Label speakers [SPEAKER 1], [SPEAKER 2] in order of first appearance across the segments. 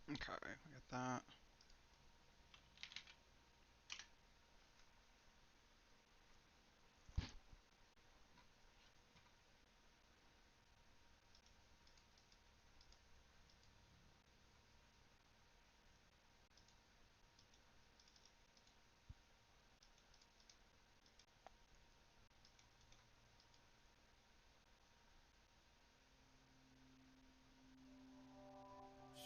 [SPEAKER 1] Okay, we got that.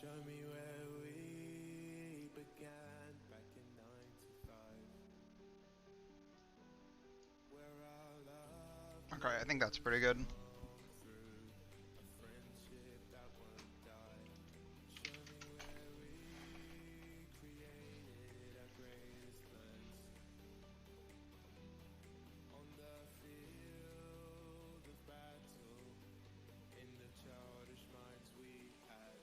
[SPEAKER 2] Show me where we began back in '95. Where our love
[SPEAKER 1] Okay, I think
[SPEAKER 2] grew
[SPEAKER 1] that's pretty good.
[SPEAKER 2] strong through a friendship that won't die. Show me where we created our greatest plans on the field of battle, in the childish minds we had.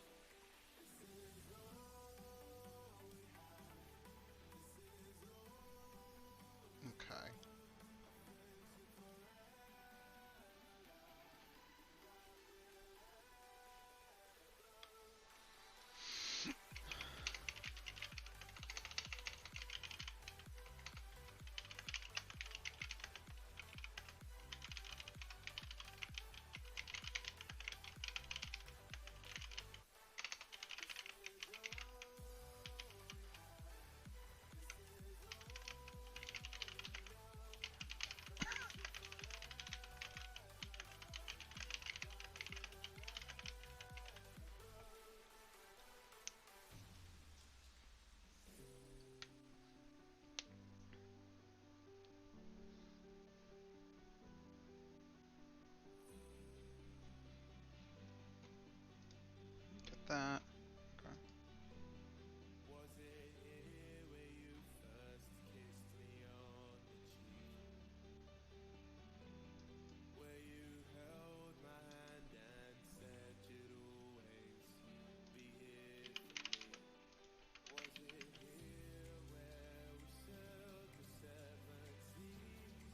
[SPEAKER 1] Okay. Get that. Okay.
[SPEAKER 2] Was it here where you first kissed me on the cheek? Where you held my hand and said you'd always be here for me? Was it here where we sailed the seven seas?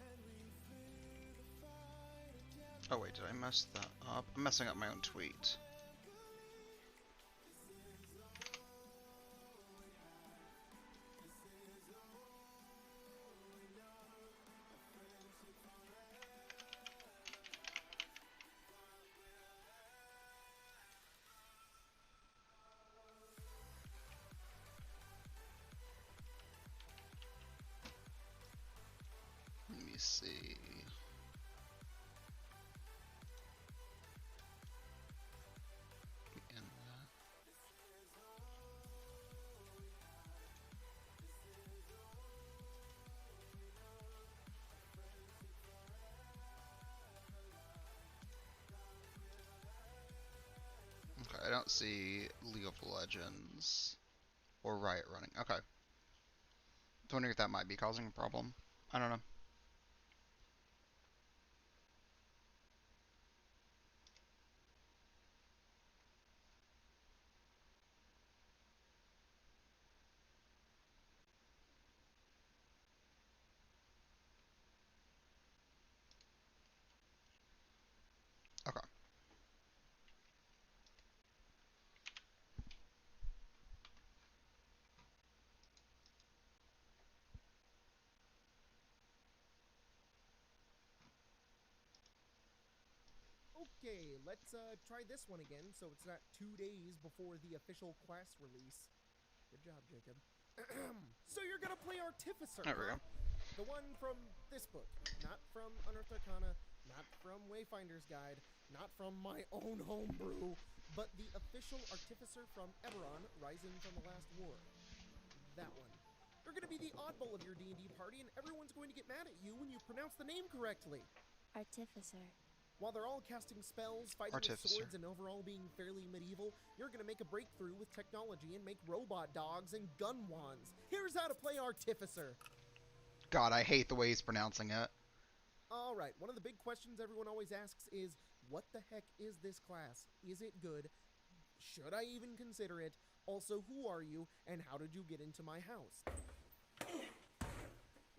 [SPEAKER 2] And we flew the fighter jet
[SPEAKER 1] Oh wait, did I mess that up? I'm messing up my own tweet. Let me see. End that. Okay, I don't see League of Legends or Riot running. Okay. I was wondering if that might be causing a problem. I don't know. Okay.
[SPEAKER 3] Okay, let's try this one again so it's not 2 days before the official class release. Good job, Jacob. So you're gonna play Artificer,
[SPEAKER 1] There we
[SPEAKER 3] huh?
[SPEAKER 1] go.
[SPEAKER 3] The one from this book, not from Unearthed Arcana, not from Wayfinder's Guide, not from my own homebrew, but the official Artificer from Eberron, Rising from the Last War. That one. You're gonna be the oddball of your D&D party, and everyone's going to get mad at you when you pronounce the name correctly.
[SPEAKER 4] Artificer.
[SPEAKER 3] While they're all casting spells, fighting with
[SPEAKER 1] Artificer.
[SPEAKER 3] swords, and overall being fairly medieval, you're gonna make a breakthrough with technology and make robot dogs and gun wands. Here's how to play Artificer.
[SPEAKER 1] God, I hate the way he's pronouncing it.
[SPEAKER 3] Alright, one of the big questions everyone always asks is, what the heck is this class? Is it good? Should I even consider it? Also, who are you, and how did you get into my house?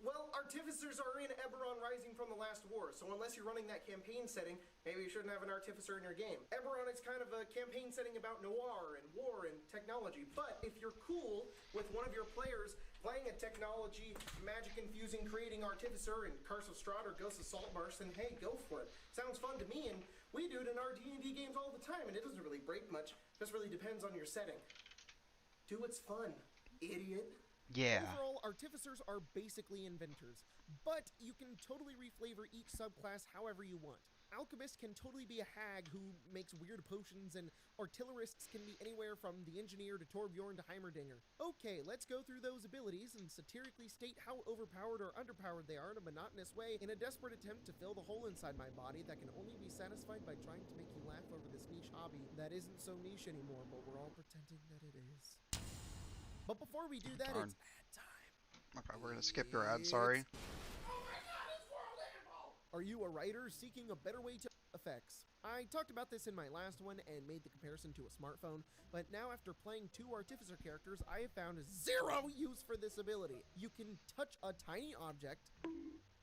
[SPEAKER 3] Well, Artificers are in Eberron Rising from the Last War, so unless you're running that campaign setting, maybe you shouldn't have an Artificer in your game. Eberron is kind of a campaign setting about noir and war and technology, but if you're cool with one of your players playing a technology, magic-infusing, creating Artificer in Curse of Strahd or Ghost of Saltmarsh, then hey, go for it. Sounds fun to me, and we do it in our D&D games all the time, and it doesn't really break much. Just really depends on your setting. Do what's fun, idiot.
[SPEAKER 1] Yeah.
[SPEAKER 3] Overall, Artificers are basically inventors, but you can totally reflavor each subclass however you want. Alchemist can totally be a hag who makes weird potions, and Artillerists can be anywhere from the Engineer to Torbjorn to Heimerdinger. Okay, let's go through those abilities and satirically state how overpowered or underpowered they are in a monotonous way in a desperate attempt to fill the hole inside my body that can only be satisfied by trying to make you laugh over this niche hobby that isn't so niche anymore, but we're all pretending that it is. But before we do that,
[SPEAKER 1] Darn.
[SPEAKER 3] it's ad time.
[SPEAKER 1] Okay, we're gonna skip your ad, sorry.
[SPEAKER 3] Oh my god, it's World Animal! Are you a writer seeking a better way to effects? I talked about this in my last one and made the comparison to a smartphone, but now after playing 2 Artificer characters, I have found zero use for this ability. You can touch a tiny object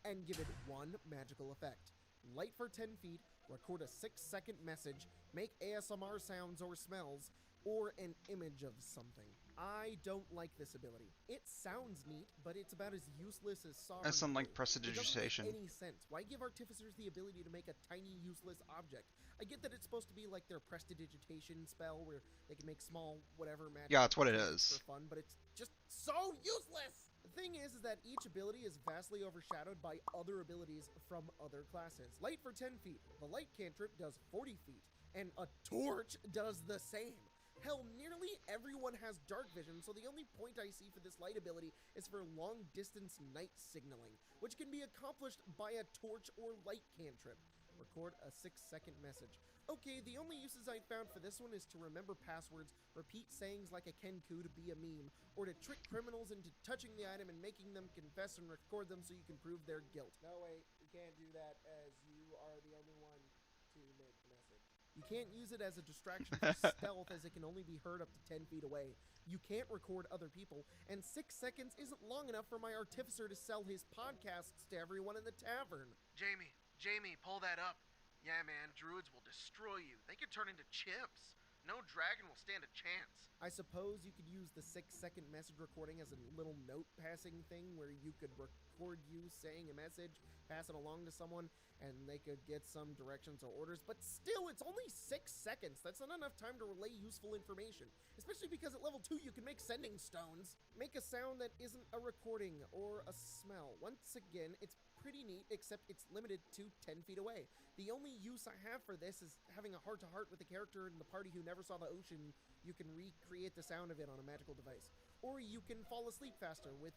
[SPEAKER 3] and give it 1 magical effect. Light for 10 feet, record a 6-second message, make ASMR sounds or smells, or an image of something. I don't like this ability. It sounds neat, but it's about as useless as sovereignty.
[SPEAKER 1] That's some like
[SPEAKER 3] It doesn't
[SPEAKER 1] prestidigitation.
[SPEAKER 3] make any sense. Why give Artificers the ability to make a tiny, useless object? I get that it's supposed to be like their prestidigitation spell, where they can make small, whatever magic.
[SPEAKER 1] Yeah, that's what it
[SPEAKER 3] objects
[SPEAKER 1] is.
[SPEAKER 3] for fun, but it's just so useless. The thing is that each ability is vastly overshadowed by other abilities from other classes. Light for 10 feet. The light cantrip does 40 feet, and a torch does the same. Hell, nearly everyone has dark vision, so the only point I see for this light ability is for long-distance night signaling, which can be accomplished by a torch or light cantrip. Record a 6-second message. Okay, the only uses I found for this one is to remember passwords, repeat sayings like a Kenku to be a meme, or to trick criminals into touching the item and making them confess and record them so you can prove their guilt. No, wait, you can't do that as you are the only one to make the message. You can't use it as a distraction for stealth, as it can only be heard up to 10 feet away. You can't record other people, and 6 seconds isn't long enough for my Artificer to sell his podcasts to everyone in the tavern.
[SPEAKER 4] Jamie, pull that up. Yeah, man, druids will destroy you. They could turn into chips. No dragon will stand a chance.
[SPEAKER 3] I suppose you could use the 6-second message recording as a little note passing thing where you could record you saying a message, pass it along to someone, and they could get some directions or orders, but still, it's only 6 seconds. That's not enough time to relay useful information, especially because at level 2 you can make sending stones. Make a sound that isn't a recording or a smell. Once again, it's pretty neat, except it's limited to 10 feet away. The only use I have for this is having a heart-to-heart with a character in the party who never saw the ocean. You can recreate the sound of it on a magical device. Or you can fall asleep faster with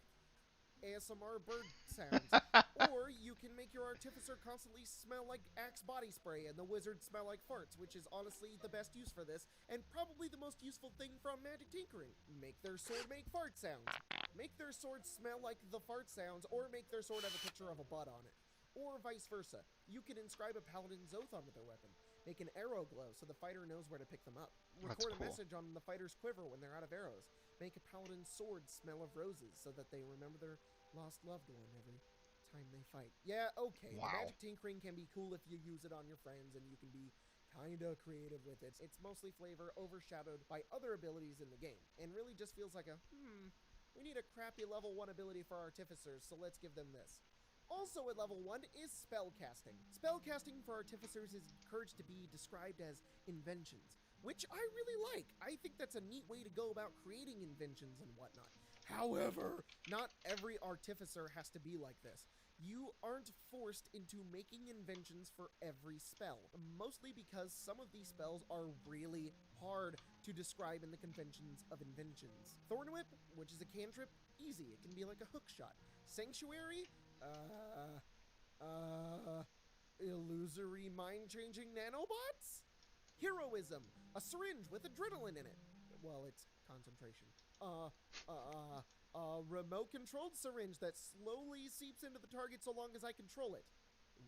[SPEAKER 3] ASMR bird sounds. Or you can make your Artificer constantly smell like Axe body spray and the wizard smell like farts, which is honestly the best use for this, and probably the most useful thing from magic tinkering. Make their sword make fart sounds. Make their sword smell like the fart sounds, or make their sword have a picture of a butt on it. Or vice versa. You can inscribe a paladin's oath onto their weapon. Make an arrow glow so the fighter knows where to pick them up.
[SPEAKER 1] That's
[SPEAKER 3] Record a
[SPEAKER 1] cool.
[SPEAKER 3] message on the fighter's quiver when they're out of arrows. Make a paladin's sword smell of roses so that they remember their lost loved one every time they fight. Yeah, okay.
[SPEAKER 1] Wow.
[SPEAKER 3] The magic tinkering can be cool if you use it on your friends and you can be kinda creative with it. It's mostly flavor overshadowed by other abilities in the game, and really just feels like a, we need a crappy level 1 ability for Artificers, so let's give them this. Also at level 1 is spellcasting. Spellcasting for Artificers is encouraged to be described as inventions, which I really like. I think that's a neat way to go about creating inventions and whatnot. However, not every Artificer has to be like this. You aren't forced into making inventions for every spell, mostly because some of these spells are really hard to describe in the conventions of inventions. Thorn Whip, which is a cantrip, easy. It can be like a hook shot. Sanctuary, illusory mind-changing nanobots? Heroism, a syringe with adrenaline in it. Well, it's concentration. A remote-controlled syringe that slowly seeps into the target so long as I control it.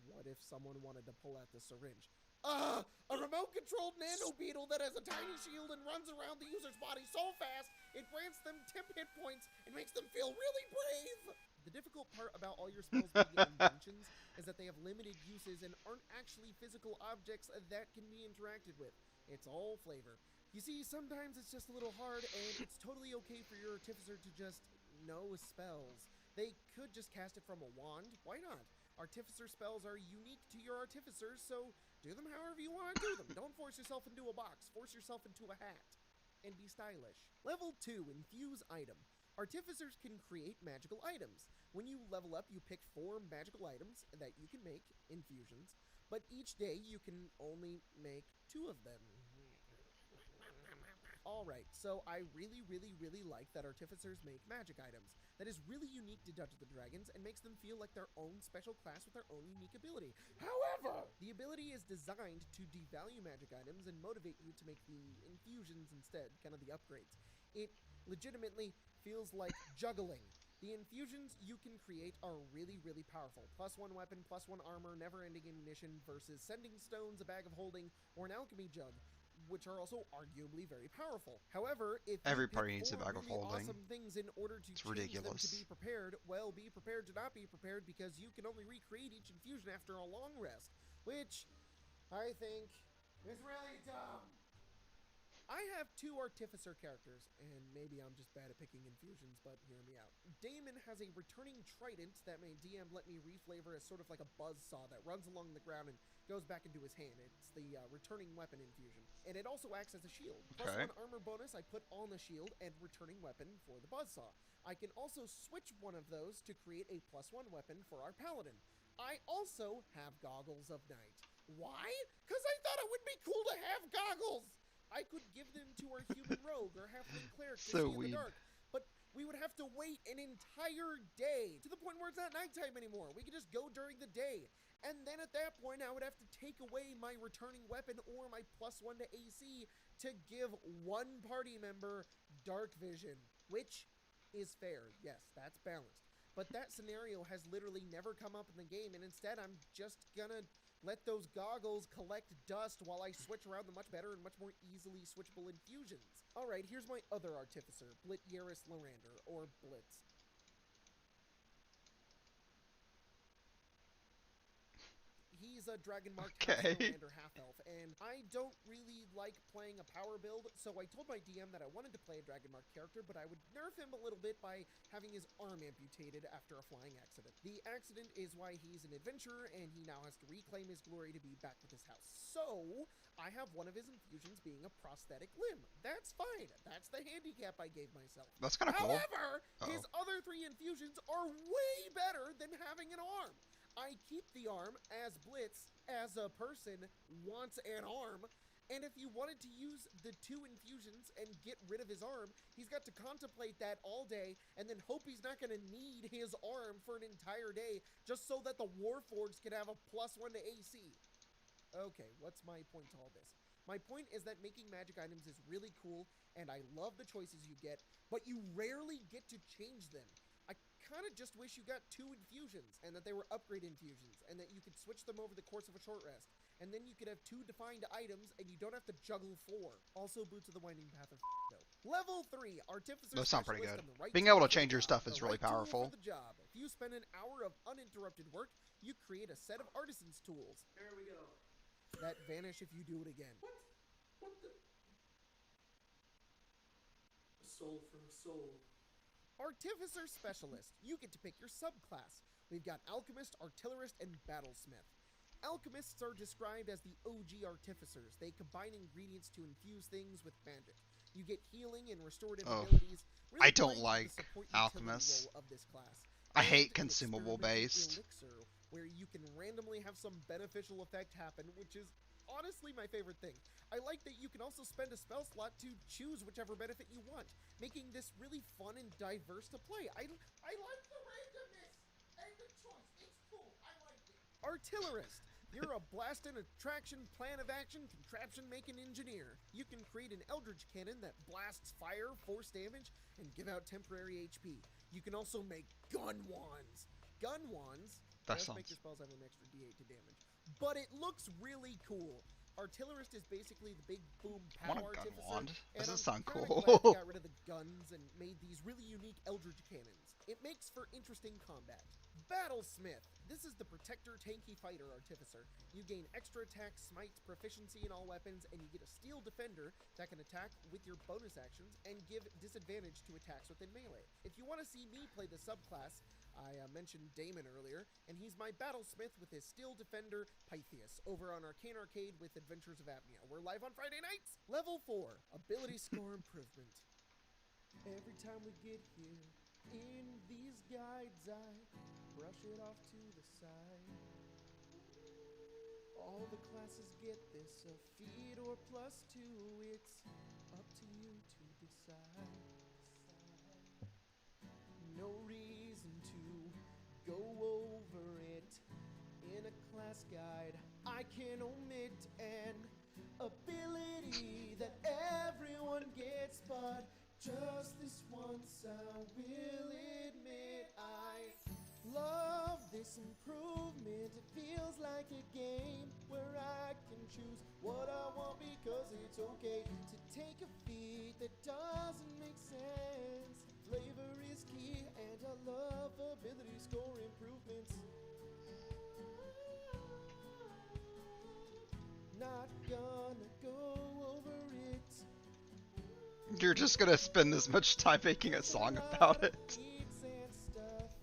[SPEAKER 3] What if someone wanted to pull out the syringe? A remote-controlled nano beetle that has a tiny shield and runs around the user's body so fast it grants them temp hit points and makes them feel really brave. The difficult part about all your spells being inventions is that they have limited uses and aren't actually physical objects that can be interacted with. It's all flavor. You see, sometimes it's just a little hard, and it's totally okay for your artificer to just know spells. They could just cast it from a wand. Why not? Artificer spells are unique to your artificers, so do them however you want to do them. Don't force yourself into a box. Force yourself into a hat. And be stylish. Level 2, Infuse Item. Artificers can create magical items. When you level up, you pick 4 magical items that you can make, infusions, but each day you can only make 2 of them. Alright, so I really like that artificers make magic items. That is really unique to Dungeons & Dragons and makes them feel like their own special class with their own unique ability. However, the ability is designed to devalue magic items and motivate you to make the infusions instead, kind of the upgrades. It legitimately feels like juggling. The infusions you can create are really powerful. +1 weapon, +1 armor, never-ending ammunition versus sending stones, a bag of holding, or an alchemy jug, which are also arguably very powerful. However, if
[SPEAKER 1] Every
[SPEAKER 3] you
[SPEAKER 1] party
[SPEAKER 3] pick
[SPEAKER 1] needs a
[SPEAKER 3] 4
[SPEAKER 1] bag of
[SPEAKER 3] really
[SPEAKER 1] holding.
[SPEAKER 3] awesome things in order to
[SPEAKER 1] It's
[SPEAKER 3] change them
[SPEAKER 1] ridiculous.
[SPEAKER 3] to be prepared, well, be prepared to not be prepared because you can only recreate each infusion after a long rest, which I think is really dumb. I have 2 Artificer characters, and maybe I'm just bad at picking infusions, but hear me out. Damon has a returning trident that my DM let me reflavor as sort of like a buzzsaw that runs along the ground and goes back into his hand. It's the returning weapon infusion. And it also acts as a shield.
[SPEAKER 1] Okay.
[SPEAKER 3] +1 armor bonus I put on the shield and returning weapon for the buzzsaw. I can also switch one of those to create a +1 weapon for our paladin. I also have Goggles of Night. Why? Because I thought it would be cool to have goggles! I could give them to our human rogue or halfling cleric to see in the dark, but we would have to wait an entire day to the point where it's not nighttime anymore. We could just go during the day. And then at that point, I would have to take away my returning weapon or my +1 to AC to give one party member dark vision, which is fair. Yes, that's balanced. But that scenario has literally never come up in the game, and instead I'm just gonna let those goggles collect dust while I switch around the much better and much more easily switchable infusions. Alright, here's my other artificer, Blit Yaris Lorander, or Blitz. He's a dragon marked Lorander half-elf, and I don't really like playing a power build, so I told my DM that I wanted to play a dragon marked character, but I would nerf him a little bit by having his arm amputated after a flying accident. The accident is why he's an adventurer, and he now has to reclaim his glory to be back with his house. So, I have one of his infusions being a prosthetic limb. That's fine. That's the handicap I gave myself.
[SPEAKER 1] That's kind of cool.
[SPEAKER 3] However, his other 3 infusions are way better than having an arm. I keep the arm as Blitz, as a person, wants an arm, and if you wanted to use the 2 infusions and get rid of his arm, he's got to contemplate that all day and then hope he's not going to need his arm for an entire day just so that the Warforged can have a +1 to AC. Okay, what's my point to all this? My point is that making magic items is really cool, and I love the choices you get, but you rarely get to change them. I kind of just wish you got 2 infusions, and that they were upgrade infusions, and that you could switch them over the course of a short rest, and then you could have 2 defined items, and you don't have to juggle 4. Also, Boots of the Winding Path of though. Level 3, Artificer.
[SPEAKER 1] Those sound pretty good.
[SPEAKER 3] Right,
[SPEAKER 1] being able to change your stuff is really powerful.
[SPEAKER 3] For the job. If you spend an hour of uninterrupted work, you create a set of artisan's tools.
[SPEAKER 2] There we go.
[SPEAKER 3] That vanish if you do it again.
[SPEAKER 2] What the? A soul for a soul.
[SPEAKER 3] Artificer Specialist. You get to pick your subclass. We've got Alchemist, Artillerist, and Battlesmith. Alchemists are described as the OG artificers. They combine ingredients to infuse things with magic. You get healing and restorative abilities. Really
[SPEAKER 1] I don't like
[SPEAKER 3] alchemists
[SPEAKER 1] alchemists.
[SPEAKER 3] Of this class.
[SPEAKER 1] I hate
[SPEAKER 3] And
[SPEAKER 1] consumable
[SPEAKER 3] experimental
[SPEAKER 1] based.
[SPEAKER 3] elixir, where you can randomly have some beneficial effect happen, which is honestly my favorite thing. I like that you can also spend a spell slot to choose whichever benefit you want, making this really fun and diverse to play. I like the randomness and the choice. It's cool. I like it. Artillerist. You're a blast and attraction, plan of action, contraption-making engineer. You can create an Eldritch cannon that blasts fire, force damage, and give out temporary HP. You can also make gun wands. Gun wands
[SPEAKER 1] That
[SPEAKER 3] just
[SPEAKER 1] sounds...
[SPEAKER 3] make your spells have an extra D8 to damage. but it looks really cool. Artillerist is basically the big boom
[SPEAKER 1] I
[SPEAKER 3] pow
[SPEAKER 1] want a gun
[SPEAKER 3] artificer,
[SPEAKER 1] wand.
[SPEAKER 3] and
[SPEAKER 1] Does
[SPEAKER 3] I'm
[SPEAKER 1] it sound
[SPEAKER 3] kinda
[SPEAKER 1] cool?
[SPEAKER 3] glad they got rid of the guns and made these really unique Eldritch cannons. It makes for interesting combat. Battlesmith. This is the protector tanky fighter artificer. You gain extra attack, smite, proficiency in all weapons, and you get a steel defender that can attack with your bonus actions and give disadvantage to attacks within melee. If you want to see me play the subclass, I mentioned Damon earlier, and he's my Battlesmith with his Steel Defender Pythias over on Arcane Arcade with Adventures of Apnea. We're live on Friday nights! Level 4, Ability Score Improvement. Every time we get here, in these guides I brush it off to the side. All the classes get this, a feat or +2, it's up to you to decide. No reason to go over it in a class guide. I can omit an ability that everyone gets, but just this once I will admit I love this improvement. It feels like a game where I can choose what I want because it's okay to take a feat that doesn't make sense. Flavor is key, and I love ability score improvements. Not gonna go over it.
[SPEAKER 1] You're just gonna spend this much time making a song about it.
[SPEAKER 3] Feats and stuff.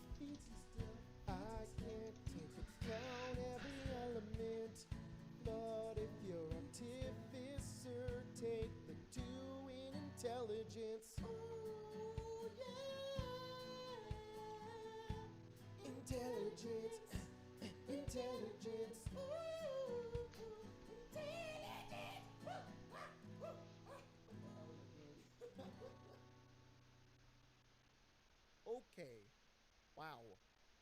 [SPEAKER 3] I can't take down every element, but if you're artificer, take the 2 in intelligence. Ooh, yeah. Intelligence. Intelligence. Okay. Wow.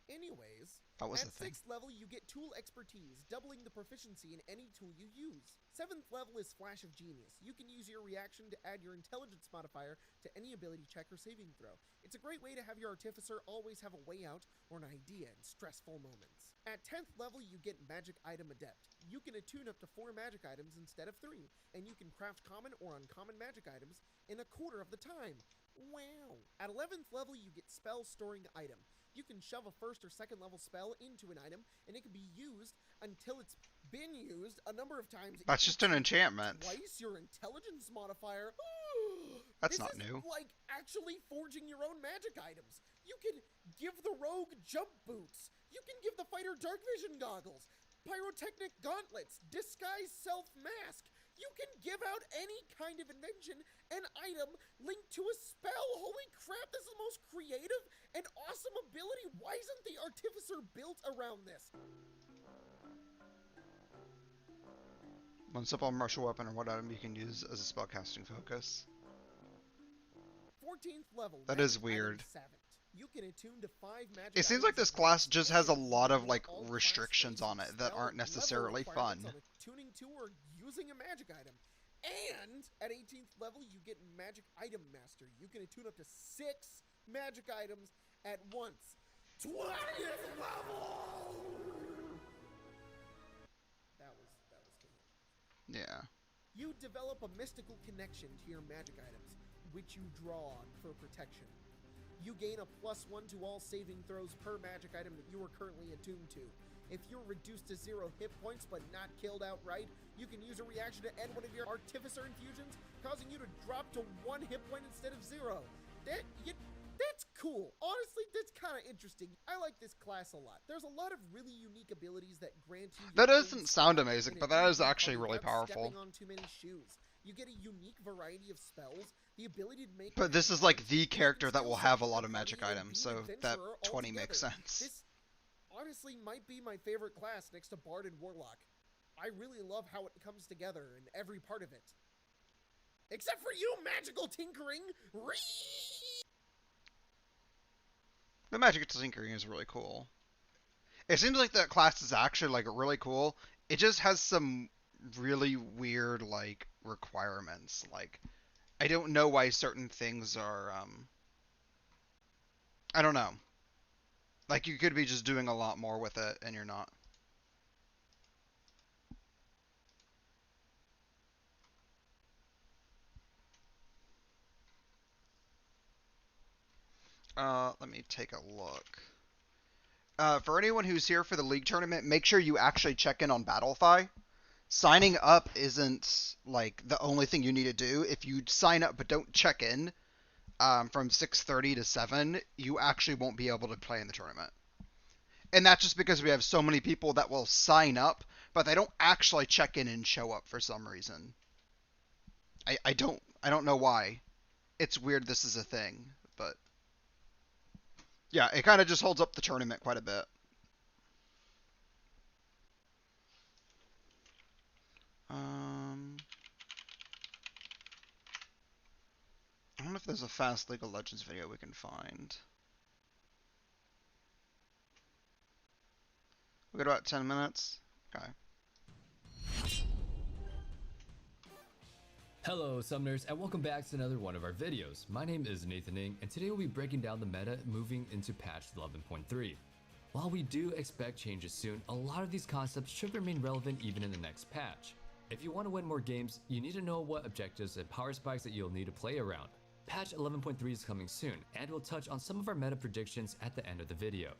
[SPEAKER 3] Anyways,
[SPEAKER 1] That was
[SPEAKER 3] at
[SPEAKER 1] the thing.
[SPEAKER 3] 6th level, you get tool expertise, doubling the proficiency in any tool you use. 7th level is Flash of Genius. You can use your reaction to add your intelligence modifier to any ability check or saving throw. It's a great way to have your artificer always have a way out or an idea in stressful moments. At 10th level, you get Magic Item Adept. You can attune up to 4 magic items instead of 3, and you can craft common or uncommon magic items in a quarter of the time. Wow. At 11th level, you get Spell Storing Item. You can shove a 1st or 2nd level spell into an item, and it can be used until it's been used a number of times.
[SPEAKER 1] That's just an enchantment.
[SPEAKER 3] Twice your intelligence modifier.
[SPEAKER 1] That's
[SPEAKER 3] This
[SPEAKER 1] not
[SPEAKER 3] is
[SPEAKER 1] new.
[SPEAKER 3] like actually forging your own magic items. You can give the rogue jump boots. You can give the fighter dark vision goggles, pyrotechnic gauntlets, disguise self mask. You can give out any kind of invention and item linked to a spell. Holy crap, this is the most creative and awesome ability. Why isn't the Artificer built around this?
[SPEAKER 1] One simple martial weapon or what item you can use as a spellcasting focus.
[SPEAKER 3] 14th level.
[SPEAKER 1] That
[SPEAKER 3] Magic
[SPEAKER 1] is weird.
[SPEAKER 3] Item Savant. You can attune to 5 magic
[SPEAKER 1] It seems
[SPEAKER 3] items
[SPEAKER 1] like this
[SPEAKER 3] at
[SPEAKER 1] class
[SPEAKER 3] once,
[SPEAKER 1] just has a
[SPEAKER 3] and
[SPEAKER 1] lot of
[SPEAKER 3] meet
[SPEAKER 1] like
[SPEAKER 3] all class
[SPEAKER 1] restrictions
[SPEAKER 3] rates
[SPEAKER 1] on
[SPEAKER 3] and
[SPEAKER 1] it that
[SPEAKER 3] spell
[SPEAKER 1] aren't
[SPEAKER 3] level
[SPEAKER 1] necessarily fun.
[SPEAKER 3] requirements on attuning to or using a magic item. And at 18th level, you get Magic Item Master. You can attune up to 6 magic items at once. 20th level! That was too much.
[SPEAKER 1] Yeah.
[SPEAKER 3] You develop a mystical connection to your magic items, which you draw on for protection. You gain a +1 to all saving throws per magic item that you are currently attuned to. If you're reduced to 0 hit points but not killed outright, you can use a reaction to end one of your Artificer infusions, causing you to drop to 1 hit point instead of 0. That's cool. Honestly, that's kind of interesting. I like this class a lot. There's a lot of really unique abilities that grant you
[SPEAKER 1] That
[SPEAKER 3] your own
[SPEAKER 1] doesn't sound
[SPEAKER 3] style
[SPEAKER 1] amazing,
[SPEAKER 3] in
[SPEAKER 1] but
[SPEAKER 3] a
[SPEAKER 1] that is
[SPEAKER 3] unique
[SPEAKER 1] actually
[SPEAKER 3] way
[SPEAKER 1] really
[SPEAKER 3] without
[SPEAKER 1] powerful.
[SPEAKER 3] stepping on too many shoes. You get a unique variety of spells, the ability to make.
[SPEAKER 1] But this is like the character that will have a lot of magic items, so that 20 makes sense.
[SPEAKER 3] This honestly might be my favorite class next to Bard and Warlock. I really love how it comes together in every part of it. Except for you, magical tinkering!
[SPEAKER 1] The magic tinkering is really cool. It seems like that class is actually like really cool. It just has some really weird like requirements. Like I don't know why certain things are I don't know. Like you could be just doing a lot more with it and you're not. Let me take a look. For anyone who's here for the league tournament, make sure you actually check in on Battlefy. Signing up isn't like the only thing you need to do. If you sign up but don't check in from 6:30 to 7, you actually won't be able to play in the tournament. And that's just because we have so many people that will sign up, but they don't actually check in and show up for some reason. I don't know why. It's weird this is a thing, but yeah, it kind of just holds up the tournament quite a bit. Um, I don't know if there's a fast League of Legends video we can find. We got about 10 minutes. Okay.
[SPEAKER 5] Hello Summoners and welcome back to another one of our videos. My name is Nathan Ing and today we'll be breaking down the meta moving into patch 11.3. While we do expect changes soon, a lot of these concepts should remain relevant even in the next patch. If you want to win more games, you need to know what objectives and power spikes that you'll need to play around. Patch 11.3 is coming soon and we'll touch on some of our meta predictions at the end of the video.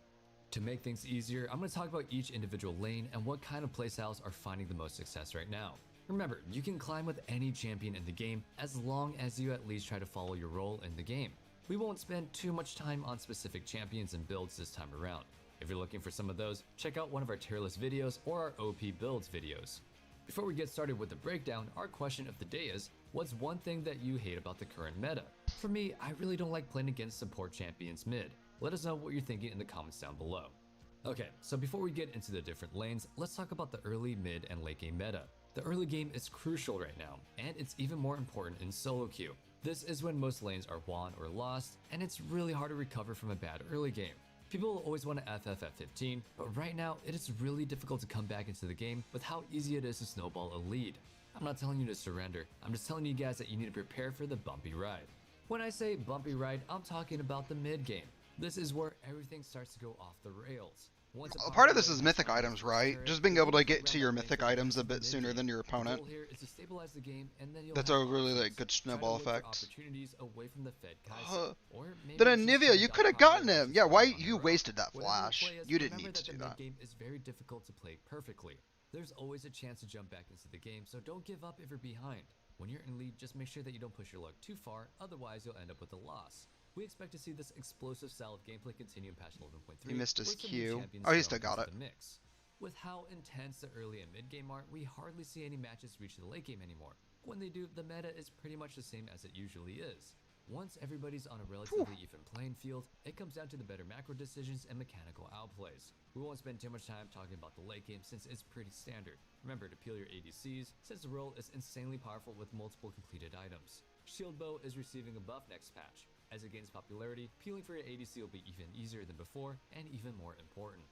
[SPEAKER 5] To make things easier, I'm going to talk about each individual lane and what kind of playstyles are finding the most success right now. Remember, you can climb with any champion in the game as long as you at least try to follow your role in the game. We won't spend too much time on specific champions and builds this time around. If you're looking for some of those, check out one of our tier list videos or our OP builds videos. Before we get started with the breakdown, our question of the day is, what's one thing that you hate about the current meta? For me, I really don't like playing against support champions mid. Let us know what you're thinking in the comments down below. Okay, so before we get into the different lanes, let's talk about the early, mid, and late game meta. The early game is crucial right now, and it's even more important in solo queue. This is when most lanes are won or lost, and it's really hard to recover from a bad early game. People will always want to FF at 15, but right now it is really difficult to come back into the game with how easy it is to snowball a lead. I'm not telling you to surrender, I'm just telling you guys that you need to prepare for the bumpy ride. When I say bumpy ride, I'm talking about the mid game. This is where everything starts to go off the rails.
[SPEAKER 1] Part of this is mythic items, right? Just being able to get to your mythic items a bit sooner than your opponent. That's a really good snowball effect. Then Anivia, you could have gotten him! Yeah, why you wasted that flash? You didn't need to do that.
[SPEAKER 5] Game is very difficult to play perfectly. There's always a chance to jump back into the game, so don't give up if you're behind. When you're in lead, just make sure that you don't push your luck too far, otherwise you'll end up with a loss. We expect to see this explosive style of gameplay continue in patch 11.3.
[SPEAKER 1] He missed his Q. Oh, he still got it.
[SPEAKER 5] Mix. With how intense the early and mid game are, we hardly see any matches reach the late game anymore. When they do, the meta is pretty much the same as it usually is. Once everybody's on a relatively even playing field, it comes down to the better macro decisions and mechanical outplays. We won't spend too much time talking about the late game since it's pretty standard. Remember to peel your ADCs, since the role is insanely powerful with multiple completed items. Shield Bow is receiving a buff next patch. As it gains popularity, peeling for your ADC will be even easier than before and even more important.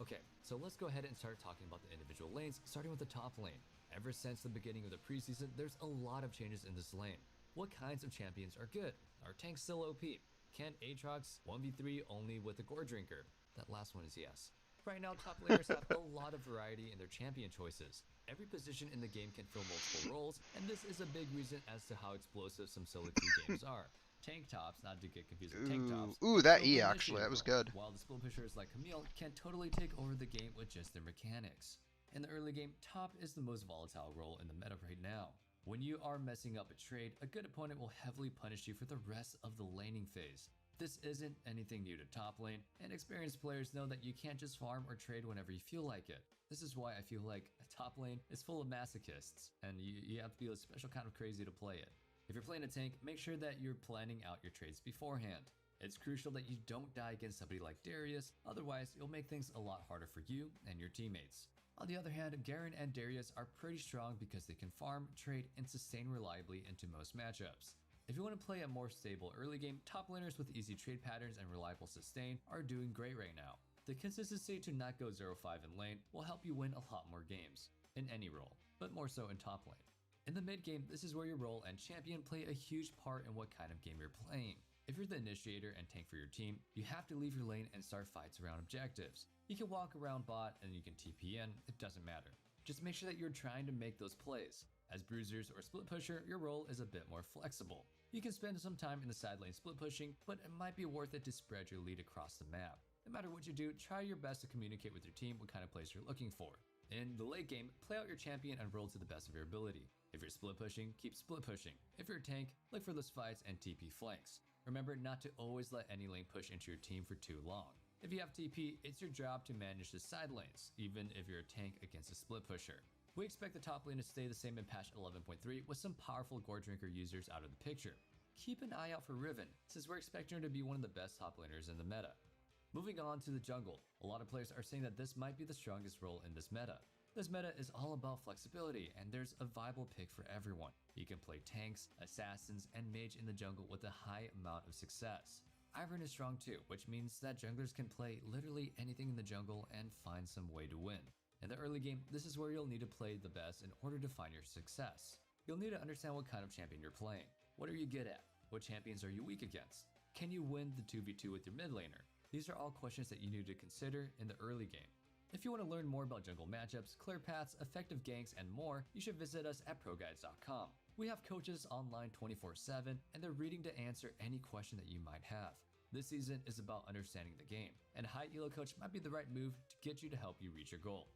[SPEAKER 5] Okay, so let's go ahead and start talking about the individual lanes, starting with the top lane. Ever since the beginning of the preseason, there's a lot of changes in this lane. What kinds of champions are good? Are tanks still OP? Can Aatrox 1v3 only with a Gore Drinker? That last one is yes. Right now, top laners have a lot of variety in their champion choices. Every position in the game can fill multiple roles, and this is a big reason as to how explosive some solo queue games are. Tank tops, not to get confused with tank tops.
[SPEAKER 1] Ooh, that E actually, that was good.
[SPEAKER 5] While the split pushers like Camille can totally take over the game with just their mechanics. In the early game, top is the most volatile role in the meta right now. When you are messing up a trade, a good opponent will heavily punish you for the rest of the laning phase. This isn't anything new to top lane, and experienced players know that you can't just farm or trade whenever you feel like it. This is why I feel like a top lane is full of masochists, and you have to be a special kind of crazy to play it. If you're playing a tank, make sure that you're planning out your trades beforehand. It's crucial that you don't die against somebody like Darius, otherwise you'll make things a lot harder for you and your teammates. On the other hand, Garen and Darius are pretty strong because they can farm, trade, and sustain reliably into most matchups. If you want to play a more stable early game, top laners with easy trade patterns and reliable sustain are doing great right now. The consistency to not go 0-5 in lane will help you win a lot more games, in any role, but more so in top lane. In the mid game, this is where your role and champion play a huge part in what kind of game you're playing. If you're the initiator and tank for your team, you have to leave your lane and start fights around objectives. You can walk around bot and you can TP in, it doesn't matter. Just make sure that you're trying to make those plays. As bruisers or split pusher, your role is a bit more flexible. You can spend some time in the side lane split pushing, but it might be worth it to spread your lead across the map. No matter what you do, try your best to communicate with your team what kind of plays you're looking for. In the late game, play out your champion and roll to the best of your ability. If you're split pushing, keep split pushing. If you're a tank, look for those fights and TP flanks. Remember not to always let any lane push into your team for too long. If you have TP, it's your job to manage the side lanes, even if you're a tank against a split pusher. We expect the top lane to stay the same in patch 11.3 with some powerful Gore Drinker users out of the picture. Keep an eye out for Riven, since we're expecting her to be one of the best top laners in the meta. Moving on to the jungle, a lot of players are saying that this might be the strongest role in this meta. This meta is all about flexibility, and there's a viable pick for everyone. You can play tanks, assassins, and mage in the jungle with a high amount of success. Ivern is strong too, which means that junglers can play literally anything in the jungle and find some way to win. In the early game, this is where you'll need to play the best in order to find your success. You'll need to understand what kind of champion you're playing. What are you good at? What champions are you weak against? Can you win the 2v2 with your mid laner? These are all questions that you need to consider in the early game. If you want to learn more about jungle matchups, clear paths, effective ganks, and more, you should visit us at ProGuides.com. We have coaches online 24/7, and they're reading to answer any question that you might have. This season is about understanding the game, and a high elo coach might be the right move to get you to help you reach your goal.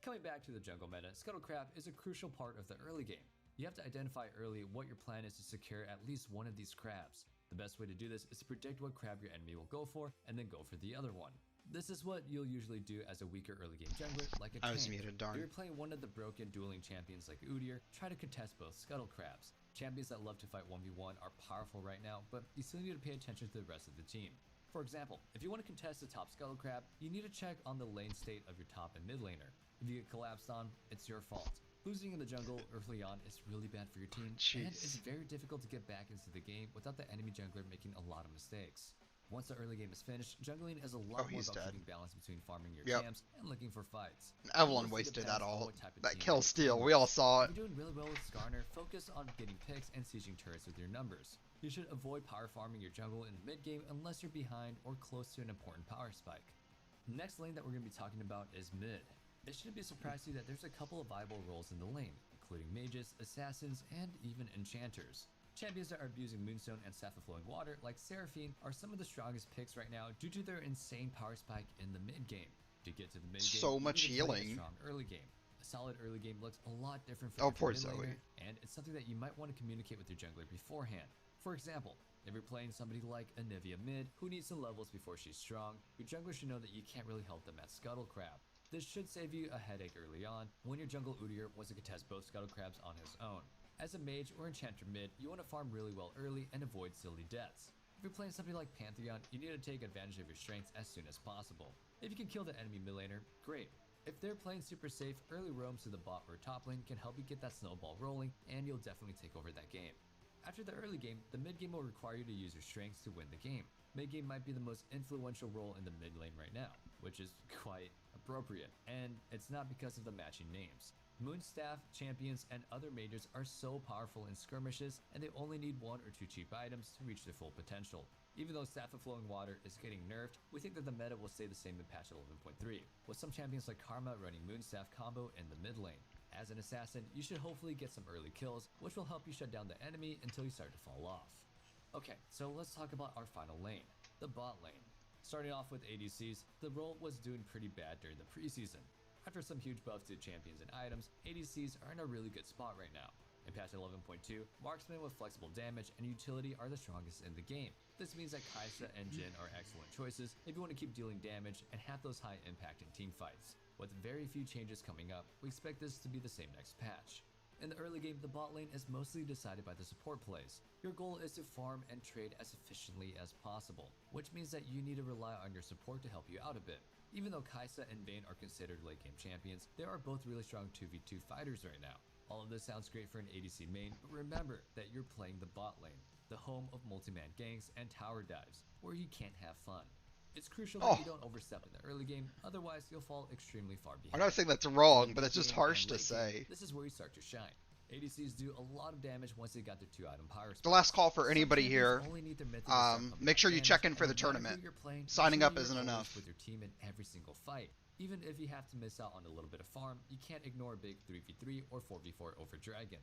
[SPEAKER 5] Coming back to the jungle meta, Scuttle Crab is a crucial part of the early game. You have to identify early what your plan is to secure at least one of these crabs. The best way to do this is to predict what crab your enemy will go for, and then go for the other one. This is what you'll usually do as a weaker early game jungler, like a tank.
[SPEAKER 1] I was muted, darn.
[SPEAKER 5] If you're playing one of the broken dueling champions like Udyr, try to contest both Scuttle Crabs. Champions that love to fight 1v1 are powerful right now, but you still need to pay attention to the rest of the team. For example, if you want to contest the top Scuttle Crab, you need to check on the lane state of your top and mid laner. If you get collapsed on, it's your fault. Losing in the jungle early on is really bad for your team, and it's very difficult to get back into the game without the enemy jungler making a lot of mistakes. Once the early game is finished, jungling is a lot more about keeping balance between farming your camps and looking for fights.
[SPEAKER 1] Evelyn wasted that all. That kill steal, we all saw it.
[SPEAKER 5] If you're doing really well with Skarner, focus on getting picks and sieging turrets with your numbers. You should avoid power farming your jungle in the mid game unless you're behind or close to an important power spike. The next lane that we're going to be talking about is mid. It shouldn't be a surprise to you that there's a couple of viable roles in the lane, including mages, assassins, and even enchanters. Champions that are abusing Moonstone and Sapphire Flowing Water, like Seraphine, are some of the strongest picks right now due to their insane power spike in the mid game. To get to the mid game,
[SPEAKER 1] so much
[SPEAKER 5] you need to play a
[SPEAKER 1] healing.
[SPEAKER 5] strong early game. A solid early game looks a lot different from your mid
[SPEAKER 1] Zoe.
[SPEAKER 5] laner, and it's something that you might want to communicate with your jungler beforehand. For example, if you're playing somebody like Anivia mid, who needs some levels before she's strong, your jungler should know that you can't really help them at Scuttle Crab. This should save you a headache early on when your jungle Udyr wants to contest both Scuttle Crabs on his own. As a mage or enchanter mid, you want to farm really well early and avoid silly deaths. If you're playing something like Pantheon, you need to take advantage of your strengths as soon as possible. If you can kill the enemy mid laner, great. If they're playing super safe, early roams to the bot or top lane can help you get that snowball rolling, and you'll definitely take over that game. After the early game, the mid game will require you to use your strengths to win the game. Mid game might be the most influential role in the mid lane right now, which is quite appropriate, and it's not because of the matching names. Moonstaff, champions, and other mages are so powerful in skirmishes, and they only need one or two cheap items to reach their full potential. Even though Staff of Flowing Water is getting nerfed, we think that the meta will stay the same in patch 11.3, with some champions like Karma running Moonstaff combo in the mid lane. As an assassin, you should hopefully get some early kills, which will help you shut down the enemy until you start to fall off. Okay, so let's talk about our final lane, the bot lane. Starting off with ADCs, the role was doing pretty bad during the preseason. After some huge buffs to champions and items, ADCs are in a really good spot right now. In patch 11.2, marksmen with flexible damage and utility are the strongest in the game. This means that Kai'Sa and Jhin are excellent choices if you want to keep dealing damage and have those high impact in teamfights. With very few changes coming up, we expect this to be the same next patch. In the early game, the bot lane is mostly decided by the support plays. Your goal is to farm and trade as efficiently as possible, which means that you need to rely on your support to help you out a bit. Even though Kai'Sa and Vayne are considered late game champions, they are both really strong 2v2 fighters right now. All of this sounds great for an ADC main, but remember that you're playing the bot lane, the home of multi-man ganks and tower dives, where you can't have fun. It's crucial that you don't overstep in the early game, otherwise you'll fall extremely far behind.
[SPEAKER 1] I'm not saying that's wrong, but it's just harsh to say.
[SPEAKER 5] This is where you start to shine. ADCs do a lot of damage once they got their 2-item power spike.
[SPEAKER 1] The last call for anybody here.
[SPEAKER 5] Make
[SPEAKER 1] sure you check in for the tournament. Signing up isn't enough.
[SPEAKER 5] With your team in every single fight. Even if you have to miss out on a little bit of farm, you can't ignore a big 3v3 or 4v4 over Dragon.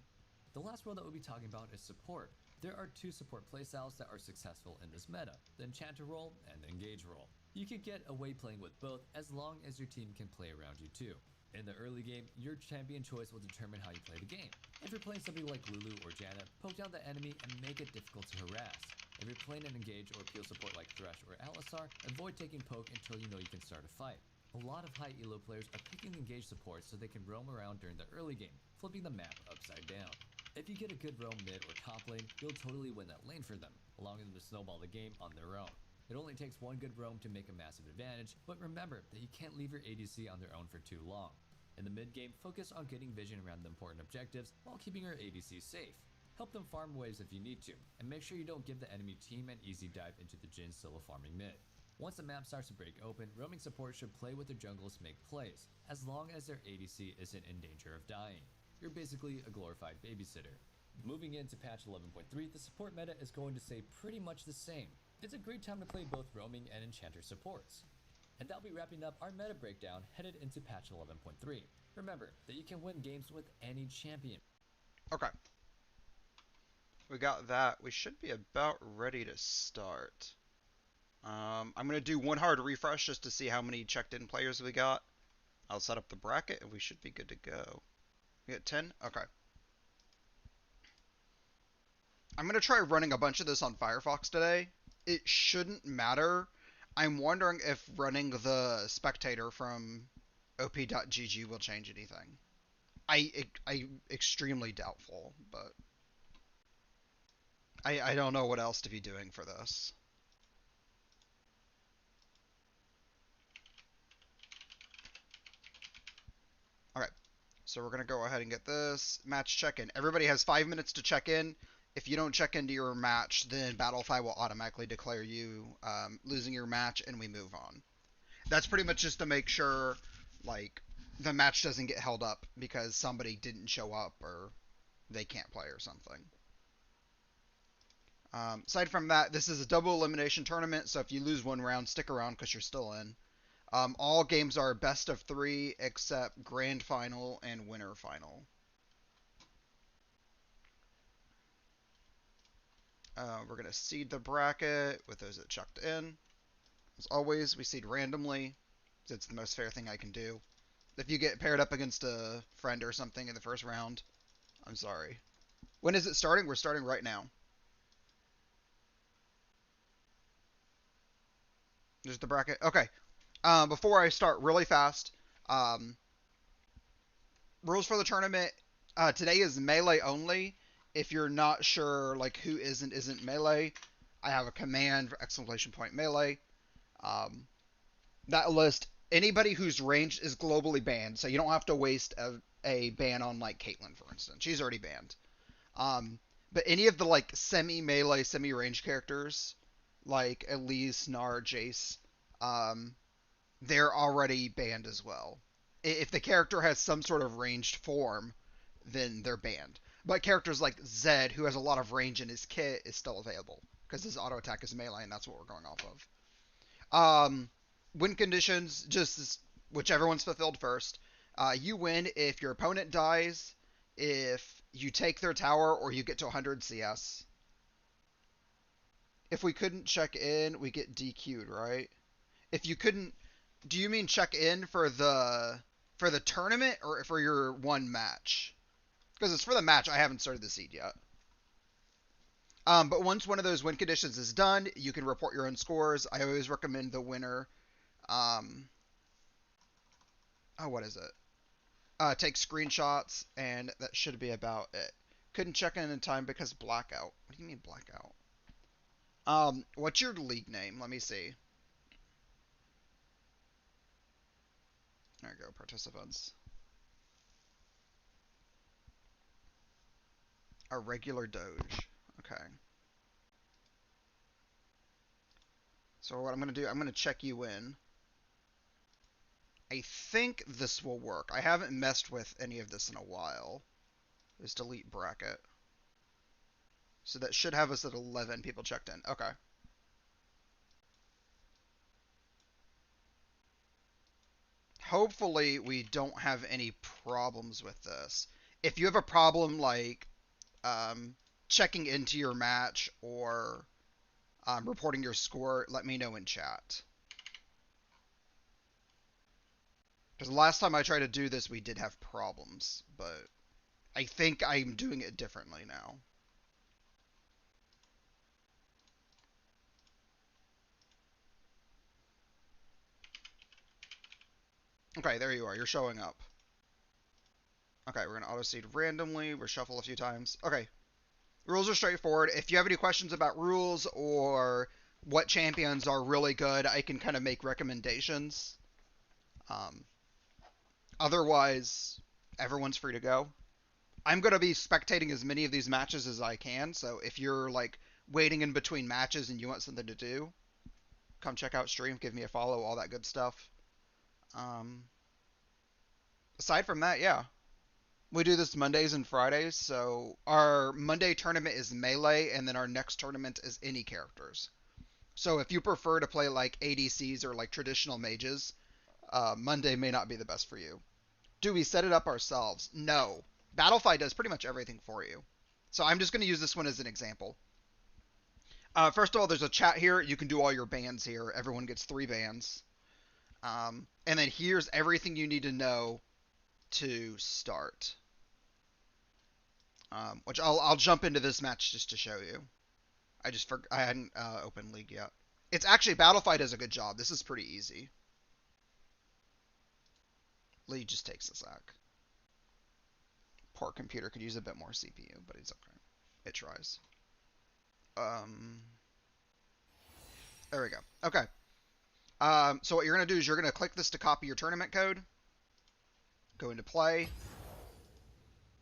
[SPEAKER 5] The last role that we'll be talking about is support. There are two support playstyles that are successful in this meta, the Enchanter role and the Engage role. You can get away playing with both as long as your team can play around you too. In the early game, your champion choice will determine how you play the game. If you're playing somebody like Lulu or Janna, poke down the enemy and make it difficult to harass. If you're playing an Engage or peel support like Thresh or Alistar, avoid taking poke until you know you can start a fight. A lot of high elo players are picking Engage support so they can roam around during the early game, flipping the map upside down. If you get a good roam mid or top lane, you'll totally win that lane for them, allowing them to snowball the game on their own. It only takes one good roam to make a massive advantage, but remember that you can't leave your ADC on their own for too long. In the mid game, focus on getting vision around the important objectives while keeping your ADC safe. Help them farm waves if you need to, and make sure you don't give the enemy team an easy dive into the Jhin solo farming mid. Once the map starts to break open, roaming support should play with their junglers to make plays, as long as their ADC isn't in danger of dying. You're basically a glorified babysitter. Moving into patch 11.3, the support meta is going to stay pretty much the same. It's a great time to play both roaming and enchanter supports. And that'll be wrapping up our meta breakdown headed into patch 11.3. Remember that you can win games with any champion.
[SPEAKER 1] Okay. We got that. We should be about ready to start. I'm going to do one hard refresh just to see how many checked in players we got. I'll set up the bracket and we should be good to go. We got 10? Okay. I'm going to try running a bunch of this on Firefox today. It shouldn't matter. I'm wondering if running the spectator from op.gg will change anything. I'm extremely doubtful, but I don't know what else to be doing for this. Alright, so we're going to go ahead and get this match check-in. Everybody has 5 minutes to check in. If you don't check into your match, then Battlefy will automatically declare you losing your match, and we move on. That's pretty much just to make sure, like, the match doesn't get held up because somebody didn't show up or they can't play or something. Aside from that, this is a double elimination tournament, so if you lose one round, stick around because you're still in. All games are best of 3 except grand final and winner final. We're going to seed the bracket with those that checked in. As always, we seed randomly. It's the most fair thing I can do. If you get paired up against a friend or something in the first round, I'm sorry. When is it starting? We're starting right now. There's the bracket. Okay. Before I start really fast, rules for the tournament. Today is melee only. If you're not sure like who isn't melee, I have a command for exclamation point melee. That list, anybody who's ranged is globally banned, so you don't have to waste a ban on like Caitlyn, for instance. She's already banned. But any of the like semi-melee, semi-range characters, like Elise, Gnar, Jace, they're already banned as well. If the character has some sort of ranged form, then they're banned. But characters like Zed, who has a lot of range in his kit, is still available because his auto attack is melee, and that's what we're going off of. Win conditions, just whichever one's fulfilled first. You win if your opponent dies, if you take their tower, or you get to 100 CS. If we couldn't check in, we get DQ'd, right? If you couldn't, do you mean check in for the tournament or for your one match? Because it's for the match. I haven't started the seed yet. But once one of those win conditions is done, you can report your own scores. I always recommend the winner. What is it? Take screenshots, and that should be about it. Couldn't check in time because blackout. What do you mean blackout? What's your league name? Let me see. There you go, participants. A regular Doge. Okay. So what I'm going to do, I'm going to check you in. I think this will work. I haven't messed with any of this in a while. Just delete bracket. So that should have us at 11 people checked in. Okay. hopefully we don't have any problems with this. If you have a problem like um, checking into your match or reporting your score, let me know in chat. Because the last time I tried to do this, we did have problems, but I think I'm doing it differently now. Okay, there you are. You're showing up. Okay, we're going to auto-seed randomly. We'll shuffle a few times. Okay, rules are straightforward. If you have any questions about rules or what champions are really good, I can kind of make recommendations. Um, Otherwise, everyone's free to go. I'm going to be spectating as many of these matches as I can, so if you're like waiting in between matches and you want something to do, come check out stream, give me a follow, all that good stuff. Um, Aside from that, yeah. We do this Mondays and Fridays, so our Monday tournament is melee, and then our next tournament is any characters. So if you prefer to play like ADCs or like traditional mages, Monday may not be the best for you. Do we set it up ourselves? No. Battlefy does pretty much everything for you. So I'm just going to use this one as an example. First of all, there's a chat here. You can do all your bans here. Everyone gets 3 bans. And then here's everything you need to know to start. Which I'll jump into this match just to show you. I hadn't opened League yet. It's actually Battlefy does a good job. This is pretty easy. League just takes a sec. Poor computer could use a bit more CPU, but it's okay. It tries. There we go. Okay. So what you're gonna do is you're gonna click this to copy your tournament code. Go into play.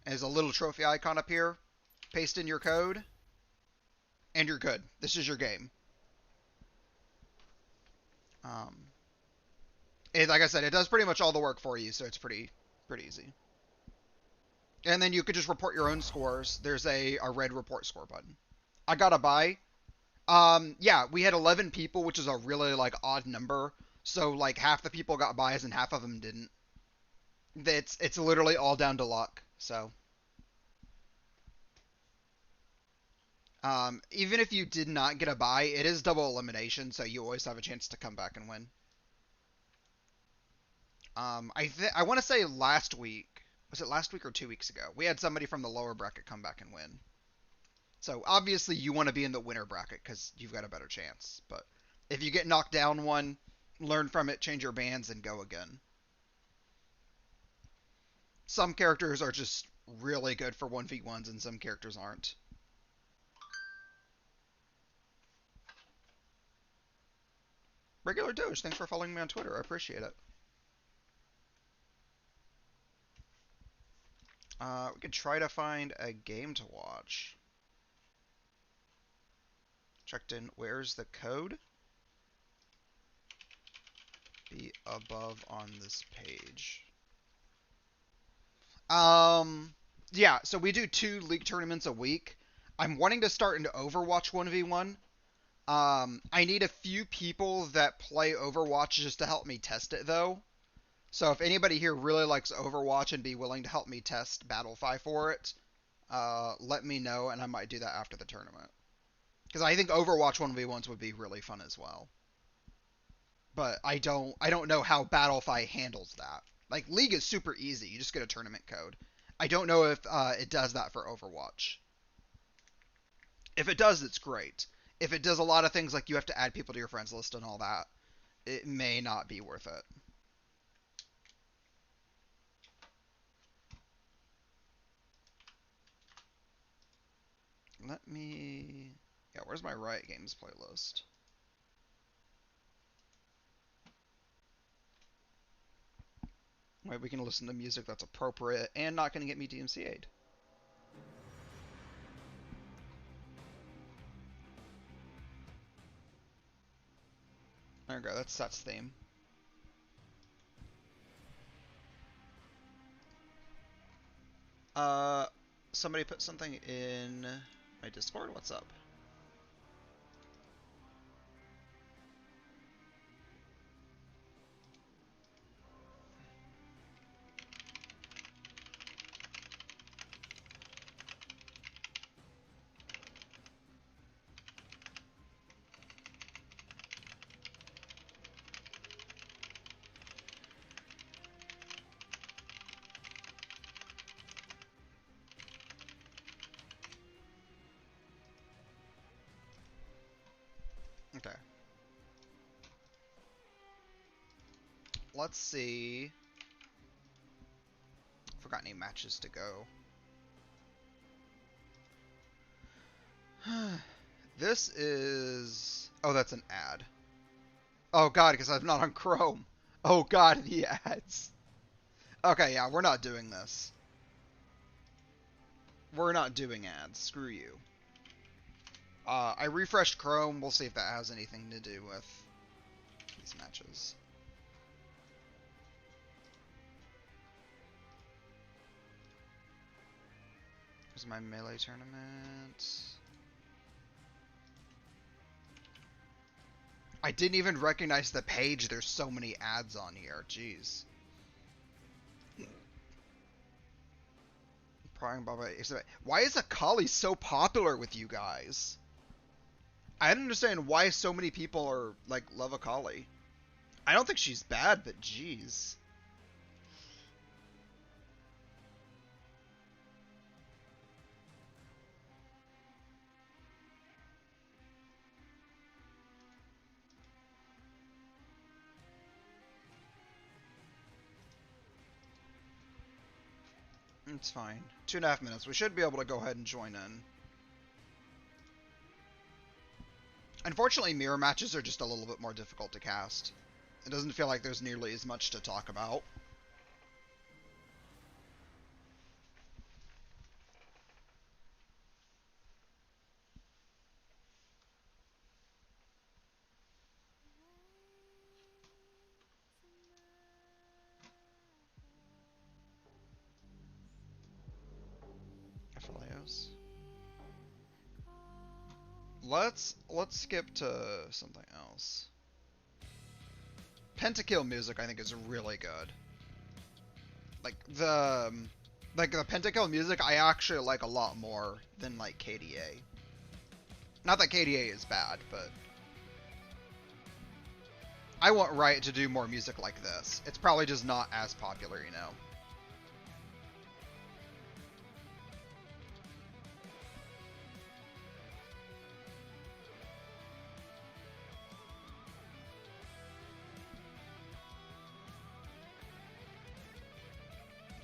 [SPEAKER 1] There's a little trophy icon up here. Paste in your code, and you're good. This is your game. Like I said, it does pretty much all the work for you, so it's pretty easy. And then you could just report your own scores. There's a red report score button. I got a buy. Yeah, we had 11 people, which is a really like odd number. So like half the people got buys and half of them didn't. It's literally all down to luck. So even if you did not get a buy, it is double elimination, so you always have a chance to come back and win. I want to say last week, was it last week or 2 weeks ago? We had somebody from the lower bracket come back and win. So obviously you want to be in the winner bracket because you've got a better chance. But if you get knocked down one, learn from it, change your bans, and go again. Some characters are just really good for 1v1s and some characters aren't. Regular Doge, thanks for following me on Twitter. I appreciate it. We could try to find a game to watch. Checked in. Where's the code? Be above on this page. Yeah, so we do 2 league tournaments a week. I'm wanting to start into Overwatch 1v1. I need a few people that play Overwatch just to help me test it, though. So if anybody here really likes Overwatch and be willing to help me test Battlefy for it, let me know, and I might do that after the tournament. Because I think Overwatch 1v1s would be really fun as well. But I don't know how Battlefy handles that. Like, League is super easy. You just get a tournament code. I don't know if it does that for Overwatch. If it does, it's great. If it does a lot of things like you have to add people to your friends list and all that, it may not be worth it. Let me... Yeah, where's my Riot Games playlist? Wait, we can listen to music that's appropriate and not going to get me DMCA'd. There we go, that's Set's theme. Somebody put something in my Discord? What's up? let's see. Forgot any matches to go. This is... Oh, that's an ad. Oh god, because I'm not on Chrome. Oh god, the ads. Okay, yeah, we're not doing this. We're not doing ads. Screw you. I refreshed Chrome. We'll see if that has anything to do with these matches. Here's my Melee tournament. I didn't even recognize the page. There's so many ads on here. Jeez. Prying Baba. Why is Akali so popular with you guys? I don't understand why so many people are like love Akali. I don't think she's bad, but jeez. It's fine. 2.5 minutes. We should be able to go ahead and join in. Unfortunately, mirror matches are just a little bit more difficult to cast. It doesn't feel like there's nearly as much to talk about. FLAOs. Let's skip to something else. Pentakill music I think is really good. Like the Pentakill music I actually like a lot more than like KDA. Not that KDA is bad, but I want Riot to do more music like this. It's probably just not as popular, you know.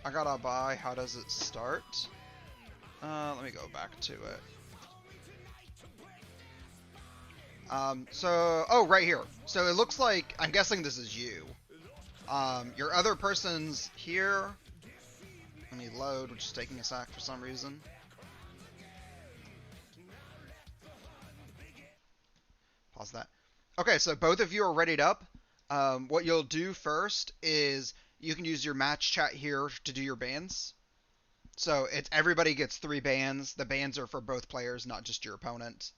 [SPEAKER 1] I gotta buy. How does it start? Let me go back to it. Oh, right here. So it looks like, I'm guessing this is you. Your other person's here. Let me load, which is taking a sec for some reason. Pause that. Okay, so both of you are readied up. What you'll do first is you can use your match chat here to do your bans. So it's everybody gets 3 bans. The bans are for both players, not just your opponent.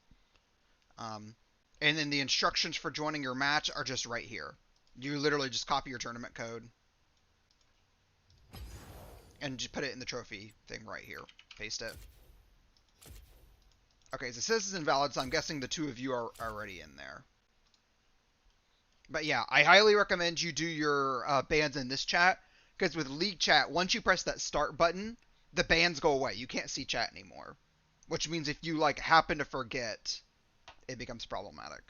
[SPEAKER 1] And then the instructions for joining your match are just right here. You literally just copy your tournament code and just put it in the trophy thing right here. Paste it. Okay, so it says it's invalid, so I'm guessing the 2 of you are already in there. But yeah, I highly recommend you do your bans in this chat, because with League Chat, once you press that start button, the bans go away. You can't see chat anymore. Which means if you like happen to forget, it becomes problematic.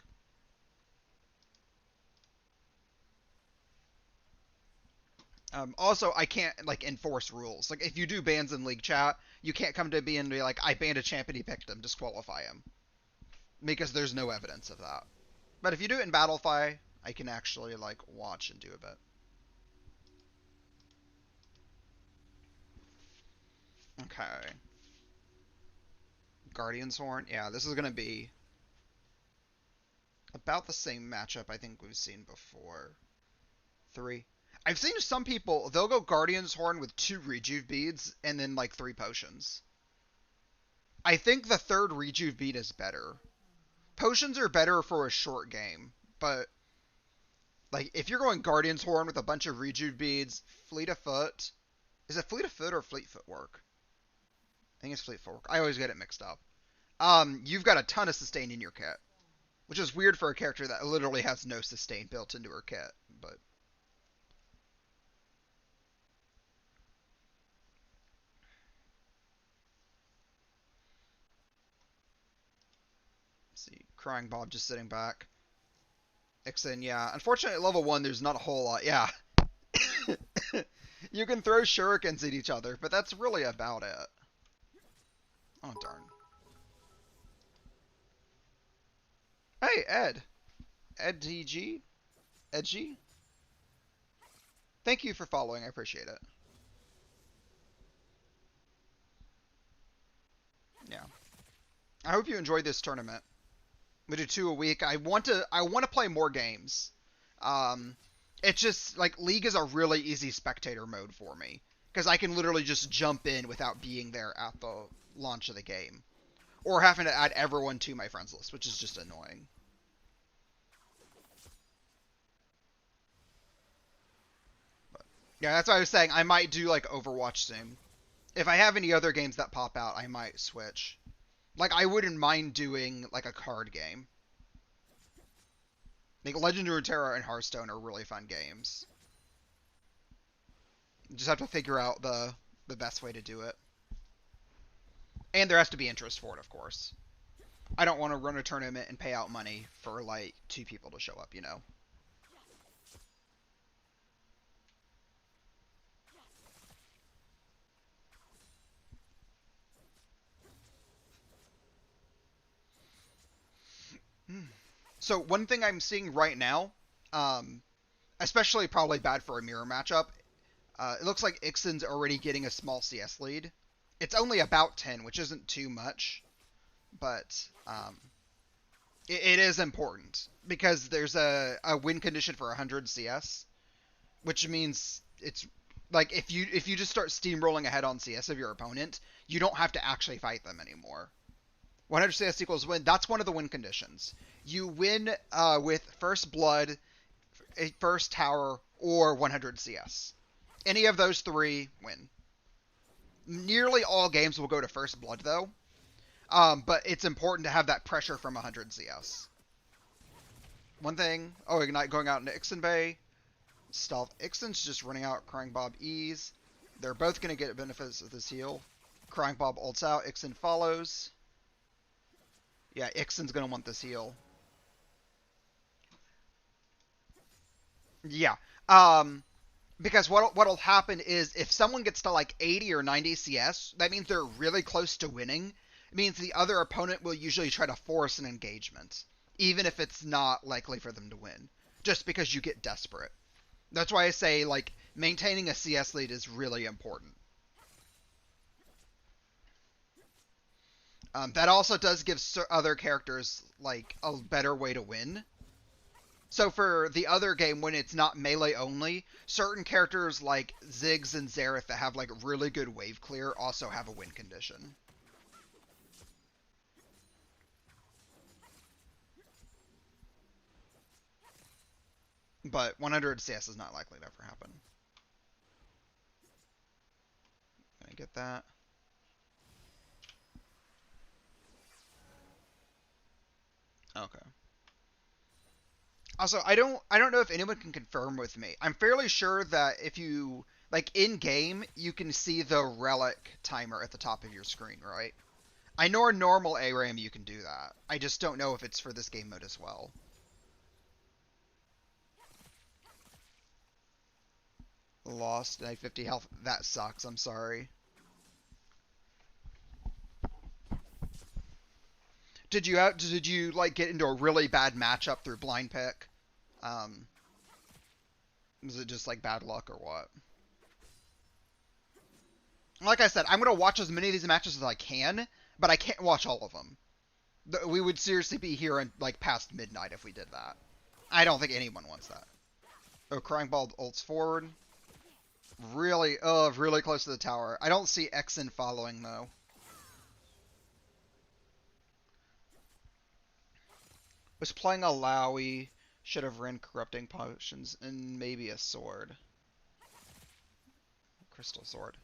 [SPEAKER 1] Also, I can't like enforce rules. Like if you do bans in League Chat, you can't come to me and be like, I banned a champ and he picked him, disqualify him. Because there's no evidence of that. But if you do it in Battlefy, I can actually like watch and do a bit. Okay. Guardian's Horn. Yeah, this is going to be about the same matchup I think we've seen before. 3. I've seen some people, they'll go Guardian's Horn with 2 Rejuve beads and then like 3 potions. I think the 3rd Rejuve bead is better. Potions are better for a short game, but like if you're going Guardian's Horn with a bunch of Rejuve beads, Fleet of Foot. Is it Fleet of Foot or Fleet Footwork? I think it's Fleet Footwork. I always get it mixed up. You've got a ton of sustain in your kit, which is weird for a character that literally has no sustain built into her kit, but let's see. Crying Bob just sitting back. Ixen, yeah. Unfortunately, at level 1, there's not a whole lot. Yeah. You can throw shurikens at each other, but that's really about it. Oh, darn. Hey, Ed. Ed TG? Edgy? Thank you for following. I appreciate it. Yeah. I hope you enjoyed this tournament. We do 2 a week. I want to play more games. Um, it's just like League is a really easy spectator mode for me because I can literally just jump in without being there at the launch of the game or having to add everyone to my friends list, which is just annoying. But yeah, that's what I was saying. I might do like Overwatch soon. If I have any other games that pop out, I might switch. Like I wouldn't mind doing like a card game. Like Legend of Runeterra and Hearthstone are really fun games. You just have to figure out the best way to do it. And there has to be interest for it, of course. I don't want to run a tournament and pay out money for like 2 people to show up, you know. So one thing I'm seeing right now, especially probably bad for a mirror matchup, it looks like Ixen's already getting a small CS lead. It's only about 10, which isn't too much, but it is important because there's a win condition for 100 CS, which means it's like if you just start steamrolling ahead on CS of your opponent, you don't have to actually fight them anymore. 100 CS equals win. That's one of the win conditions. You win with first blood, a first tower, or 100 CS. Any of those 3 win. Nearly all games will go to first blood though, but it's important to have that pressure from 100 CS. One thing, oh, Ignite going out into Ixen Bay. Stealth Ixen's just running out Crying Bob E's. They're both going to get benefits of this heal. Crying Bob ults out, Ixen follows. Yeah, Ixen's going to want this heal. Yeah. Because what'll happen is if someone gets to like 80 or 90 CS, that means they're really close to winning. It means the other opponent will usually try to force an engagement, even if it's not likely for them to win, just because you get desperate. That's why I say, like, maintaining a CS lead is really important. That also does give other characters, like, a better way to win. So for the other game, when it's not melee only, certain characters like Ziggs and Xerath that have, like, really good wave clear also have a win condition. But 100 CS is not likely to ever happen. Gonna get that. Okay. Also, I don't know if anyone can confirm with me. I'm fairly sure that if you like in game, you can see the relic timer at the top of your screen, right? I know in normal ARAM you can do that. I just don't know if it's for this game mode as well. Lost 50 health. That sucks. I'm sorry. Did you like get into a really bad matchup through blind pick? Um, was it just like bad luck or what? Like I said, I'm gonna watch as many of these matches as I can, but I can't watch all of them. We would seriously be here in like past midnight if we did that. I don't think anyone wants that. Oh, Crying Ball ults forward. Really close to the tower. I don't see Exen following though. Was playing a Lowy. Should have ran Corrupting Potions and maybe a sword. Crystal sword.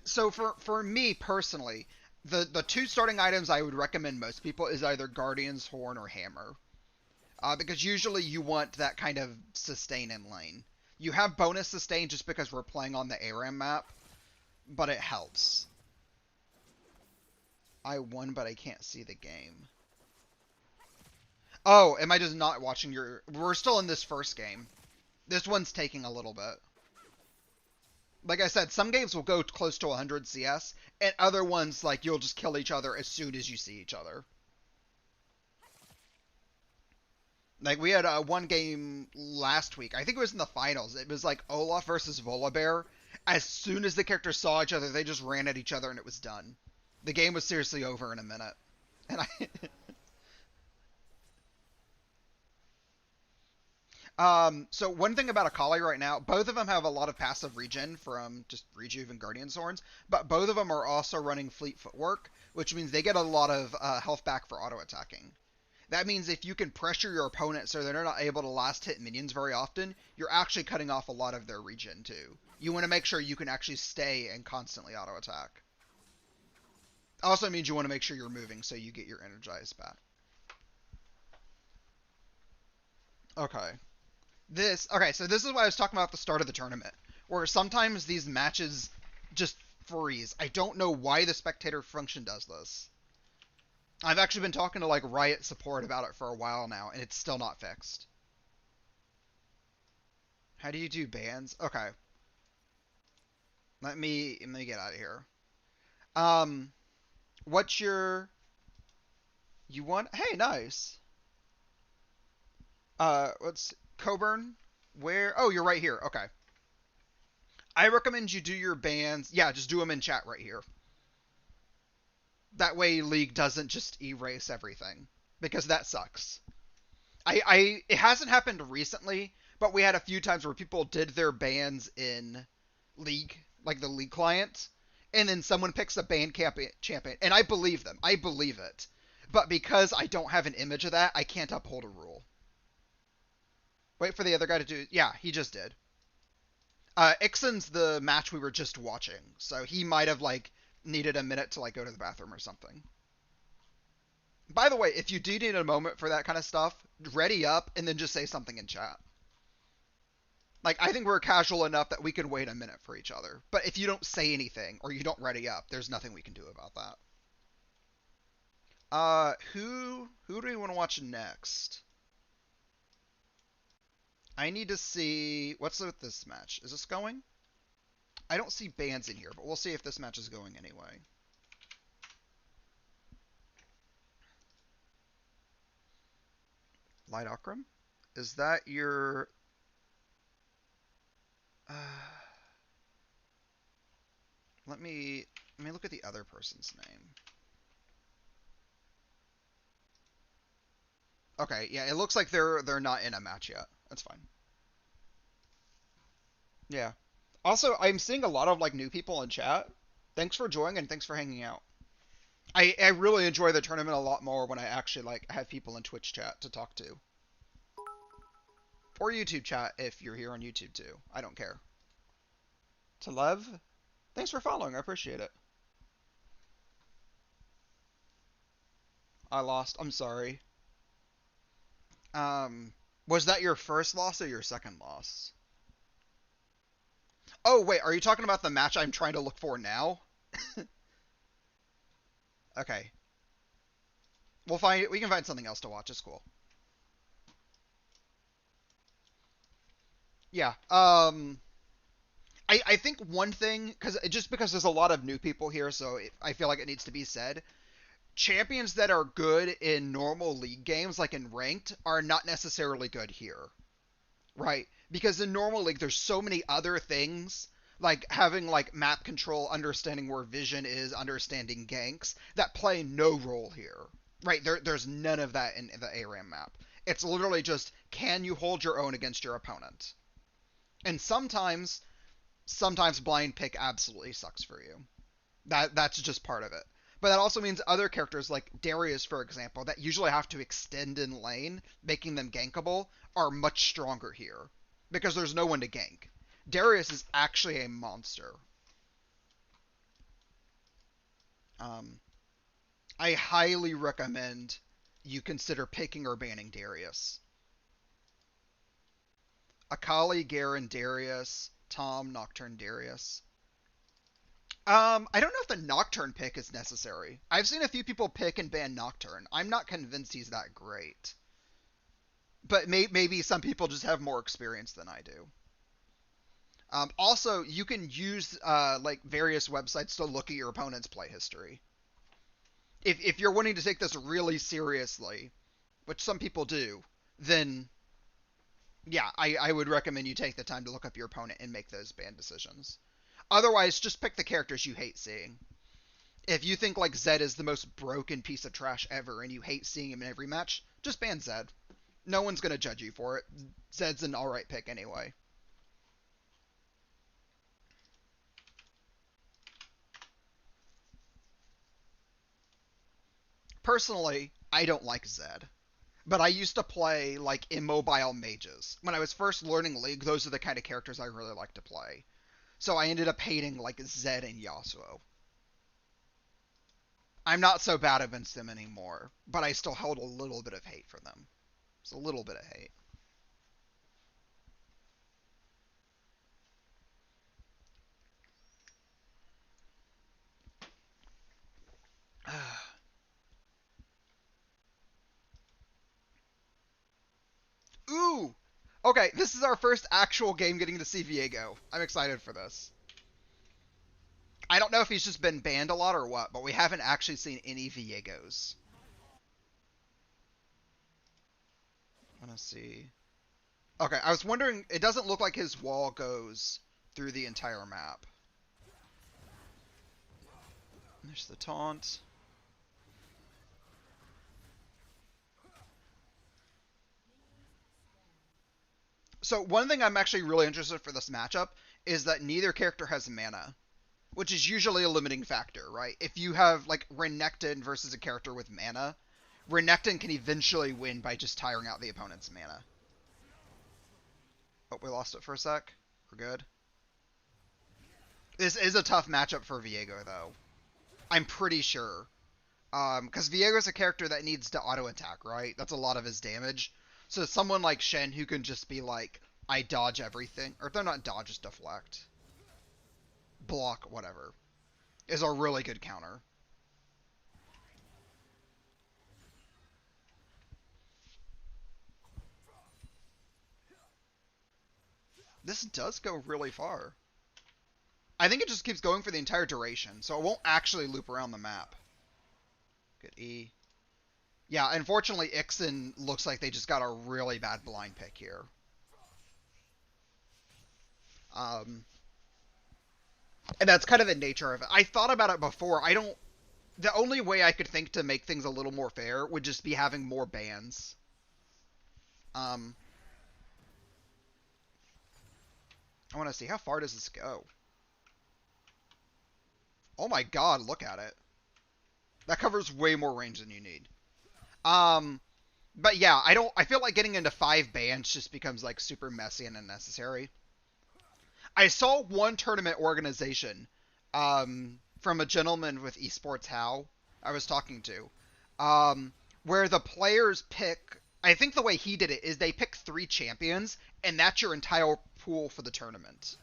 [SPEAKER 1] So for me personally, the 2 starting items I would recommend most people is either Guardian's Horn or Hammer. Because usually you want that kind of sustain in lane. You have bonus sustain just because we're playing on the ARAM map, but it helps. I won, but I can't see the game. Oh, am I just not watching your... We're still in this first game. This one's taking a little bit. Like I said, some games will go close to 100 CS, and other ones, like, you'll just kill each other as soon as you see each other. Like, we had one game last week. I think it was in the finals. It was like Olaf versus Volibear. As soon as the characters saw each other, they just ran at each other and it was done. The game was seriously over in a minute. And so one thing about Akali right now, both of them have a lot of passive regen from just Rejuve and Guardian Swords, but both of them are also running Fleet Footwork, which means they get a lot of health back for auto attacking. That means if you can pressure your opponent so they're not able to last hit minions very often, you're actually cutting off a lot of their regen too. You want to make sure you can actually stay and constantly auto attack. Also means you want to make sure you're moving so you get your energized back. Okay. So this is what I was talking about at the start of the tournament, where sometimes these matches just freeze. I don't know why the spectator function does this. I've actually been talking to like Riot support about it for a while now, and it's still not fixed. How do you do bans? Okay, let me get out of here. Um, what's your you want? Hey, nice. What's Coburn? Where? Oh, you're right here. Okay. I recommend you do your bans. Yeah, just do them in chat right here. That way, League doesn't just erase everything because that sucks. It hasn't happened recently, but we had a few times where people did their bans in League, like the League client, and then someone picks a ban champion, and I believe them. I believe it. But because I don't have an image of that, I can't uphold a rule. Wait for the other guy to do. Yeah, he just did. Ixon's the match we were just watching, so he might have like needed a minute to like go to the bathroom or something. By the way, if you do need a moment for that kind of stuff, ready up and then just say something in chat. Like, I think we're casual enough that we can wait a minute for each other. But if you don't say anything or you don't ready up, there's nothing we can do about that. Who do we want to watch next? I need to see what's with this match. Is this going? I don't see bans in here, but we'll see if this match is going anyway. Light Akram? Is that your let me look at the other person's name. Okay, yeah, it looks like they're not in a match yet. That's fine. Yeah. Also, I'm seeing a lot of like new people in chat. Thanks for joining and thanks for hanging out. I really enjoy the tournament a lot more when I actually like have people in Twitch chat to talk to. Or YouTube chat if you're here on YouTube too. I don't care. To Lev, thanks for following. I appreciate it. I lost. I'm sorry. Was that your first loss or your second loss? Oh, wait, are you talking about the match I'm trying to look for now? Okay. We can find something else to watch. It's cool. Yeah. I think one thing, because there's a lot of new people here, so I feel like it needs to be said. Champions that are good in normal league games, like in ranked, are not necessarily good here. Right? Because in normal league, there's so many other things, like having like map control, understanding where vision is, understanding ganks, that play no role here. Right? There's none of that in the ARAM map. It's literally just, can you hold your own against your opponent? And sometimes blind pick absolutely sucks for you. That's just part of it. But that also means other characters like Darius, for example, that usually have to extend in lane, making them gankable, are much stronger here because there's no one to gank. Darius is actually a monster. Um, I highly recommend you consider picking or banning Darius. Akali, Garen, Darius, Tom, Nocturne, Darius. I don't know if the Nocturne pick is necessary. I've seen a few people pick and ban Nocturne. I'm not convinced he's that great. but maybe some people just have more experience than I do. Also, you can use like various websites to look at your opponent's play history. If you're wanting to take this really seriously, which some people do, then yeah, I would recommend you take the time to look up your opponent and make those ban decisions. Otherwise, just pick the characters you hate seeing. If you think like Zed is the most broken piece of trash ever and you hate seeing him in every match, just ban Zed. No one's gonna judge you for it. Zed's an alright pick anyway. Personally, I don't like Zed. But I used to play like immobile mages. When I was first learning League, those are the kind of characters I really like to play. So I ended up hating like Zed and Yasuo. I'm not so bad against them anymore, but I still held a little bit of hate for them. It's a little bit of hate. Ooh! Okay, this is our first actual game getting to see Viego. I'm excited for this. I don't know if he's just been banned a lot or what, but we haven't actually seen any Viegos. I want to see. Okay, I was wondering, it doesn't look like his wall goes through the entire map. There's the taunt. So one thing I'm actually really interested for this matchup is that neither character has mana, which is usually a limiting factor, right? If you have like Renekton versus a character with mana, Renekton can eventually win by just tiring out the opponent's mana. Oh, we lost it for a sec. We're good. This is a tough matchup for Viego, though. I'm pretty sure. Because Viego's a character that needs to auto-attack, right? That's a lot of his damage. So someone like Shen who can just be like, I dodge everything. Or they're not dodge, just deflect. Block, whatever. Is a really good counter. This does go really far. I think it just keeps going for the entire duration, so it won't actually loop around the map. Good E. Yeah, unfortunately, Ixen looks like they just got a really bad blind pick here. And that's kind of the nature of it. I thought about it before. The only way I could think to make things a little more fair would just be having more bans. I want to see, how far does this go? Oh my god, look at it. That covers way more range than you need. But yeah, I feel like getting into 5 bans just becomes like super messy and unnecessary. I saw one tournament organization, from a gentleman with Esports How I was talking to, where the players pick, I think the way he did it is they pick 3 champions, and that's your entire pool for the tournament.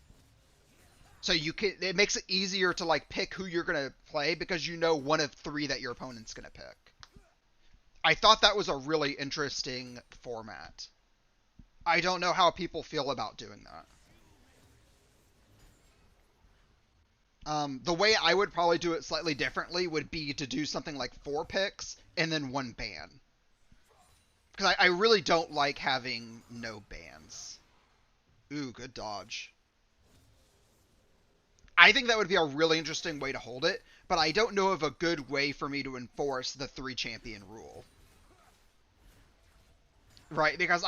[SPEAKER 1] So it makes it easier to like pick who you're gonna play because you know one of 3 that your opponent's gonna pick. I thought that was a really interesting format. I don't know how people feel about doing that. The way I would probably do it slightly differently would be to do something like 4 picks and then 1 ban. Because I really don't like having no bans. Ooh, good dodge. I think that would be a really interesting way to hold it, but I don't know of a good way for me to enforce the 3 champion rule. Right, because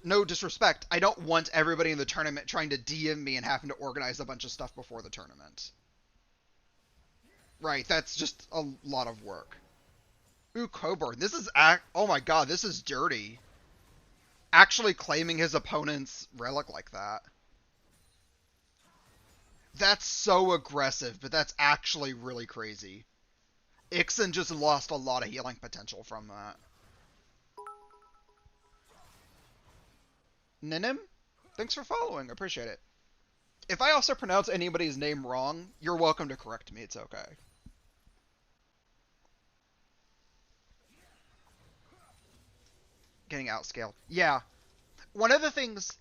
[SPEAKER 1] no disrespect, I don't want everybody in the tournament trying to DM me and having to organize a bunch of stuff before the tournament. Right, that's just a lot of work. Ooh, Coburn. Oh my god, this is dirty. Actually claiming his opponent's relic like that. That's so aggressive, but that's actually really crazy. Ixen just lost a lot of healing potential from that. Ninim? Thanks for following, appreciate it. If I also pronounce anybody's name wrong, you're welcome to correct me, it's okay. getting outscaled. Yeah, one of the things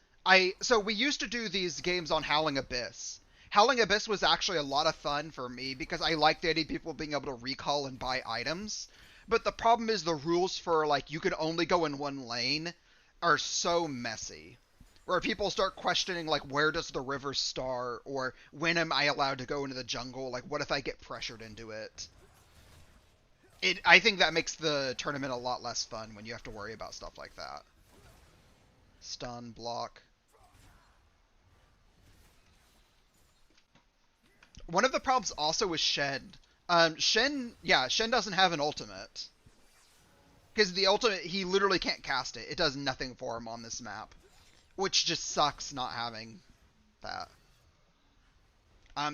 [SPEAKER 1] so we used to do these games on Howling Abyss. Howling Abyss was actually a lot of fun for me because I liked the idea of people being able to recall and buy items. But the problem is the rules for like you can only go in one lane are so messy. Where people start questioning like where does the river start or when am I allowed to go into the jungle? Like what if I get pressured into it? I think that makes the tournament a lot less fun when you have to worry about stuff like that. Stun, block. One of the problems also with Shen. Shen doesn't have an ultimate. Because the ultimate, he literally can't cast it. It does nothing for him on this map. Which just sucks not having that.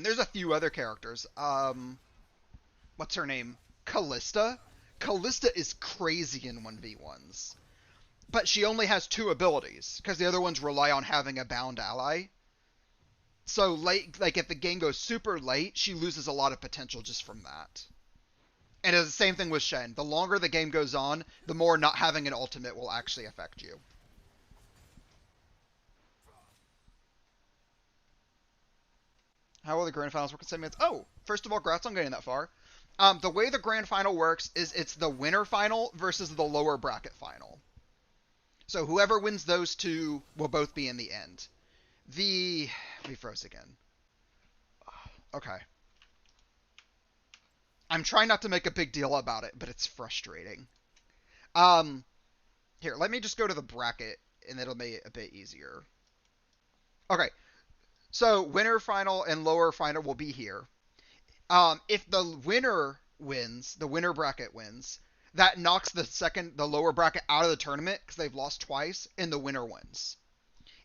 [SPEAKER 1] There's a few other characters. What's her name? Callista? Callista is crazy in 1v1s. But she only has two abilities, because the other ones rely on having a bound ally. So late, like if the game goes super late, she loses a lot of potential just from that. And it's the same thing with Shen. The longer the game goes on, the more not having an ultimate will actually affect you. How will the grand finals work in 7 minutes? Oh, first of all, congrats on getting that far. The way the grand final works is it's the winner final versus the lower bracket final. So whoever wins those two will both be in the end. We froze again. Okay. I'm trying not to make a big deal about it, but it's frustrating. Um, Here, let me just go to the bracket, and it'll make it a bit easier. Okay, so winner final and lower final will be here. If the winner wins, the winner bracket wins, that knocks the lower bracket out of the tournament because they've lost twice, and the winner wins.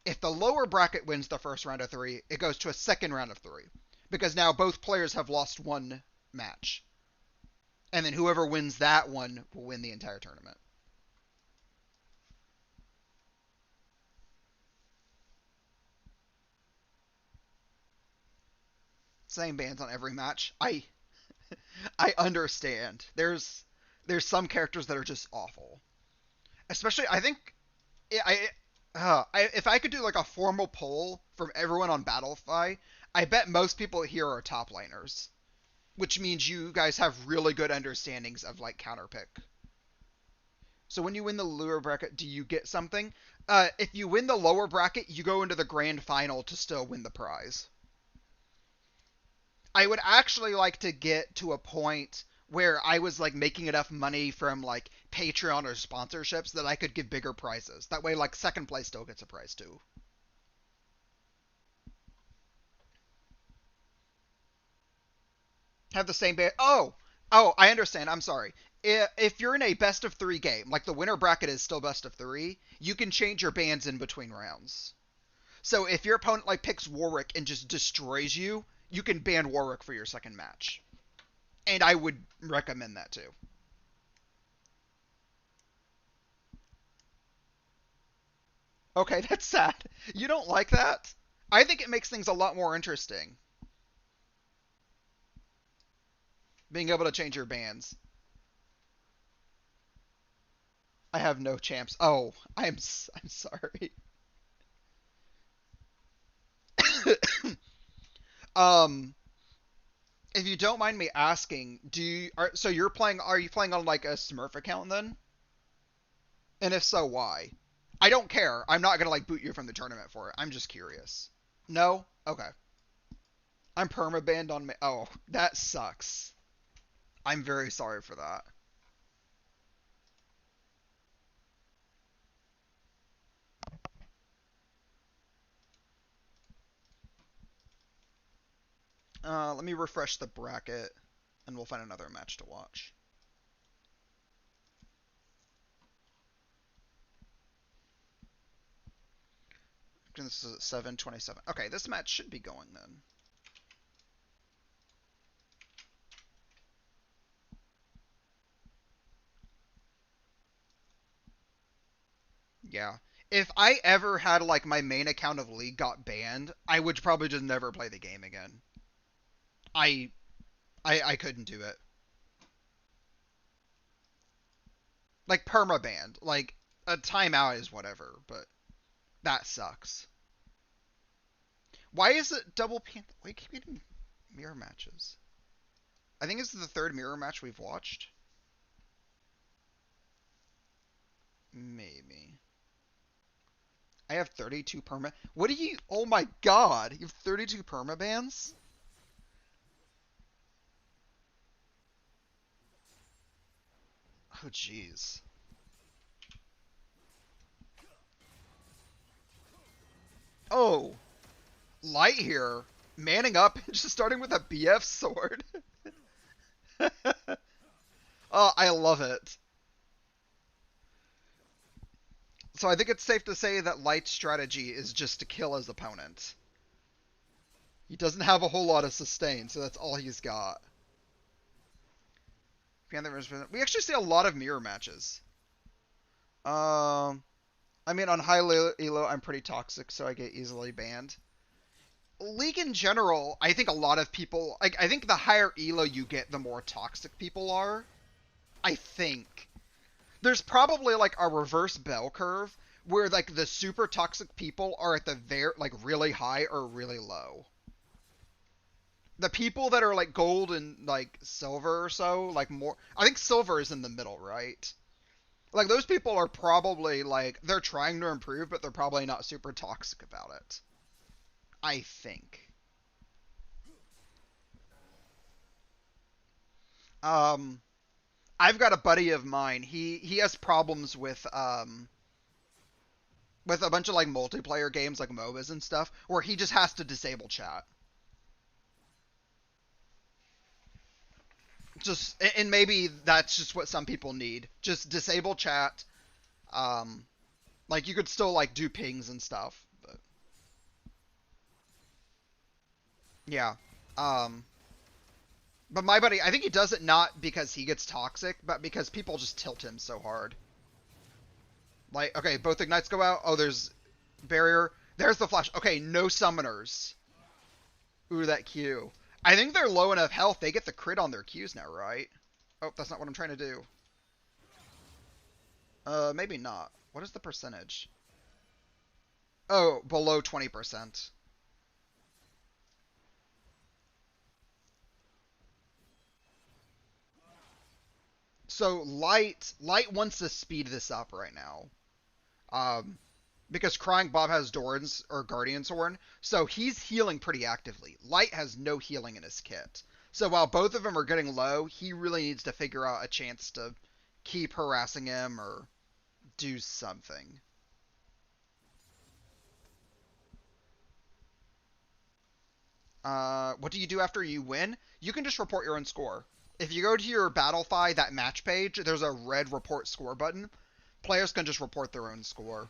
[SPEAKER 1] If the lower bracket wins the first round of 3, it goes to a second round of 3 because now both players have lost one match. And then whoever wins that one will win the entire tournament. Same bans on every match. I understand. There's some characters that are just awful. Especially I think if I could do like a formal poll from everyone on Battlefy, I bet most people here are top laners, which means you guys have really good understandings of like counterpick. So when you win the lower bracket, do you get something? If you win the lower bracket, you go into the grand final to still win the prize. I would actually like to get to a point where I was like making enough money from like Patreon or sponsorships that I could give bigger prizes. That way, like second place still gets a prize too. Have the same band. Oh, I understand. I'm sorry. If you're in a best of 3 game, like the winner bracket is still best of 3, you can change your bans in between rounds. So if your opponent like picks Warwick and just destroys you, you can ban Warwick for your second match. And I would recommend that too. Okay, that's sad. You don't like that? I think it makes things a lot more interesting. Being able to change your bans. I have no champs. Oh, I'm sorry. um, if you don't mind me asking, so are you playing on like a Smurf account then? And if so, why? I don't care. I'm not gonna like boot you from the tournament for it. I'm just curious. No? Okay. I'm permabanned on me. Oh, that sucks. I'm very sorry for that. Let me refresh the bracket, and we'll find another match to watch. This is at 7:27. Okay, this match should be going then. Yeah. If I ever had like my main account of League got banned, I would probably just never play the game again. I I couldn't do it. Like perma banned. Like A timeout is whatever, but that sucks. Why is it double pan? Why keep getting mirror matches? I think this is the third mirror match we've watched. Maybe. I have 32 perma. What do you? Oh my god! You have 32 perma bans? Oh jeez. Oh, Light here, manning up and just starting with a BF sword. Oh, I love it. So I think it's safe to say that Light's strategy is just to kill his opponent. He doesn't have a whole lot of sustain, so that's all he's got. We actually see a lot of mirror matches. I mean, on high elo, I'm pretty toxic, so I get easily banned. League in general, I think a lot of people, like, I think the higher elo you get, the more toxic people are. I think. There's probably like a reverse bell curve where like the super toxic people are at the like really high or really low. The people that are like gold and like silver or so, like more, I think silver is in the middle, right? Like those people are probably like they're trying to improve, but they're probably not super toxic about it. I think. Um, I've got a buddy of mine. He has problems with a bunch of like multiplayer games like MOBAs and stuff, where he just has to disable chat. Just and maybe that's just what some people need. Just disable chat. Um, like you could still like do pings and stuff, but yeah. Um, but my buddy, I think he does it not because he gets toxic, but because people just tilt him so hard. Like, okay, both ignites go out. Oh, there's barrier. There's the flash. Okay, no summoners. Ooh, that Q. I think they're low enough health. They get the crit on their Qs now, right? Oh, that's not what I'm trying to do. Maybe not. What is the percentage? Oh, below 20%. So Light wants to speed this up right now. Um, because Crying Bob has Doran's or Guardian's Horn, so he's healing pretty actively. Light has no healing in his kit. So while both of them are getting low, he really needs to figure out a chance to keep harassing him or do something. What do you do after you win? You can just report your own score. If you go to your Battlefy, that match page, there's a red report score button. Players can just report their own score.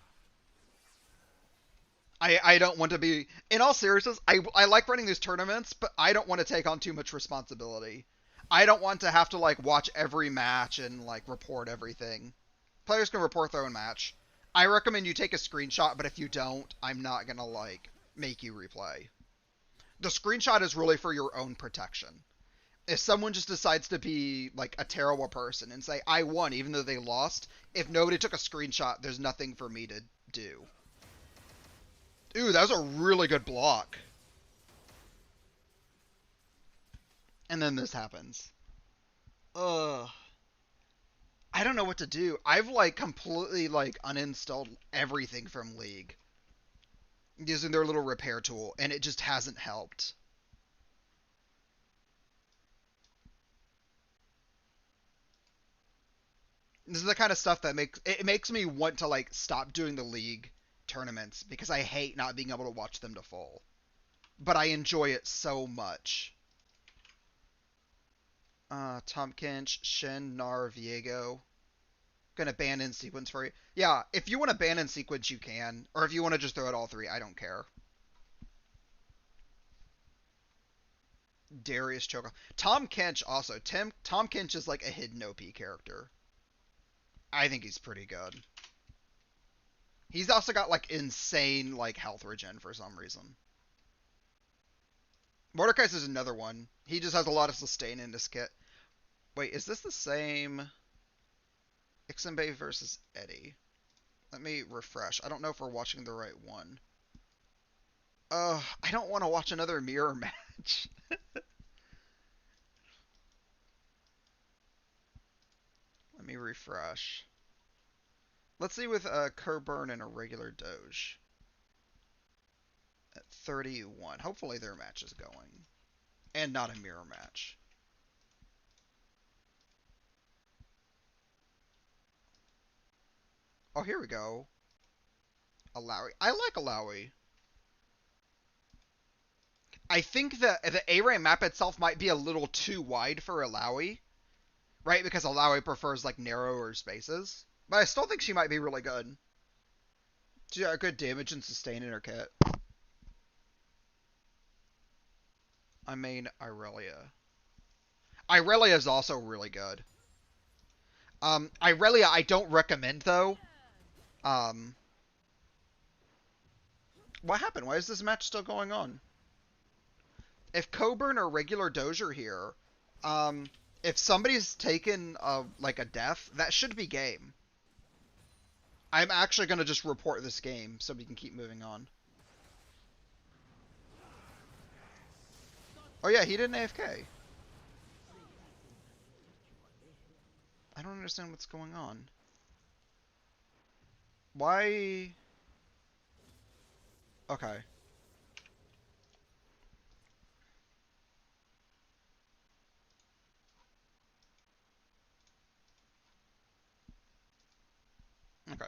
[SPEAKER 1] I don't want to be, in all seriousness, I like running these tournaments, but I don't want to take on too much responsibility. I don't want to have to like watch every match and like report everything. Players can report their own match. I recommend you take a screenshot, but if you don't, I'm not gonna like make you replay. The screenshot is really for your own protection. If someone just decides to be like a terrible person and say I won even though they lost, if nobody took a screenshot, there's nothing for me to do. Ooh, that was a really good block. And then this happens. Ugh. I don't know what to do. I've like completely like uninstalled everything from League using their little repair tool, and it just hasn't helped. This is the kind of stuff that makes me want to like stop doing the League tournaments because I hate not being able to watch them to full. But I enjoy it so much. Tom Kinch, Shin, Nar, Viego. Gonna ban in sequence for you. Yeah, if you want to ban in sequence, you can. Or if you want to just throw out all three, I don't care. Darius Choco. Tom Kinch also. Tom Kinch is like a hidden OP character. I think he's pretty good. He's also got like insane like health regen for some reason. Mordekaiser is another one. He just has a lot of sustain in his kit. Wait, is this the same Ixenbei versus Eddie? Let me refresh. I don't know if we're watching the right one. I don't want to watch another mirror match. Let me refresh. Let's see with Coburn and a regular Doge at 31. Hopefully their match is going. And not a mirror match. Oh, here we go. Alawi. I like Alawi. I think the A-Ray map itself might be a little too wide for Alawi, right? Because Alawi prefers like narrower spaces. But I still think she might be really good. She got good damage and sustain in her kit. I mean, Irelia. Irelia is also really good. Irelia I don't recommend though. Um, what happened? Why is this match still going on? If Coburn or regular Dozier here, um, if somebody's taken like a death, that should be game. I'm actually gonna just report this game so we can keep moving on. Oh yeah, he didn't AFK. I don't understand what's going on. Why? Okay. Okay.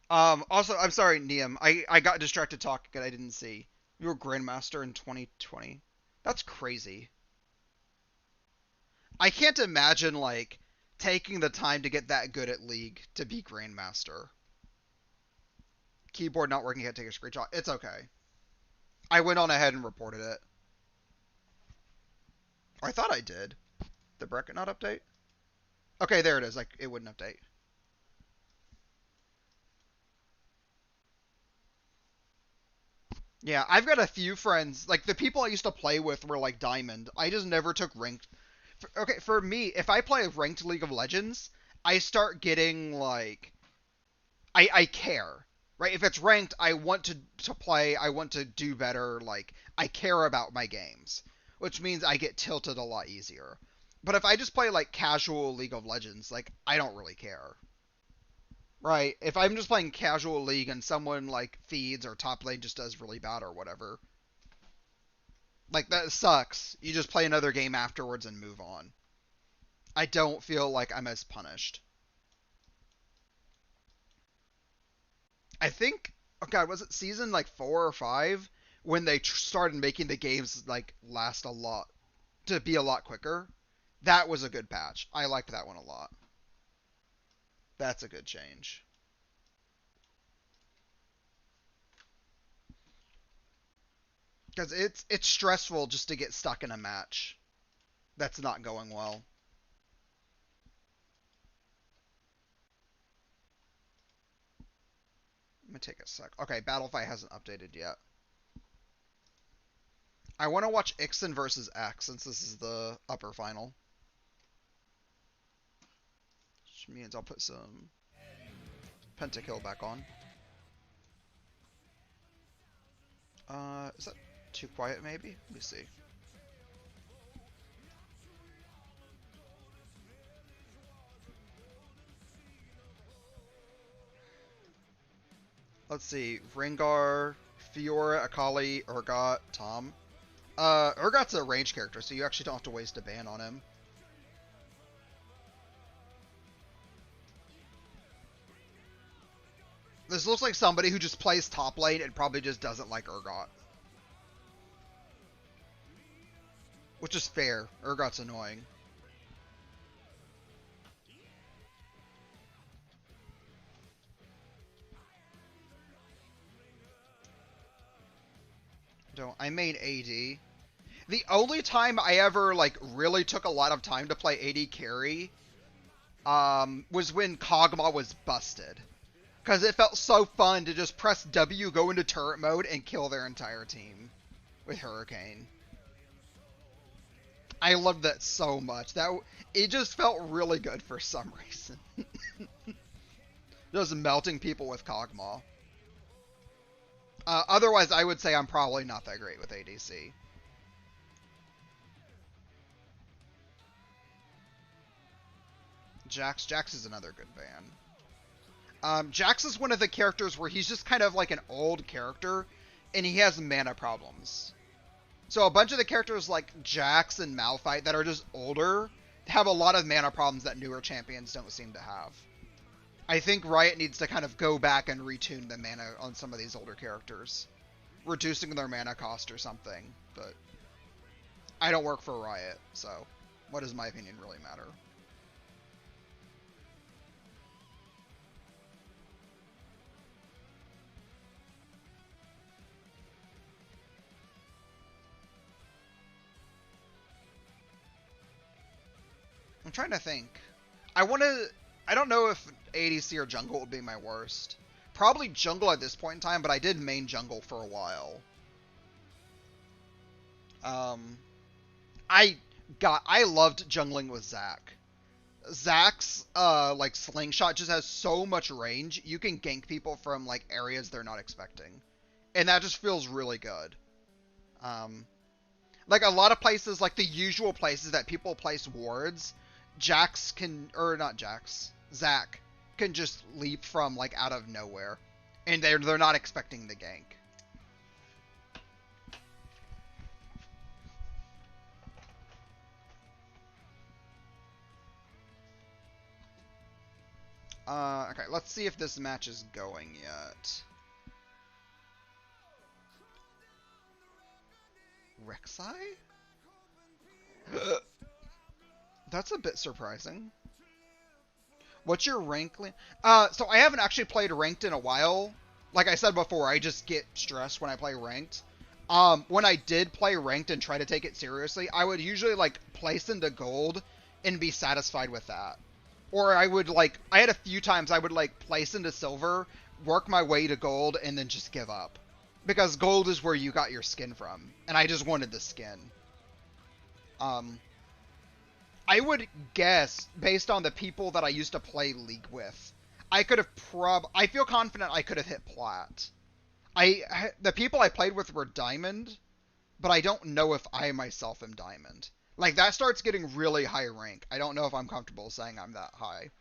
[SPEAKER 1] Also, I'm sorry, Niam. I got distracted talking and I didn't see. You were Grandmaster in 2020. That's crazy. I can't imagine, like, taking the time to get that good at League to be Grandmaster. Keyboard not working, can't take a screenshot. It's okay. I went on ahead and reported it. Or I thought I did. The bracket not update? Okay, there it is. Like, it wouldn't update. Yeah, I've got a few friends. Like, the people I used to play with were, like, Diamond. I just never took ranked. Okay, for me, if I play ranked League of Legends, I start getting, like... I care. Right? If it's ranked, I want to play, I want to do better, like, I care about my games. Which means I get tilted a lot easier. But if I just play, like, casual League of Legends, like, I don't really care. Right? If I'm just playing casual League and someone, like, feeds or top lane just does really bad or whatever, like, that sucks. You just play another game afterwards and move on. I don't feel like I'm as punished. I think, oh god, was it season like 4 or 5 when they started making the games like last a lot to be a lot quicker? That was a good patch. I liked that one a lot. That's a good change. Because it's stressful just to get stuck in a match that's not going well. Let me take a sec. Okay, Battlefight hasn't updated yet. I want to watch Ixen versus X since this is the upper final. Which means I'll put some Pentakill back on. Is that too quiet maybe? Let me see. Let's see. Rengar, Fiora, Akali, Urgot, Tom. Urgot's a range character, so you actually don't have to waste a ban on him. This looks like somebody who just plays top lane and probably just doesn't like Urgot. Which is fair. Urgot's annoying. I main AD. The only time I ever, like, really took a lot of time to play AD carry, was when Kog'Maw was busted. Because it felt so fun to just press W, go into turret mode, and kill their entire team with Hurricane. I loved that so much. It just felt really good for some reason. Just melting people with Kog'Maw. Otherwise, I would say I'm probably not that great with ADC. Jax is another good ban. Jax is one of the characters where he's just kind of like an old character, and he has mana problems. So a bunch of the characters like Jax and Malphite that are just older have a lot of mana problems that newer champions don't seem to have. I think Riot needs to kind of go back and retune the mana on some of these older characters. Reducing their mana cost or something, but I don't work for Riot, so what does my opinion really matter? I'm trying to think. I don't know if ADC or jungle would be my worst. Probably jungle at this point in time, but I did main jungle for a while. I loved jungling with Zac. Zac's like slingshot just has so much range. You can gank people from like areas they're not expecting, and that just feels really good. Like a lot of places, like the usual places that people place wards, Zac can just leap from like out of nowhere, and they're not expecting the gank. Okay, let's see if this match is going yet. Rek'Sai? That's a bit surprising. What's your rank? So I haven't actually played ranked in a while. Like I said before, I just get stressed when I play ranked. When I did play ranked and try to take it seriously, I would usually like place into gold and be satisfied with that. Or I had a few times I would like place into silver, work my way to gold, and then just give up. Because gold is where you got your skin from, and I just wanted the skin. I would guess, based on the people that I used to play League with, I feel confident I could have hit plat. The people I played with were diamond, but I don't know if I myself am diamond. Like, that starts getting really high rank. I don't know if I'm comfortable saying I'm that high.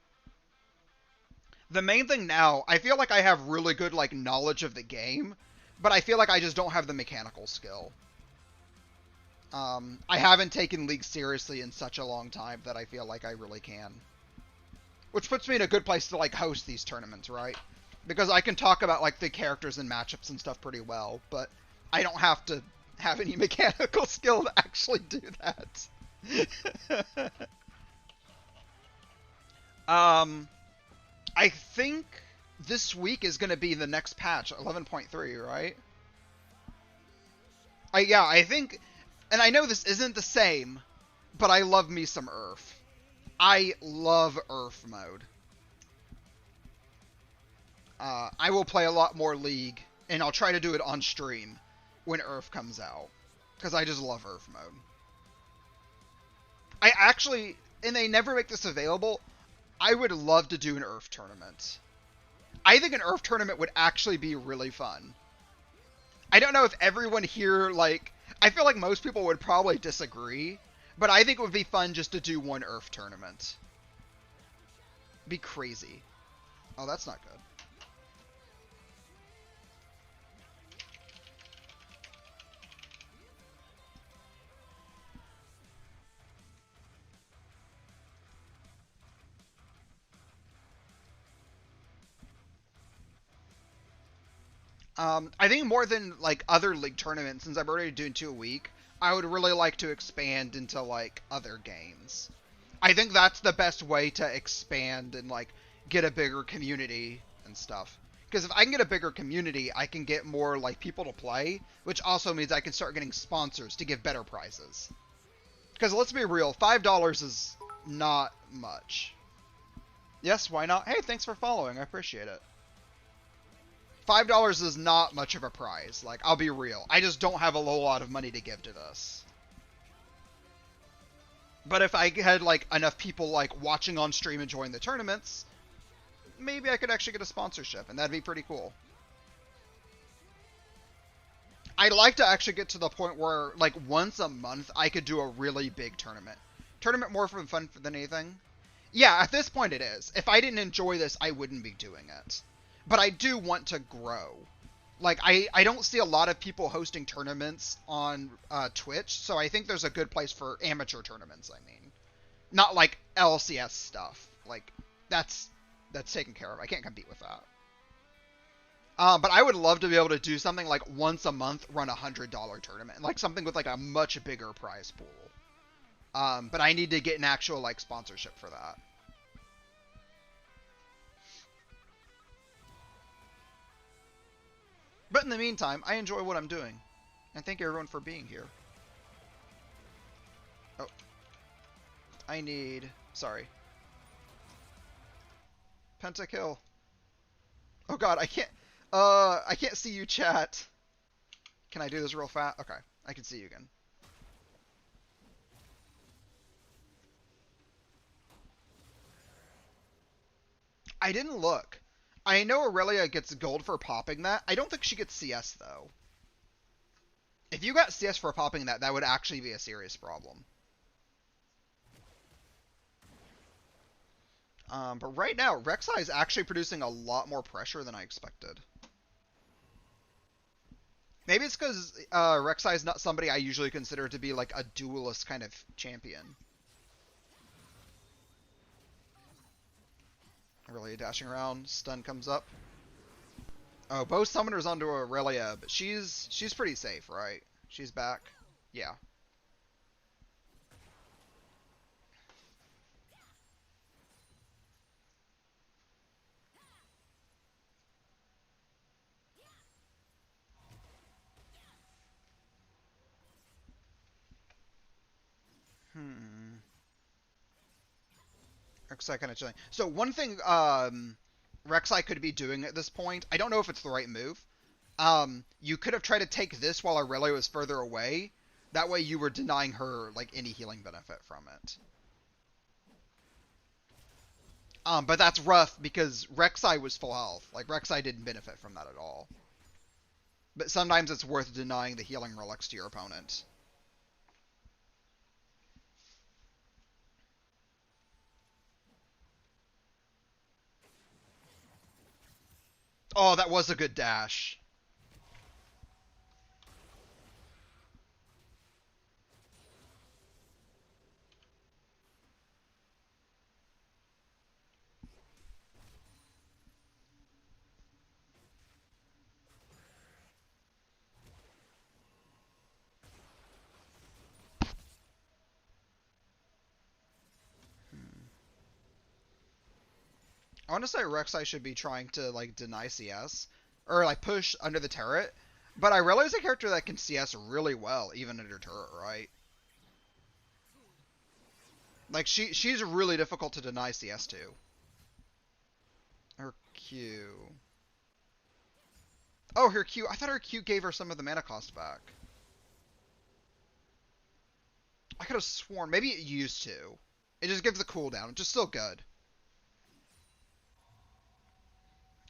[SPEAKER 1] The main thing now, I feel like I have really good, like, knowledge of the game, but I feel like I just don't have the mechanical skill. I haven't taken League seriously in such a long time that I feel like I really can. Which puts me in a good place to, like, host these tournaments, right? Because I can talk about, like, the characters and matchups and stuff pretty well, but I don't have to have any mechanical skill to actually do that. I think this week is going to be the next patch, 11.3, right? Yeah, I think, and I know this isn't the same, but I love me some Earth. I love Earth mode. I will play a lot more League, and I'll try to do it on stream when Earth comes out, because I just love Earth mode. I actually, and they never make this available, I would love to do an Earth tournament. I think an Earth tournament would actually be really fun. I don't know if everyone here, like, I feel like most people would probably disagree, but I think it would be fun just to do one Earth tournament. Be crazy. Oh, that's not good. I think more than, like, other League tournaments, since I'm already doing 2 a week, I would really like to expand into, like, other games. I think that's the best way to expand and, like, get a bigger community and stuff. Because if I can get a bigger community, I can get more, like, people to play, which also means I can start getting sponsors to give better prizes. Because let's be real, $5 is not much. Yes, why not? Hey, thanks for following, I appreciate it. $5 is not much of a prize. Like, I'll be real. I just don't have a whole lot of money to give to this. But if I had, like, enough people, like, watching on stream enjoying the tournaments, maybe I could actually get a sponsorship, and that'd be pretty cool. I'd like to actually get to the point where, like, once a month, I could do a really big tournament. Tournament more for fun than anything. Yeah, at this point it is. If I didn't enjoy this, I wouldn't be doing it. But I do want to grow. Like, I don't see a lot of people hosting tournaments on Twitch, so I think there's a good place for amateur tournaments, I mean. Not like LCS stuff. Like, that's taken care of. I can't compete with that. But I would love to be able to do something like once a month, run $100 tournament. Like something with like a much bigger prize pool. But I need to get an actual like sponsorship for that. But in the meantime, I enjoy what I'm doing. And thank everyone for being here. Oh. I need... Sorry. Pentakill. Oh god, I can't see you, chat. Can I do this real fast? Okay, I can see you again. I didn't look. I know Aurelia gets gold for popping that. I don't think she gets CS, though. If you got CS for popping that, that would actually be a serious problem. But right now, Rek'Sai is actually producing a lot more pressure than I expected. Maybe it's because Rek'Sai is not somebody I usually consider to be like a duelist kind of champion. Aurelia dashing around, stun comes up. Oh, both summoners onto Aurelia, but she's pretty safe, right? She's back. Yeah. Rek'Sai kind of chilling. So one thing Rek'Sai could be doing at this point, I don't know if it's the right move. You could have tried to take this while Aurelia was further away. That way you were denying her like any healing benefit from it. But that's rough because Rek'Sai was full health. Like Rek'Sai didn't benefit from that at all. But sometimes it's worth denying the healing relics to your opponent. Oh, that was a good dash. I want to say Rek'Sai should be trying to like deny CS or like push under the turret, but I realize a character that can CS really well even under turret, right? Like she's really difficult to deny CS to. Her Q. Oh, her Q. I thought her Q gave her some of the mana cost back. I could have sworn maybe it used to. It just gives the cooldown, which is still good.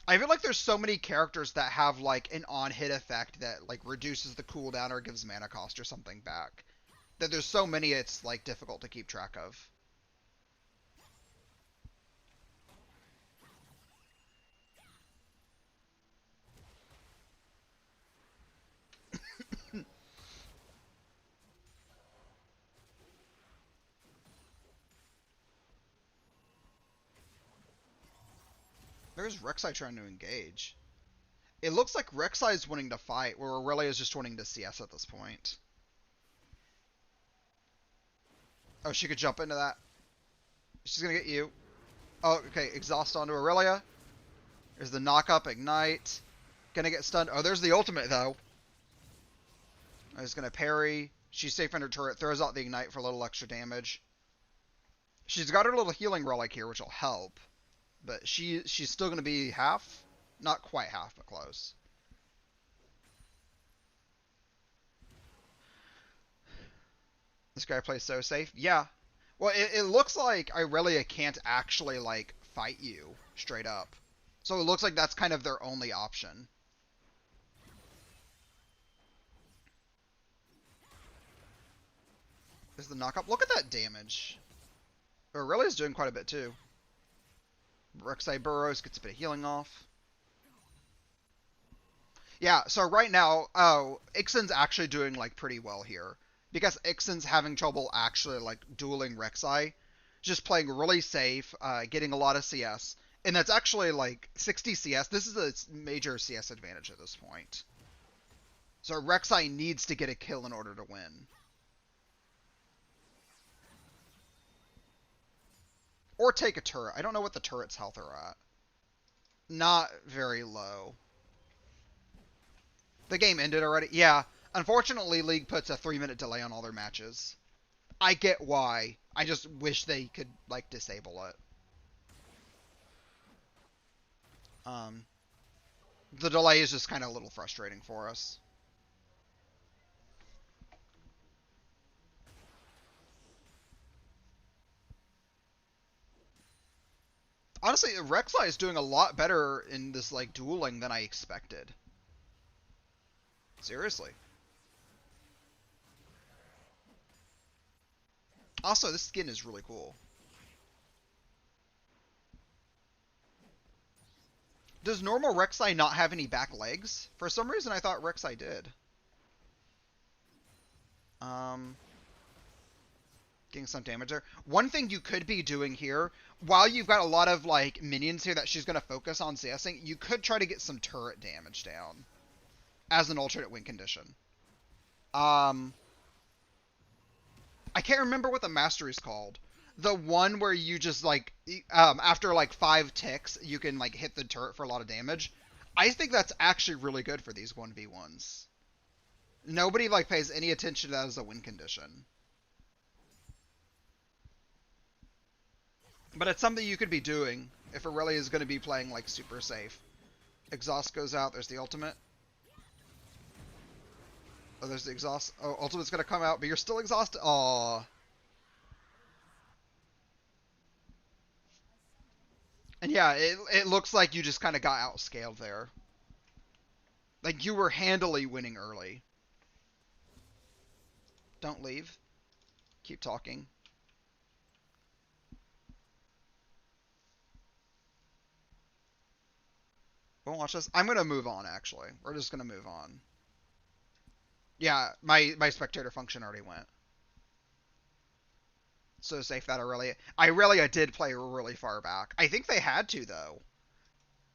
[SPEAKER 1] I feel like there's so many characters that have like an on-hit effect that like reduces the cooldown or gives mana cost or something back. That there's so many it's like difficult to keep track of. There's Rek'Sai trying to engage. It looks like Rek'Sai is wanting to fight, where Aurelia is just wanting to CS at this point. Oh, she could jump into that. She's gonna get you. Oh, okay. Exhaust onto Aurelia. There's the knock-up, ignite. Gonna get stunned. Oh, there's the ultimate, though. I was gonna parry. She's safe under turret. Throws out the ignite for a little extra damage. She's got her little healing relic here, which will help. But she's still gonna be half. Not quite half, but close. This guy plays so safe. Yeah. Well, it looks like Irelia can't actually, like, fight you straight up. So it looks like that's kind of their only option. Is the knockup? Look at that damage. Aurelia's doing quite a bit too. Rek'Sai burrows, gets a bit of healing off. Yeah, so right now, Ixen's actually doing like pretty well here. Because Ixen's having trouble actually like dueling Rek'Sai. Just playing really safe, getting a lot of CS. And that's actually like 60 CS. This is a major CS advantage at this point. So Rek'Sai needs to get a kill in order to win. Or take a turret. I don't know what the turret's health are at. Not very low. The game ended already? Yeah. Unfortunately, League puts a 3-minute delay on all their matches. I get why. I just wish they could, like, disable it. The delay is just kind of a little frustrating for us. Honestly, Rek'Sai is doing a lot better in this, like, dueling than I expected. Seriously. Also, this skin is really cool. Does normal Rek'Sai not have any back legs? For some reason, I thought Rek'Sai did. Getting some damage there. One thing you could be doing here, while you've got a lot of like minions here that she's going to focus on CSing, you could try to get some turret damage down as an alternate win condition. I can't remember what the mastery is called. The one where you just like after like 5 ticks, you can like hit the turret for a lot of damage. I think that's actually really good for these 1v1s. Nobody like pays any attention to that as a win condition. But it's something you could be doing if Aurelia is going to be playing like super safe. Exhaust goes out. There's the ultimate. Oh, there's the exhaust. Oh, ultimate's going to come out, but you're still exhausted. Aww. And yeah, it looks like you just kind of got outscaled there. Like you were handily winning early. Don't leave. Keep talking. Won't watch this. I'm going to move on, actually. We're just going to move on. Yeah, my spectator function already went. So safe that Aurelia did play really far back. I think they had to, though.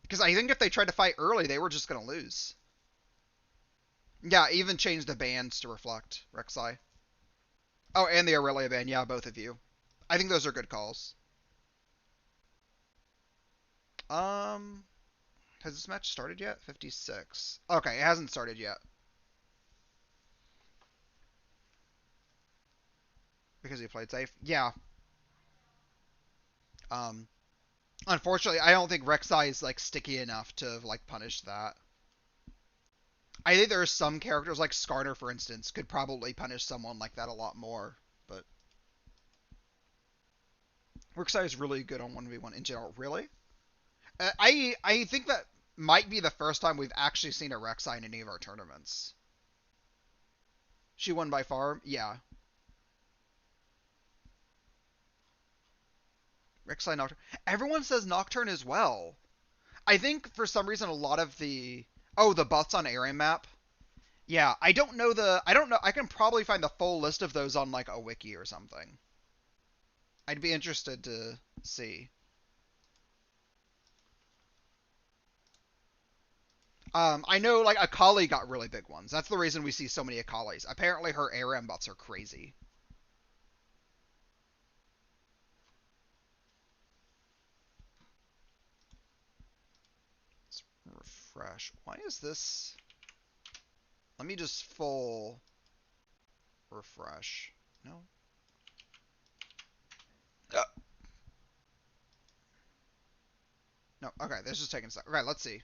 [SPEAKER 1] Because I think if they tried to fight early, they were just going to lose. Yeah, even changed the bands to reflect Rek'Sai. Oh, and the Aurelia band. Yeah, both of you. I think those are good calls. Has this match started yet? 56. Okay, it hasn't started yet. Because he played safe? Yeah. Unfortunately, I don't think Rek'Sai is, like, sticky enough to, like, punish that. I think there are some characters, like Skarner, for instance, could probably punish someone like that a lot more, but... Rek'Sai is really good on 1v1 in general. Really? I think that might be the first time we've actually seen a Rek'Sai in any of our tournaments. She won by far? Yeah. Rek'Sai Nocturne. Everyone says Nocturne as well. I think for some reason a lot of the... Oh, the buffs on Area map? Yeah, I don't know. I can probably find the full list of those on like a wiki or something. I'd be interested to see. I know like Akali got really big ones. That's the reason we see so many Akalis. Apparently her ARAM buffs are crazy. Let's refresh. Why is this... Let me just full refresh. No. No, okay, this is taking a second. Okay, let's see.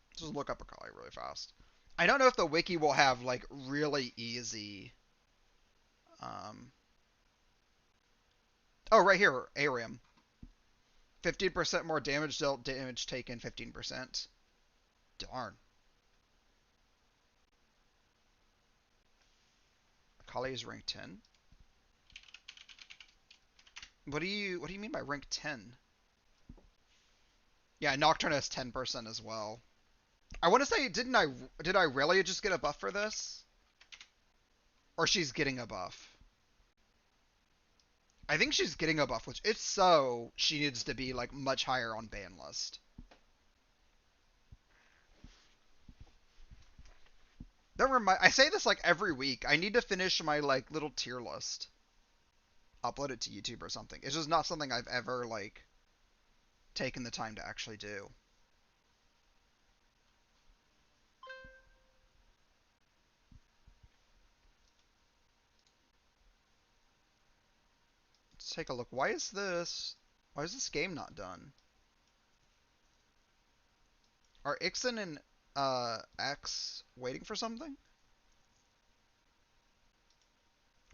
[SPEAKER 1] Let's just look up Akali really fast. I don't know if the wiki will have, like, really easy... Oh, right here, Arium. 15% more damage dealt, damage taken 15%. Darn. Akali is rank 10. What do you mean by rank 10? Yeah, Nocturne has 10% as well. I want to say, did I really just get a buff for this? Or she's getting a buff? I think she's getting a buff, which if so, she needs to be like much higher on ban list. I say this like every week. I need to finish my like little tier list. Upload it to YouTube or something. It's just not something I've ever like taken the time to actually do. Let's take a look. Why is this game not done? Are Ixen and X waiting for something?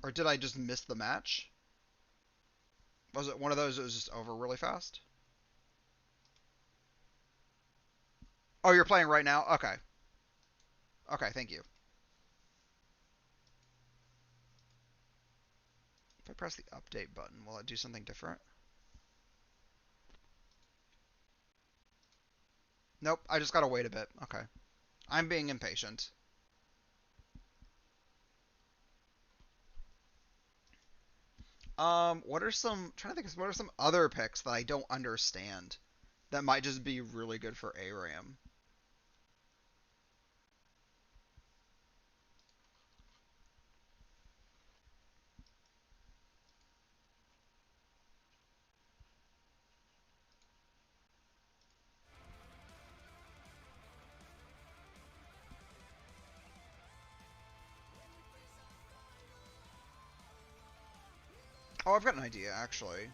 [SPEAKER 1] Or did I just miss the match? Was it one of those that was just over really fast? Oh, you're playing right now? Okay. Okay, thank you. If I press the update button, will it do something different? Nope, I just gotta wait a bit. Okay. I'm being impatient. What are some, trying to think, what are some other picks that I don't understand that might just be really good for ARAM? Oh, I've got an idea, actually.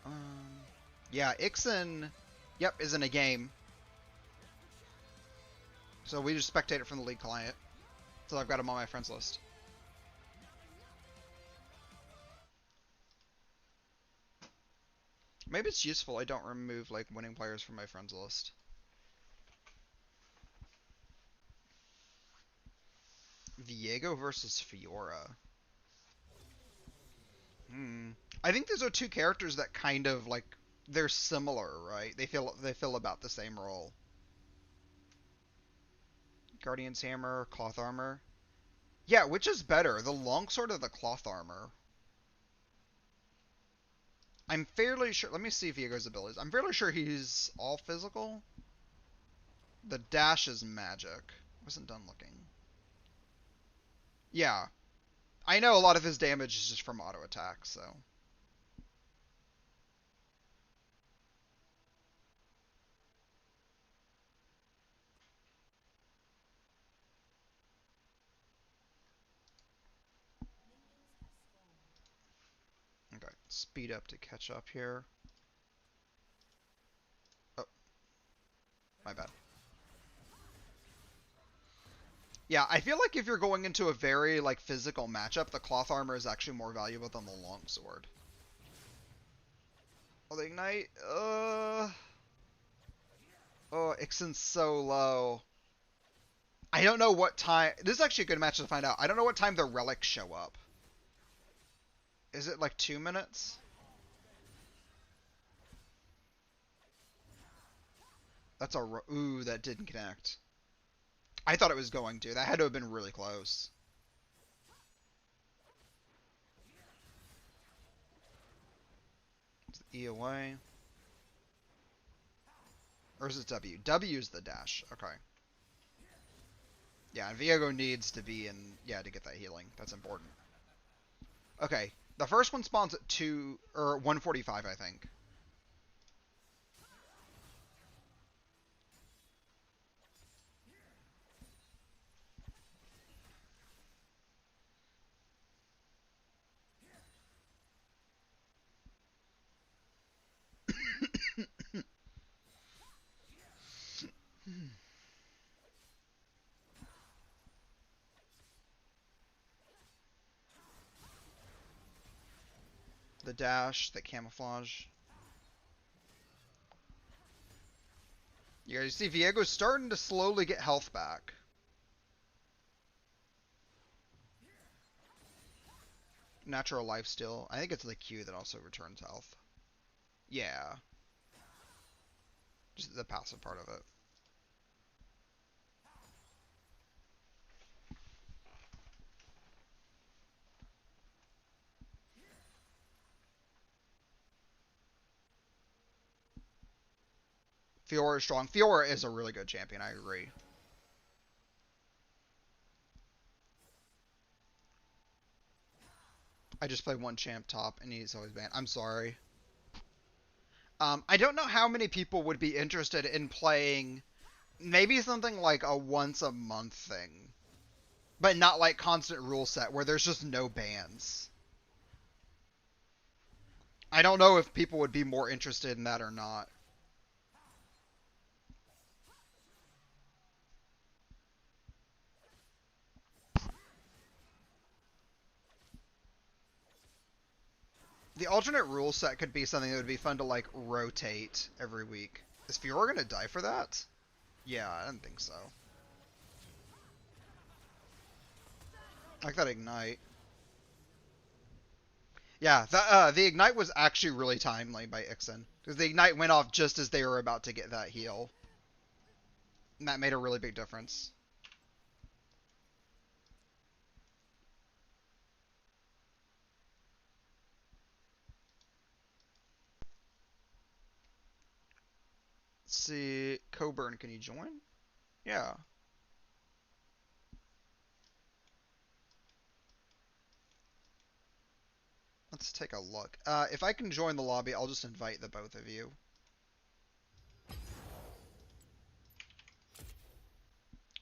[SPEAKER 1] Um, yeah, Ixen, yep, is in a game. So we just spectate it from the League client. So I've got him on my friends list. Maybe it's useful I don't remove, like, winning players from my friends list. Viego versus Fiora. Hmm. I think these are two characters that kind of, like, they're similar, right? They fill about the same role. Guardian's Hammer, Cloth Armor. Yeah, which is better, the longsword or the cloth armor? I'm fairly sure. Let me see Viego's abilities. I'm fairly sure he's all physical. The dash is magic. Wasn't done looking. Yeah, I know a lot of his damage is just from auto attack, so. Okay, speed up to catch up here. Oh, my bad. Yeah, I feel like if you're going into a very like physical matchup, the cloth armor is actually more valuable than the longsword. Oh, the ignite. Oh, Ixen's so low. I don't know what time. This is actually a good match to find out. I don't know what time the relics show up. Is it like 2 minutes? That's a ooh, that didn't connect. I thought it was going to. That had to have been really close. It's E away. Or is it W? W is the dash. Okay. Yeah, and Viego needs to be in, yeah, to get that healing. That's important. Okay. The first one spawns at 2 or 145, I think. The dash, the camouflage. You guys see Viego's starting to slowly get health back. Natural life steal. I think it's the Q that also returns health. Yeah. Just the passive part of it. Fiora is strong. Fiora is a really good champion, I agree. I just play one champ top and he's always banned. I'm sorry. I don't know how many people would be interested in playing maybe something like a once a month thing. But not like constant rule set where there's just no bans. I don't know if people would be more interested in that or not. The alternate rule set could be something that would be fun to like rotate every week. Is Fiora gonna die for that? Yeah, I don't think so. I like that ignite. Yeah, the ignite was actually really timely by Ixen. Because the ignite went off just as they were about to get that heal. And that made a really big difference. Let's see. Coburn, can you join? Yeah. Let's take a look. If I can join the lobby, I'll just invite the both of you.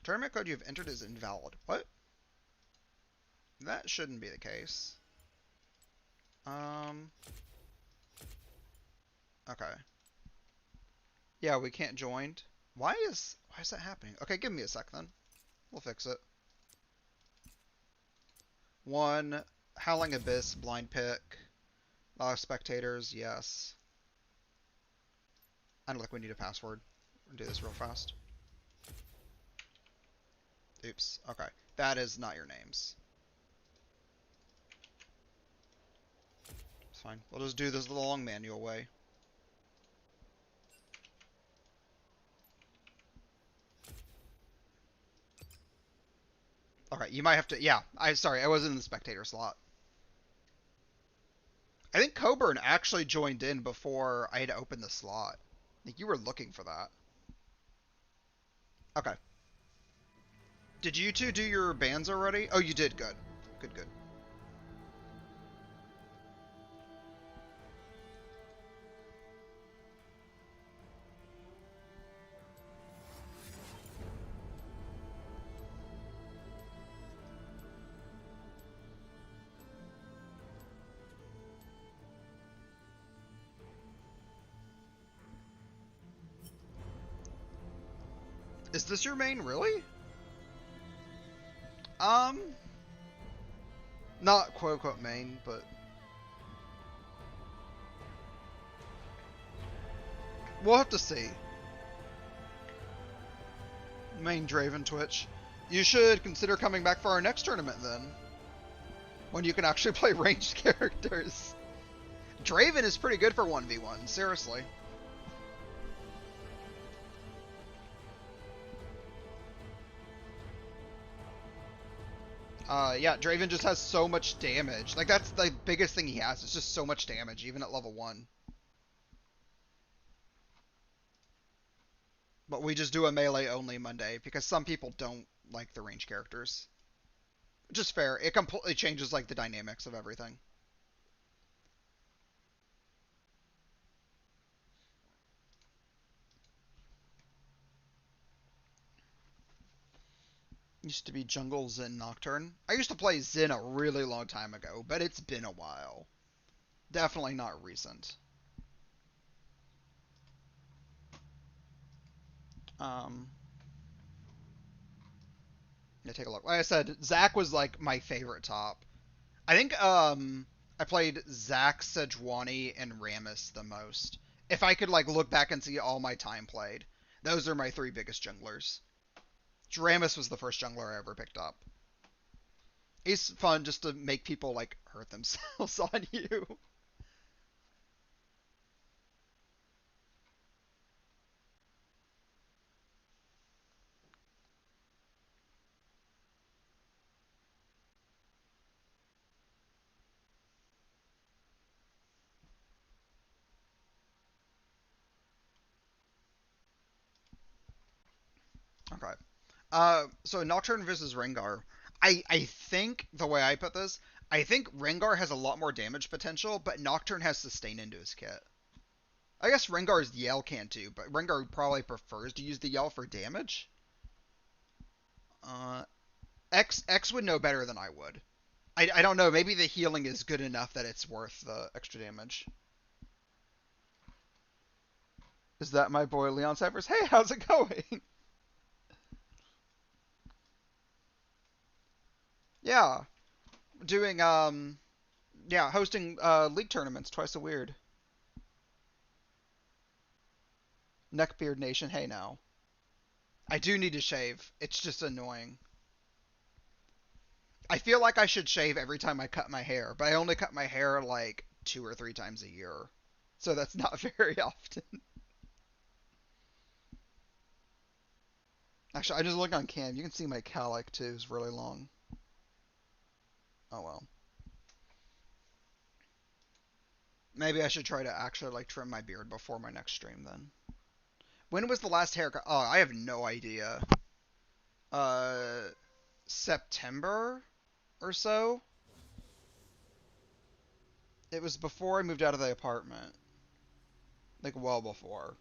[SPEAKER 1] Tournament code you've entered is invalid. What? That shouldn't be the case. Okay. Yeah, we can't join. Why is that happening? Okay, give me a sec then. We'll fix it. One, Howling Abyss, blind pick. Spectators, yes. I don't think we need a password. We'll do this real fast. Oops. Okay. That is not your names. It's fine. We'll just do this the long manual way. Okay, you might have to... Yeah, sorry, I was in the spectator slot. I think Coburn actually joined in before I had opened the slot. I think you were looking for that. Okay. Did you two do your bans already? Oh, you did. Good. Good, good. Is this your main, really? Not quote-unquote main, but... We'll have to see. Main Draven Twitch. You should consider coming back for our next tournament, then. When you can actually play ranged characters. Draven is pretty good for 1v1, seriously. Yeah, Draven just has so much damage. Like, that's the biggest thing he has. It's just so much damage, even at level 1. But we just do a melee only Monday, because some people don't like the range characters. Which is fair. It completely changes, like, the dynamics of everything. Used to be Jungle, Zen, Nocturne. I used to play Zen a really long time ago, but it's been a while. Definitely not recent. Yeah, take a look. Like I said, Zach was like my favorite top. I think I played Zac, Sejuani, and Rammus the most. If I could like look back and see all my time played, those are my three biggest junglers. Rammus was the first jungler I ever picked up. He's fun just to make people like hurt themselves on you. Okay. So Nocturne versus Rengar. I think the way I put this, I think Rengar has a lot more damage potential, but Nocturne has sustain into his kit. I guess Rengar's Yell can too, but Rengar probably prefers to use the Yell for damage. Uh, X would know better than I would. I don't know. Maybe the healing is good enough that it's worth the extra damage. Is that my boy Leon Cyphers? Hey, how's it going? Yeah, doing yeah, hosting league tournaments twice a weird. Neckbeard Nation, hey now. I do need to shave. It's just annoying. I feel like I should shave every time I cut my hair, but I only cut my hair like 2 or 3 times a year. So that's not very often. Actually, I just look on cam. You can see my cowlick too is really long. Oh well. Maybe I should try to actually like trim my beard before my next stream then. When was the last haircut? Oh, I have no idea. Uh, September or so. It was before I moved out of the apartment. Like well before.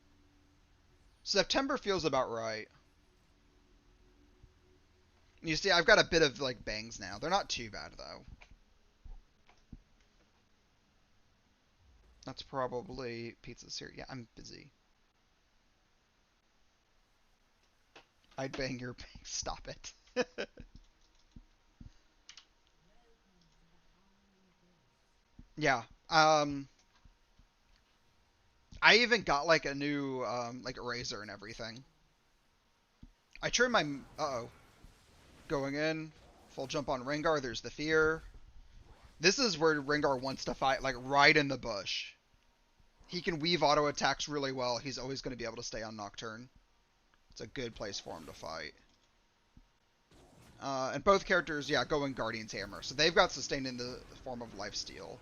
[SPEAKER 1] September feels about right. You see, I've got a bit of like bangs now. They're not too bad though. That's probably pizza's here. Yeah, I'm busy. I'd bang your bangs. Stop it. Yeah. I even got like a new like razor and everything. I trimmed my uh-oh. Going in. Full jump on Rengar, there's the fear. This is where Rengar wants to fight, like right in the bush. He can weave auto attacks really well. He's always going to be able to stay on Nocturne. It's a good place for him to fight. And both characters, yeah, go in Guardian's Hammer. So they've got sustain in the form of lifesteal.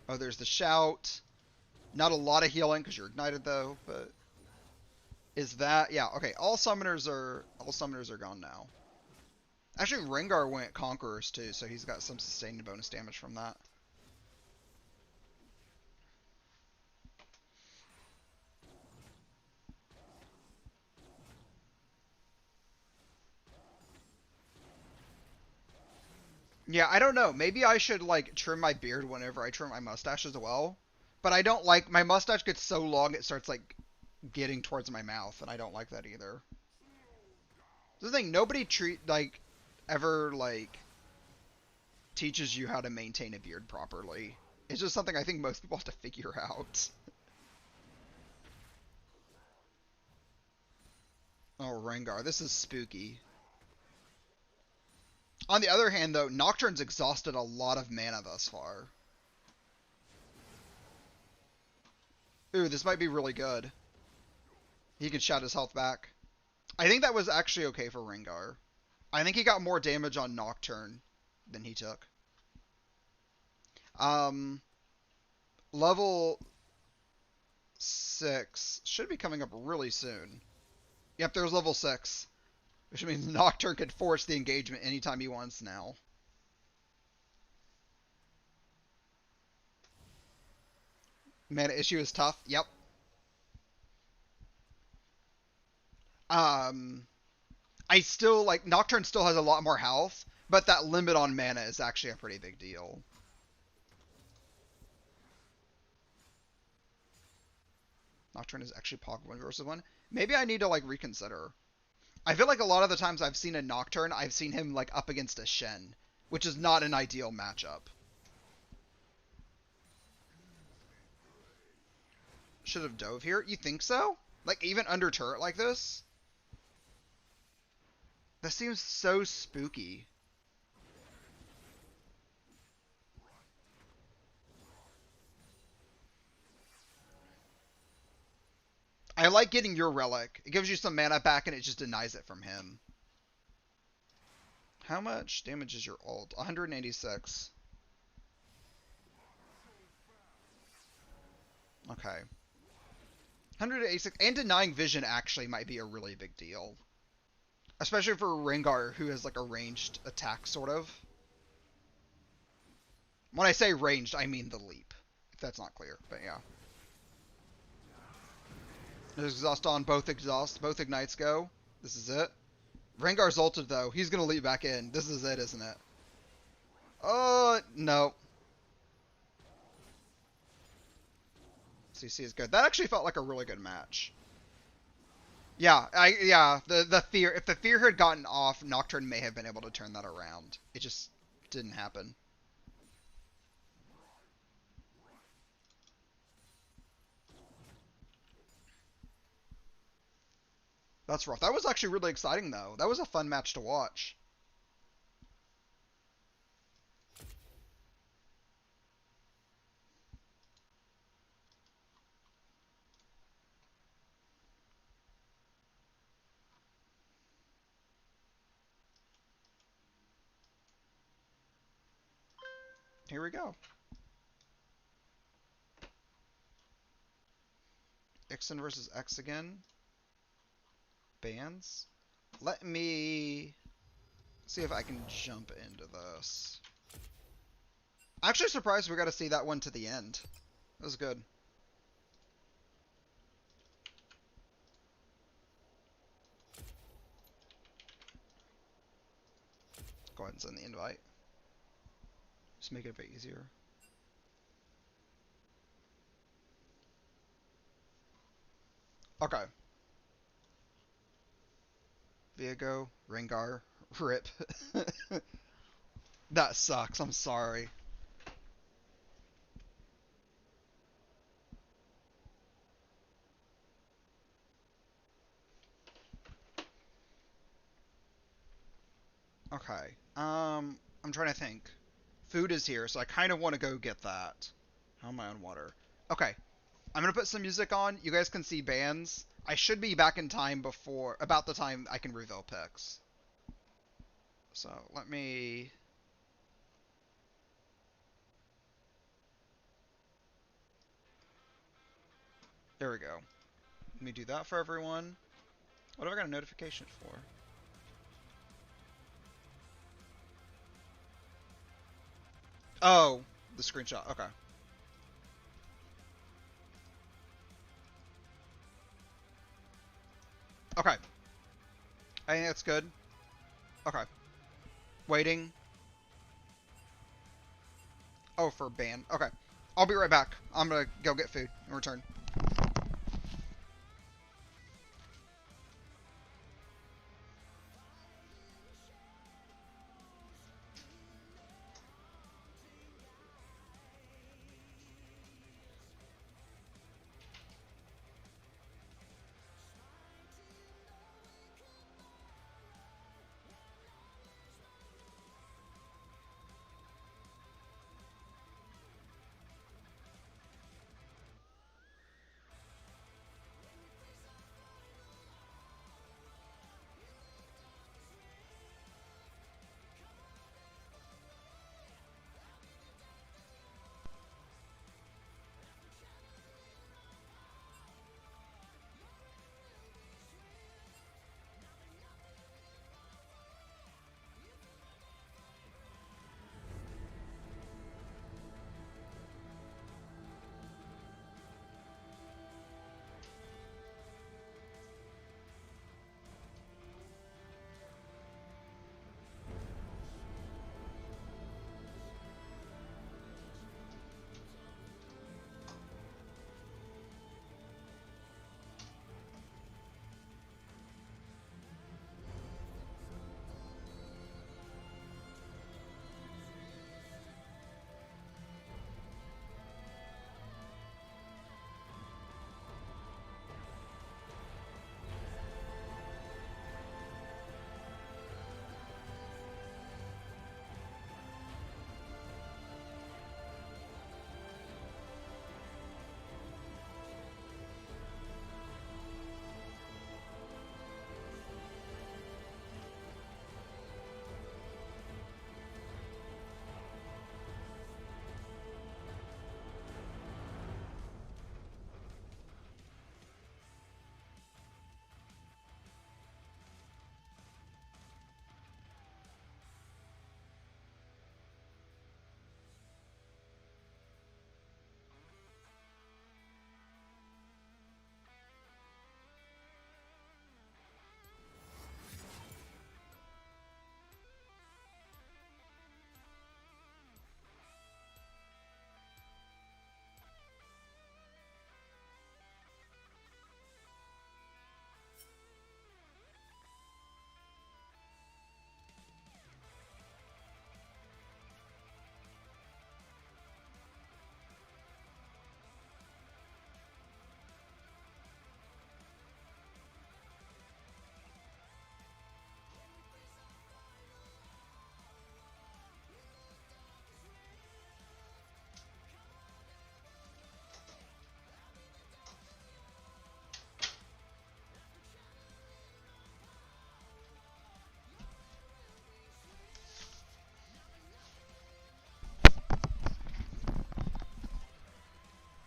[SPEAKER 1] Oh, there's the shout. Not a lot of healing because you're ignited though, but is that yeah, okay, all summoners are gone now. Actually Rengar went Conquerors too, so he's got some sustained bonus damage from that. Yeah, I don't know. Maybe I should like trim my beard whenever I trim my mustache as well. But I don't like my mustache gets so long it starts like getting towards my mouth, and I don't like that either. The thing, nobody treat like ever like teaches you how to maintain a beard properly. It's just something I think most people have to figure out. Oh, Rengar, this is spooky. On the other hand, though, Nocturne's exhausted a lot of mana thus far. Ooh, this might be really good. He can shout his health back. I think that was actually okay for Rengar. I think he got more damage on Nocturne than he took. Level 6 should be coming up really soon. Yep, there's level 6. Which means Nocturne could force the engagement anytime he wants now. Mana issue is tough. Yep. I still like Nocturne still has a lot more health, but that limit on mana is actually a pretty big deal. Nocturne is actually Pog 1 versus 1. Maybe I need to like reconsider. I feel like a lot of the times I've seen a Nocturne, I've seen him like up against a Shen, which is not an ideal matchup. should have dove here. You think so? Like, even under turret like this? That seems so spooky. I like getting your relic. It gives you some mana back and it just denies it from him. How much damage is your ult? 186. Okay. 186. And denying vision actually might be a really big deal. Especially for Rengar, who has like a ranged attack, sort of. When I say ranged, I mean the leap. If that's not clear, but yeah. There's exhaust on, both exhausts, both ignites go. This is it. Rengar's ulted though. He's gonna leap back in. This is it, isn't it? No. CC is good. That actually felt like a really good match. Yeah, the fear, if the fear had gotten off, Nocturne may have been able to turn that around. It just didn't happen. That's rough. That was actually really exciting though. That was a fun match to watch. Here we go. Ixen versus X again. Bans. Let me see if I can jump into this. I'm actually surprised we got to see that one to the end. That was good. Go ahead and send the invite. Just make it a bit easier. Okay. Viego, Rengar, Rip. That sucks. I'm sorry. Okay. I'm trying to think. Food is here, so I kind of want to go get that. How am I on water? Okay. I'm gonna put some music on. You guys can see bands. I should be back in time before, about the time I can reveal picks. So let me. There we go. Let me do that for everyone. What have I got a notification for? Oh, the screenshot. Okay. Okay. I think that's good. Okay. Waiting. Oh, for ban. Okay. I'll be right back. I'm gonna go get food and return.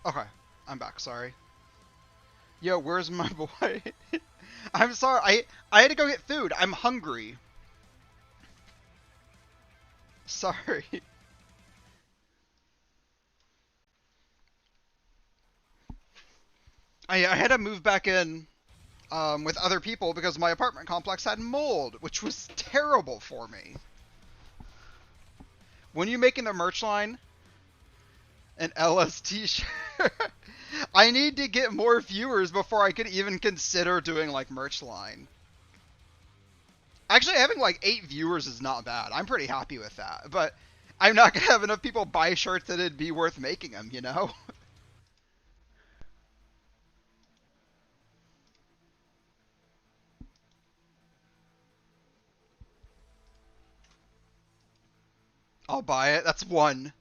[SPEAKER 1] Okay, I'm back. Sorry. Yo, where's my boy? I'm sorry. I had to go get food. I'm hungry. Sorry. I had to move back in with other people because my apartment complex had mold, which was terrible for me. When you making the merch line, an LST shirt, I need to get more viewers before I could even consider doing like merch line. Actually, having like 8 viewers is not bad. I'm pretty happy with that. But I'm not gonna have enough people buy shirts that it'd be worth making them, you know? I'll buy it. That's one.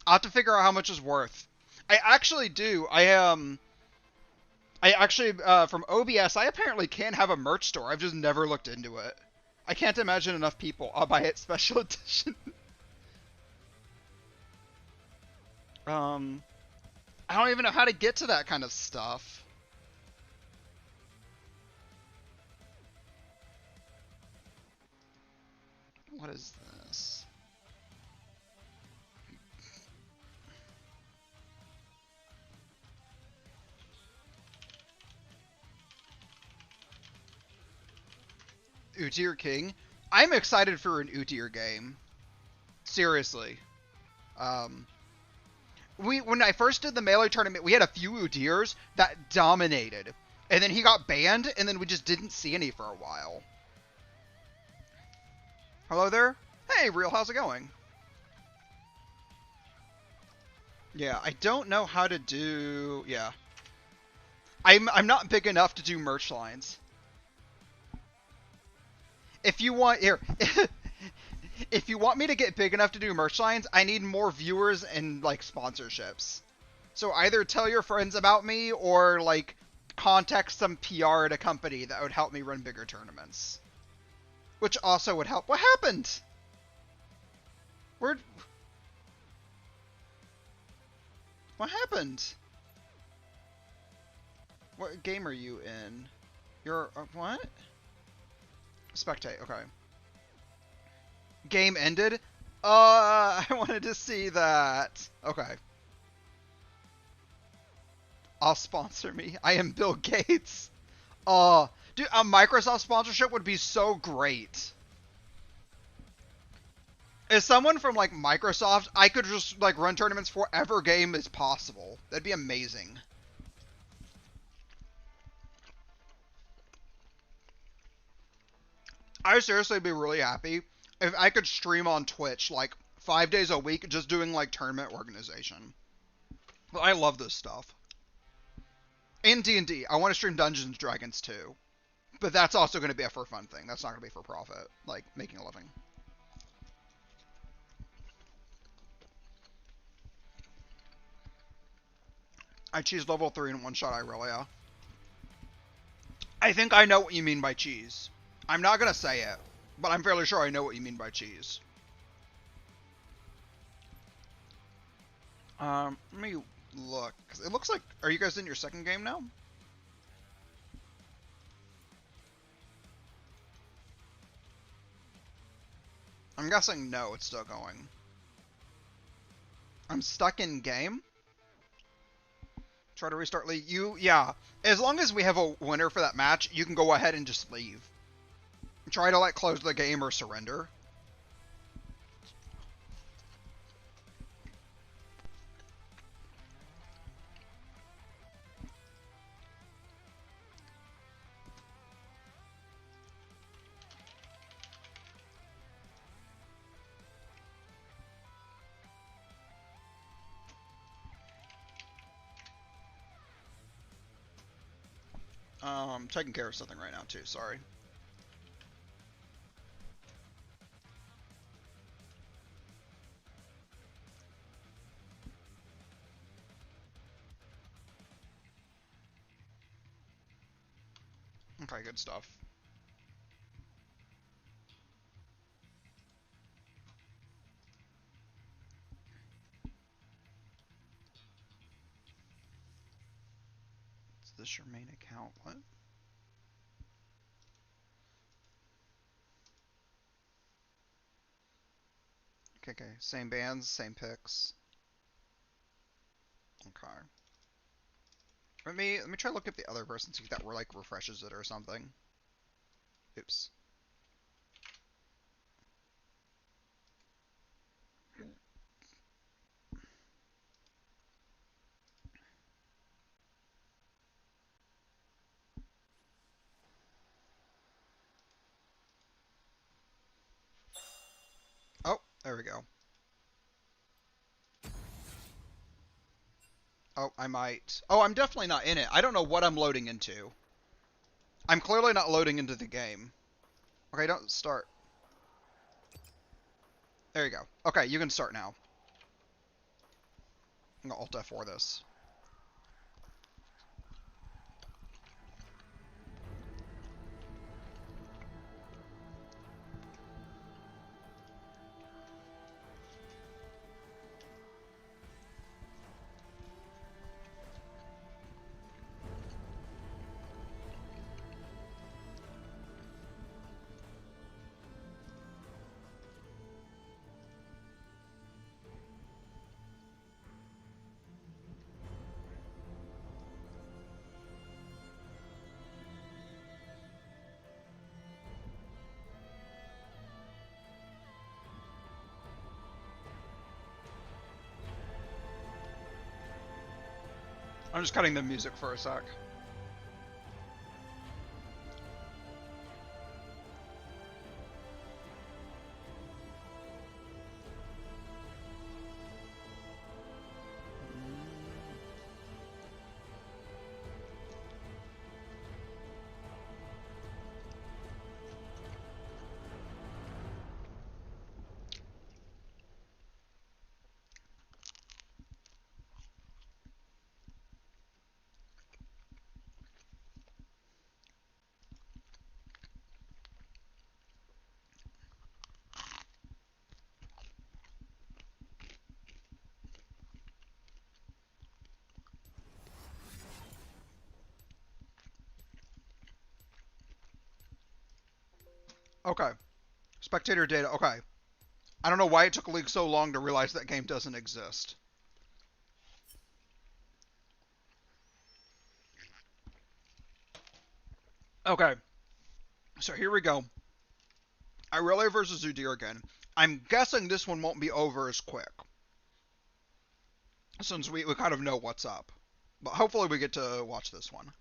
[SPEAKER 1] I'll have to figure out how much it's worth. I actually do. I actually from OBS. I apparently can have a merch store. I've just never looked into it. I can't imagine enough people. I'll buy it special edition. um, I don't even know how to get to that kind of stuff. What is this? Utir King. I'm excited for an Utir game. Seriously. Um, when I first did the Melee tournament, we had a few Utirs that dominated. And then he got banned, and then we just didn't see any for a while. Hello there? Hey, Real, how's it going? Yeah, I don't know how to do... Yeah. I'm not big enough to do merch lines. If you want... Here. If you want me to get big enough to do merch lines, I need more viewers and, like, sponsorships. So either tell your friends about me, or, like, contact some PR at a company that would help me run bigger tournaments. Which also would help. What happened? Where... What happened? What game are you in? You're... what? Spectate, okay. Game ended? I wanted to see that. Okay. I'll sponsor me. I am Bill Gates. Dude, a Microsoft sponsorship would be so great. As someone from, like, Microsoft, I could just, like, run tournaments for whatever game is possible. That'd be amazing. I would seriously be really happy if I could stream on Twitch, like, 5 days a week, just doing, like, tournament organization. But I love this stuff. And D&D. I want to stream Dungeons and Dragons, too. But that's also going to be a for fun thing. That's not going to be for profit. Like, making a living. I cheese level 3 in one shot, Irelia. I think I know what you mean by cheese. I'm not going to say it, but I'm fairly sure I know what you mean by cheese. Let me look. 'Cause it looks like... Are you guys in your second game now? I'm guessing no, it's still going. I'm stuck in game? Try to restart league. Yeah. As long as we have a winner for that match, you can go ahead and just leave. Try to, like, close the game or surrender. Taking care of something right now, too. Sorry. Okay, good stuff. this your main account? What? Okay, okay. Same bands, same picks. Okay. Let me try to look at the other person, see if that like refreshes it or something. Oops. Oh, there we go. Oh, I might. Oh, I'm definitely not in it. I don't know what I'm loading into. I'm clearly not loading into the game. Okay, don't start. There you go. Okay, you can start now. I'm gonna Alt F4 this. I'm just cutting the music for a sec. Okay. Spectator data. Okay. I don't know why it took League so long to realize that game doesn't exist. Okay. So here we go. Irelia versus Udyr again. I'm guessing this one won't be over as quick, since we kind of know what's up. But hopefully we get to watch this one.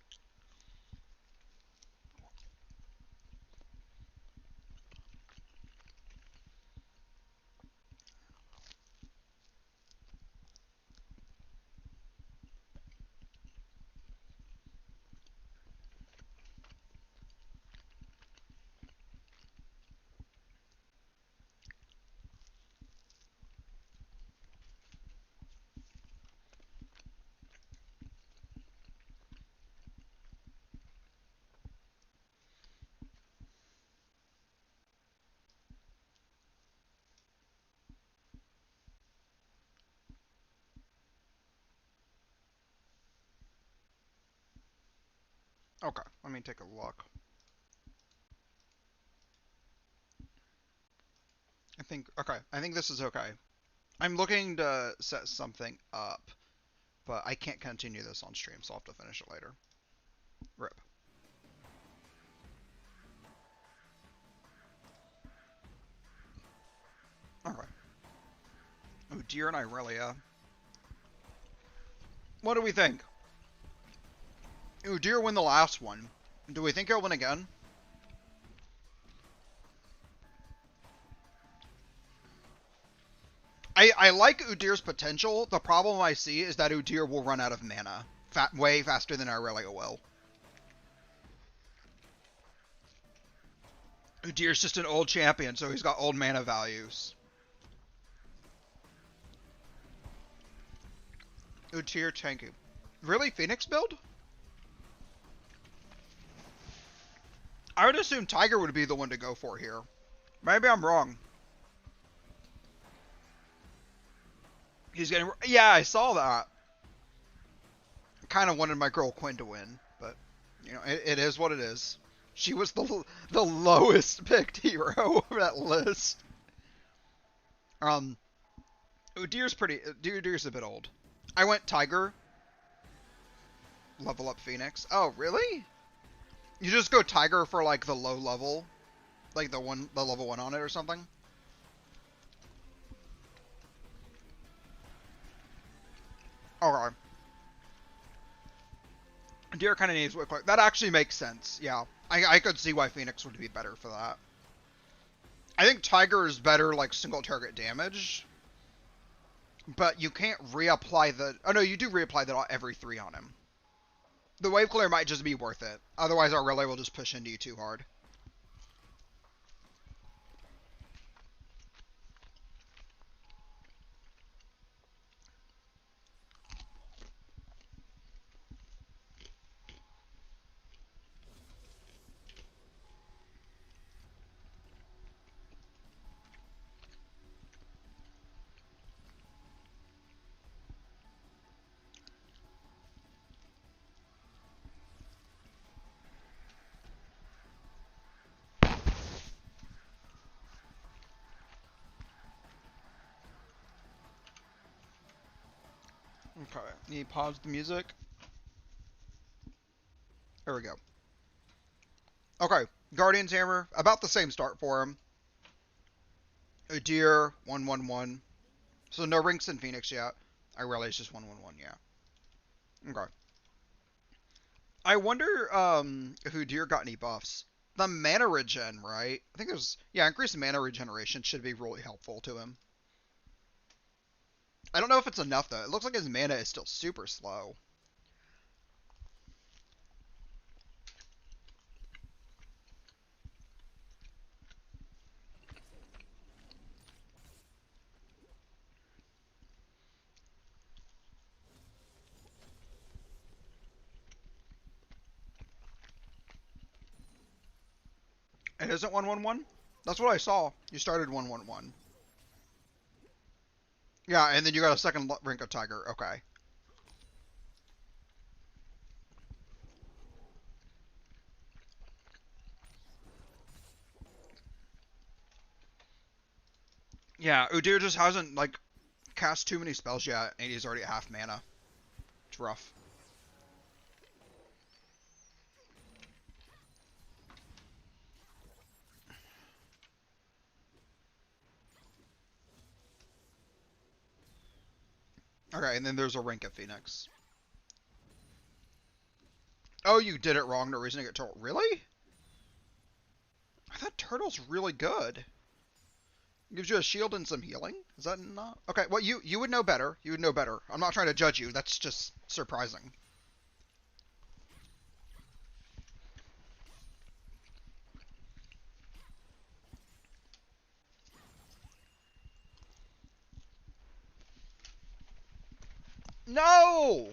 [SPEAKER 1] Okay, let me take a look. I think this is okay. I'm looking to set something up, but I can't continue this on stream, so I'll have to finish it later. RIP. Alright. Udyr and Irelia. What do we think? Udyr win the last one. Do we think he'll win again? I like Udyr's potential. The problem I see is that Udyr will run out of mana way faster than Irelia will. Udyr's just an old champion, so he's got old mana values. Udyr tanky. Really? Phoenix build? I would assume Tiger would be the one to go for here. Maybe I'm wrong. He's getting... Yeah, I saw that. Kind of wanted my girl Quinn to win. You know, it is what it is. She was the lowest picked hero of that list. Um, Deer's a bit old. I went Tiger. Level up Phoenix. Oh, really? You just go Tiger for like the low level, like the level 1 on it or something. Okay. Deer kind of needs Wick. That actually makes sense. Yeah, I could see why Phoenix would be better for that. I think Tiger is better like single target damage, but you can't reapply the. Oh no, you do reapply that every 3 on him. The wave clear might just be worth it. Otherwise, our relay will just push into you too hard. Okay, need to pause the music. There we go. Okay, Guardian's Hammer, about the same start for him. Udyr, 1-1-1. So no Rinks and Phoenix yet. I realize just 1-1-1, yeah. Okay. I wonder if Udyr got any buffs. The mana regen, right? I think there's... Yeah, increased mana regeneration should be really helpful to him. I don't know if it's enough, though. It looks like his mana is still super slow. It isn't 1-1-1? That's what I saw. You started 1-1-1. Yeah, and then you got a second Rink of Tiger. Okay. Yeah, Udyr just hasn't, like, cast too many spells yet, and he's already at half mana. It's rough. Okay, and then there's a Rink of Phoenix. Oh, you did it wrong. No reason to get Turtle. Really? I thought Turtle's really good. Gives you a shield and some healing? Is that not? Okay, well, you would know better. You would know better. I'm not trying to judge you. That's just surprising. No!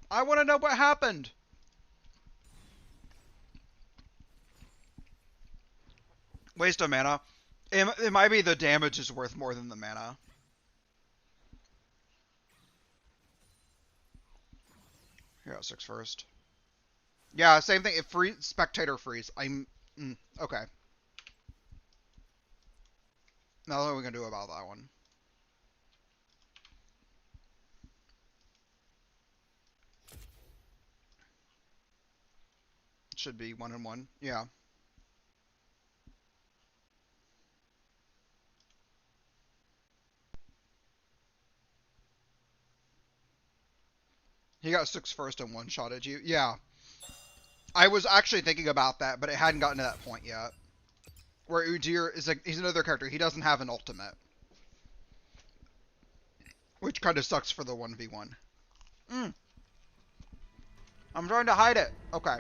[SPEAKER 1] I want to know what happened. Waste of mana. It might be the damage is worth more than the mana. Yeah, 6 first. Yeah, same thing. If free spectator freeze, okay. Now what are we gonna do about that one? It should be 1-1. Yeah. He got 6 first and one shot at you. Yeah. I was actually thinking about that, but it hadn't gotten to that point yet. Where Udyr is he's another character. He doesn't have an ultimate. Which kind of sucks for the 1v1. I'm trying to hide it. Okay.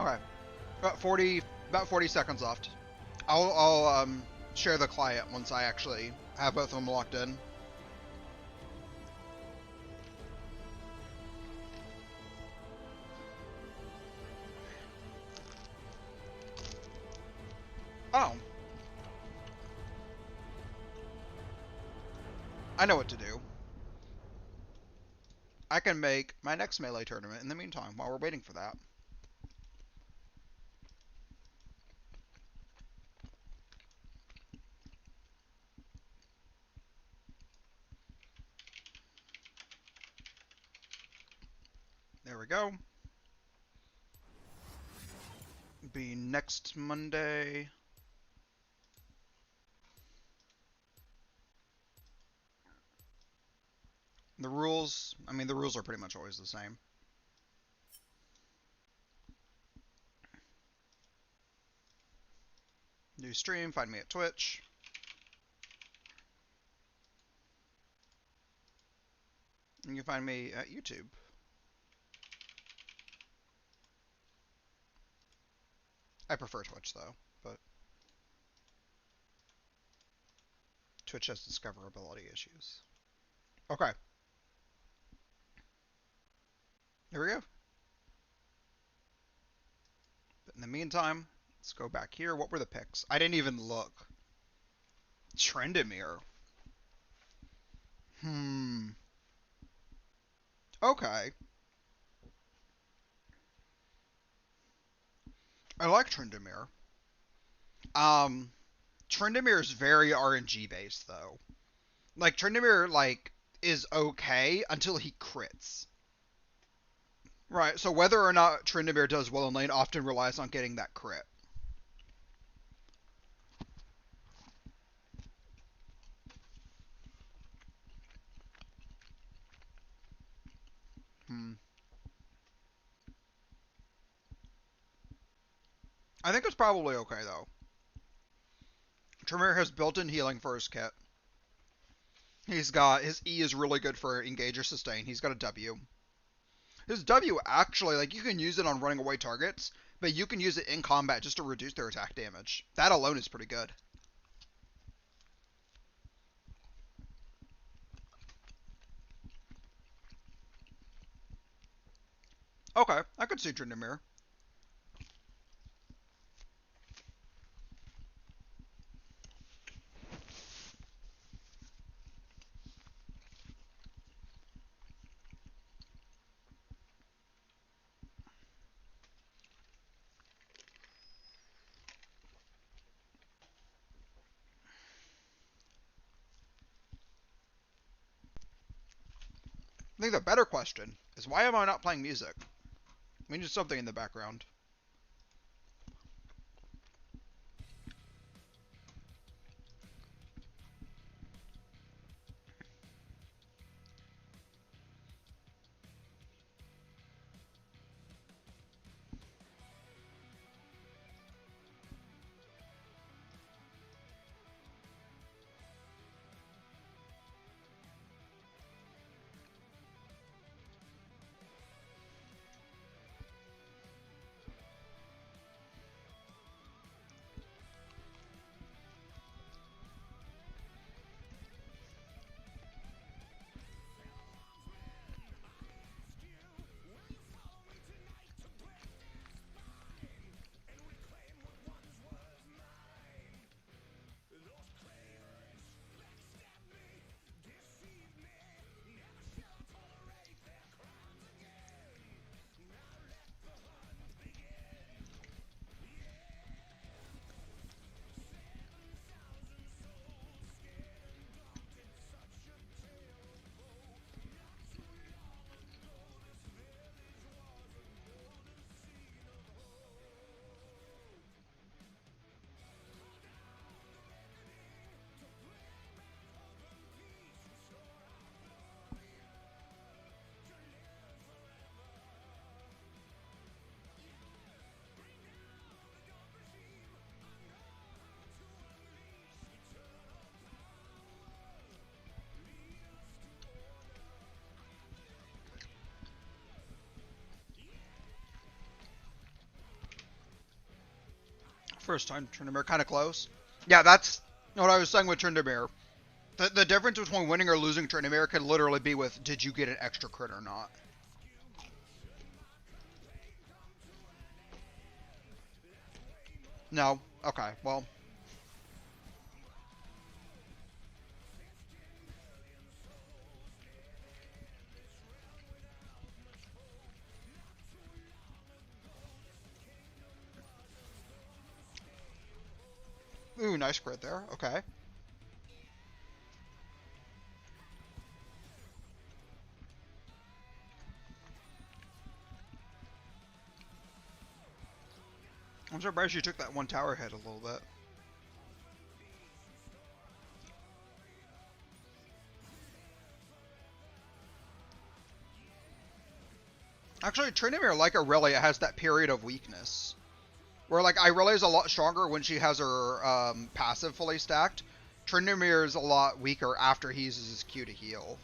[SPEAKER 1] Okay. About 40 seconds left. I'll share the client once I actually have both of them locked in. Oh. I know what to do. I can make my next Melee tournament in the meantime while we're waiting for that. There we go. Be next Monday. The rules, I mean, the rules are pretty much always the same. New stream, find me at Twitch. And you can find me at YouTube. I prefer Twitch though, but Twitch has discoverability issues. Okay. There we go. But in the meantime, let's go back here. What were the picks? I didn't even look. Trendemir. Okay. I like Trendemir. Trendemir is very RNG based though. Like Trendemir is okay until he crits. Right, so whether or not Trendemir does well in lane often relies on getting that crit. I think it's probably okay though. Tremere has built-in healing for his kit. He's got his E is really good for engage or sustain. He's got a W. His W actually, like, you can use it on running away targets, but you can use it in combat just to reduce their attack damage. That alone is pretty good. Okay, I could see Trendemir. I think the better question is why am I not playing music? We need something in the background. First time Tryndamere, kind of close. Yeah, that's what I was saying with Tryndamere. The difference between winning or losing Tryndamere could literally be with, did you get an extra crit or not? No? Okay, well. Ooh, nice crit there. Okay. I'm surprised you took that one tower hit a little bit. Actually, Tryndamere, like Aurelia, has that period of weakness. Where, like, Irelia's a lot stronger when she has her passive fully stacked. Tryndamere is a lot weaker after he uses his Q to heal.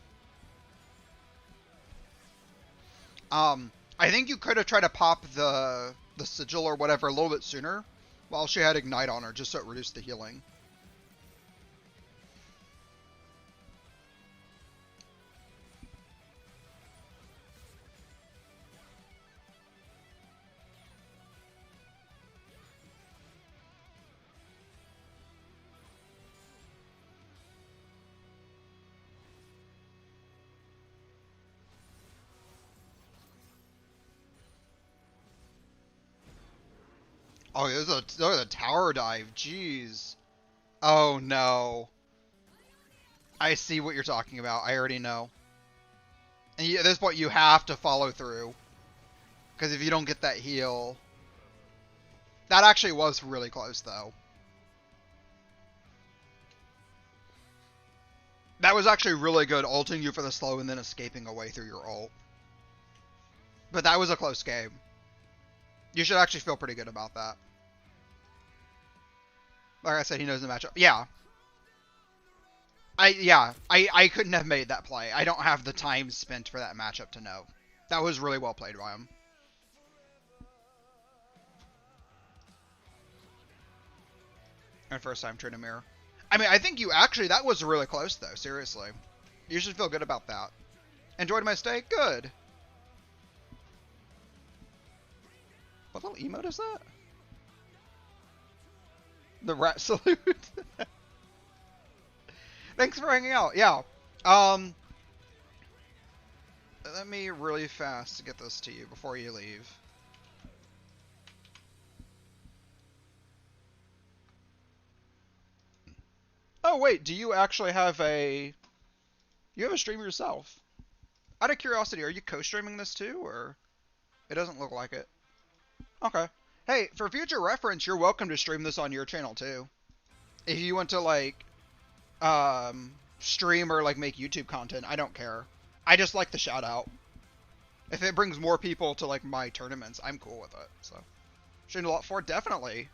[SPEAKER 1] I think you could have tried to pop the sigil or whatever a little bit sooner while she had Ignite on her, just so it reduced the healing. Oh, there's a tower dive. Jeez. Oh, no. I see what you're talking about. I already know. And at this point, you have to follow through. Because if you don't get that heal... That actually was really close, though. That was actually really good, ulting you for the slow and then escaping away through your ult. But that was a close game. You should actually feel pretty good about that. Like I said, he knows the matchup. Yeah. I couldn't have made that play. I don't have the time spent for that matchup to know. That was really well played by him. And first time Tryndamere. I mean, I think you actually, that was really close though, seriously. You should feel good about that. Enjoyed my stay? Good. What little emote is that? The rat salute. Thanks for hanging out. Yeah. Let me really fast get this to you before you leave. Oh wait, do you actually have a... You have a stream yourself? Out of curiosity, are you co-streaming this too, or... It doesn't look like it. Okay. Hey, for future reference, you're welcome to stream this on your channel too. If you want to, like, stream or, like, make YouTube content, I don't care. I just like the shout out. If it brings more people to, like, my tournaments, I'm cool with it, so. Stream a lot for it, definitely.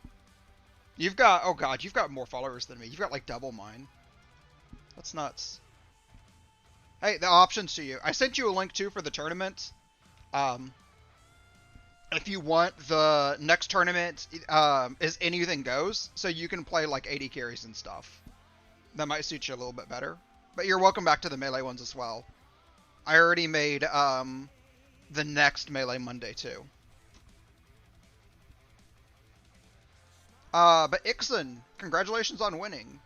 [SPEAKER 1] You've got, oh god, you've got more followers than me. You've got, like, double mine. That's nuts. Hey, the options to you. I sent you a link, too, for the tournament. If you want, the next tournament is anything goes, so you can play like 80 carries and stuff. That might suit you a little bit better. But you're welcome back to the Melee ones as well. I already made the next Melee Monday too. But Ixon, congratulations on winning.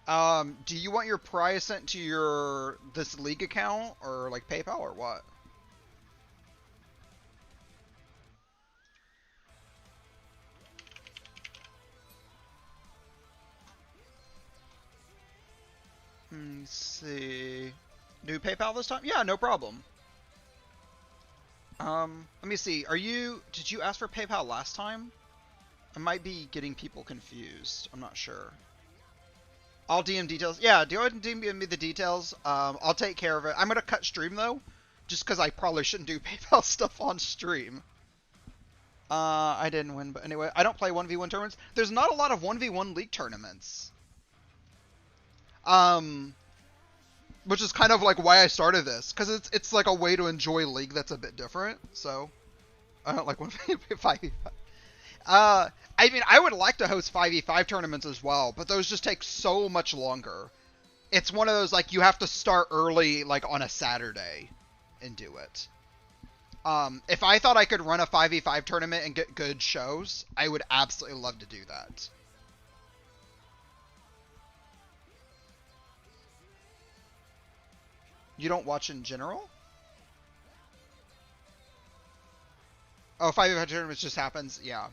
[SPEAKER 1] Do you want your prize sent to this league account or like PayPal or what? Let's see. Do PayPal this time? Yeah, no problem. Let me see. Did you ask for PayPal last time? I might be getting people confused. I'm not sure. I'll DM details. Yeah, go ahead and DM me the details. I'll take care of it. I'm gonna cut stream though, just because I probably shouldn't do PayPal stuff on stream. I didn't win, but anyway, I don't play 1v1 tournaments. There's not a lot of 1v1 league tournaments. Which is kind of like why I started this, because it's like a way to enjoy League that's a bit different. So I don't like 1v5. I mean, I would like to host 5v5 tournaments as well, but those just take so much longer. It's one of those, like, you have to start early, like, on a Saturday and do it. If I thought I could run a 5v5 tournament and get good shows, I would absolutely love to do that. You don't watch in general? Oh, 5v5 tournaments just happens? Yeah.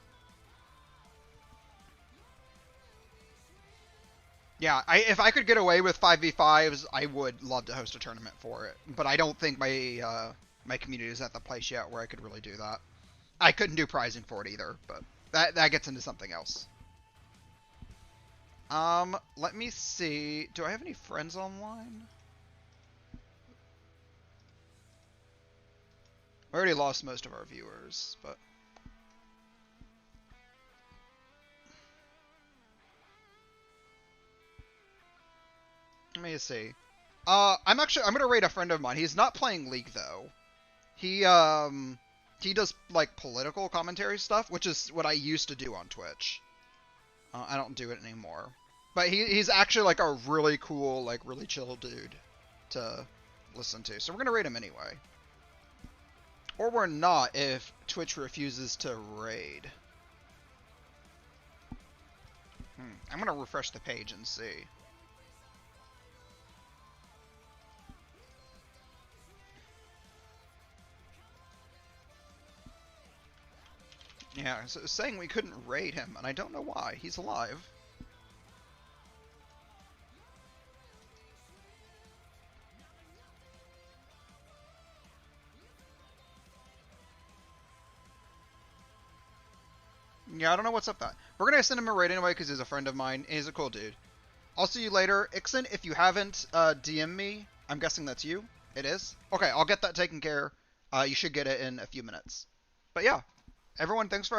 [SPEAKER 1] Yeah, if I could get away with 5v5s, I would love to host a tournament for it. But I don't think my community is at the place yet where I could really do that. I couldn't do prizing for it either, but that gets into something else. Let me see. Do I have any friends online? We already lost most of our viewers, but let me see. I'm gonna rate a friend of mine. He's not playing League though. He does like political commentary stuff, which is what I used to do on Twitch. I don't do it anymore. But he's actually like a really cool, like really chill dude to listen to. So we're gonna rate him anyway. Or we're not if Twitch refuses to raid. I'm gonna refresh the page and see. Yeah, so it's saying we couldn't raid him, and I don't know why. He's alive. Yeah, I don't know what's up with that. We're gonna send him a raid anyway because he's a friend of mine. He's a cool dude. I'll see you later. Ixen, if you haven't DM me, I'm guessing that's you. It is? Okay, I'll get that taken care. You should get it in a few minutes. But yeah, everyone, thanks for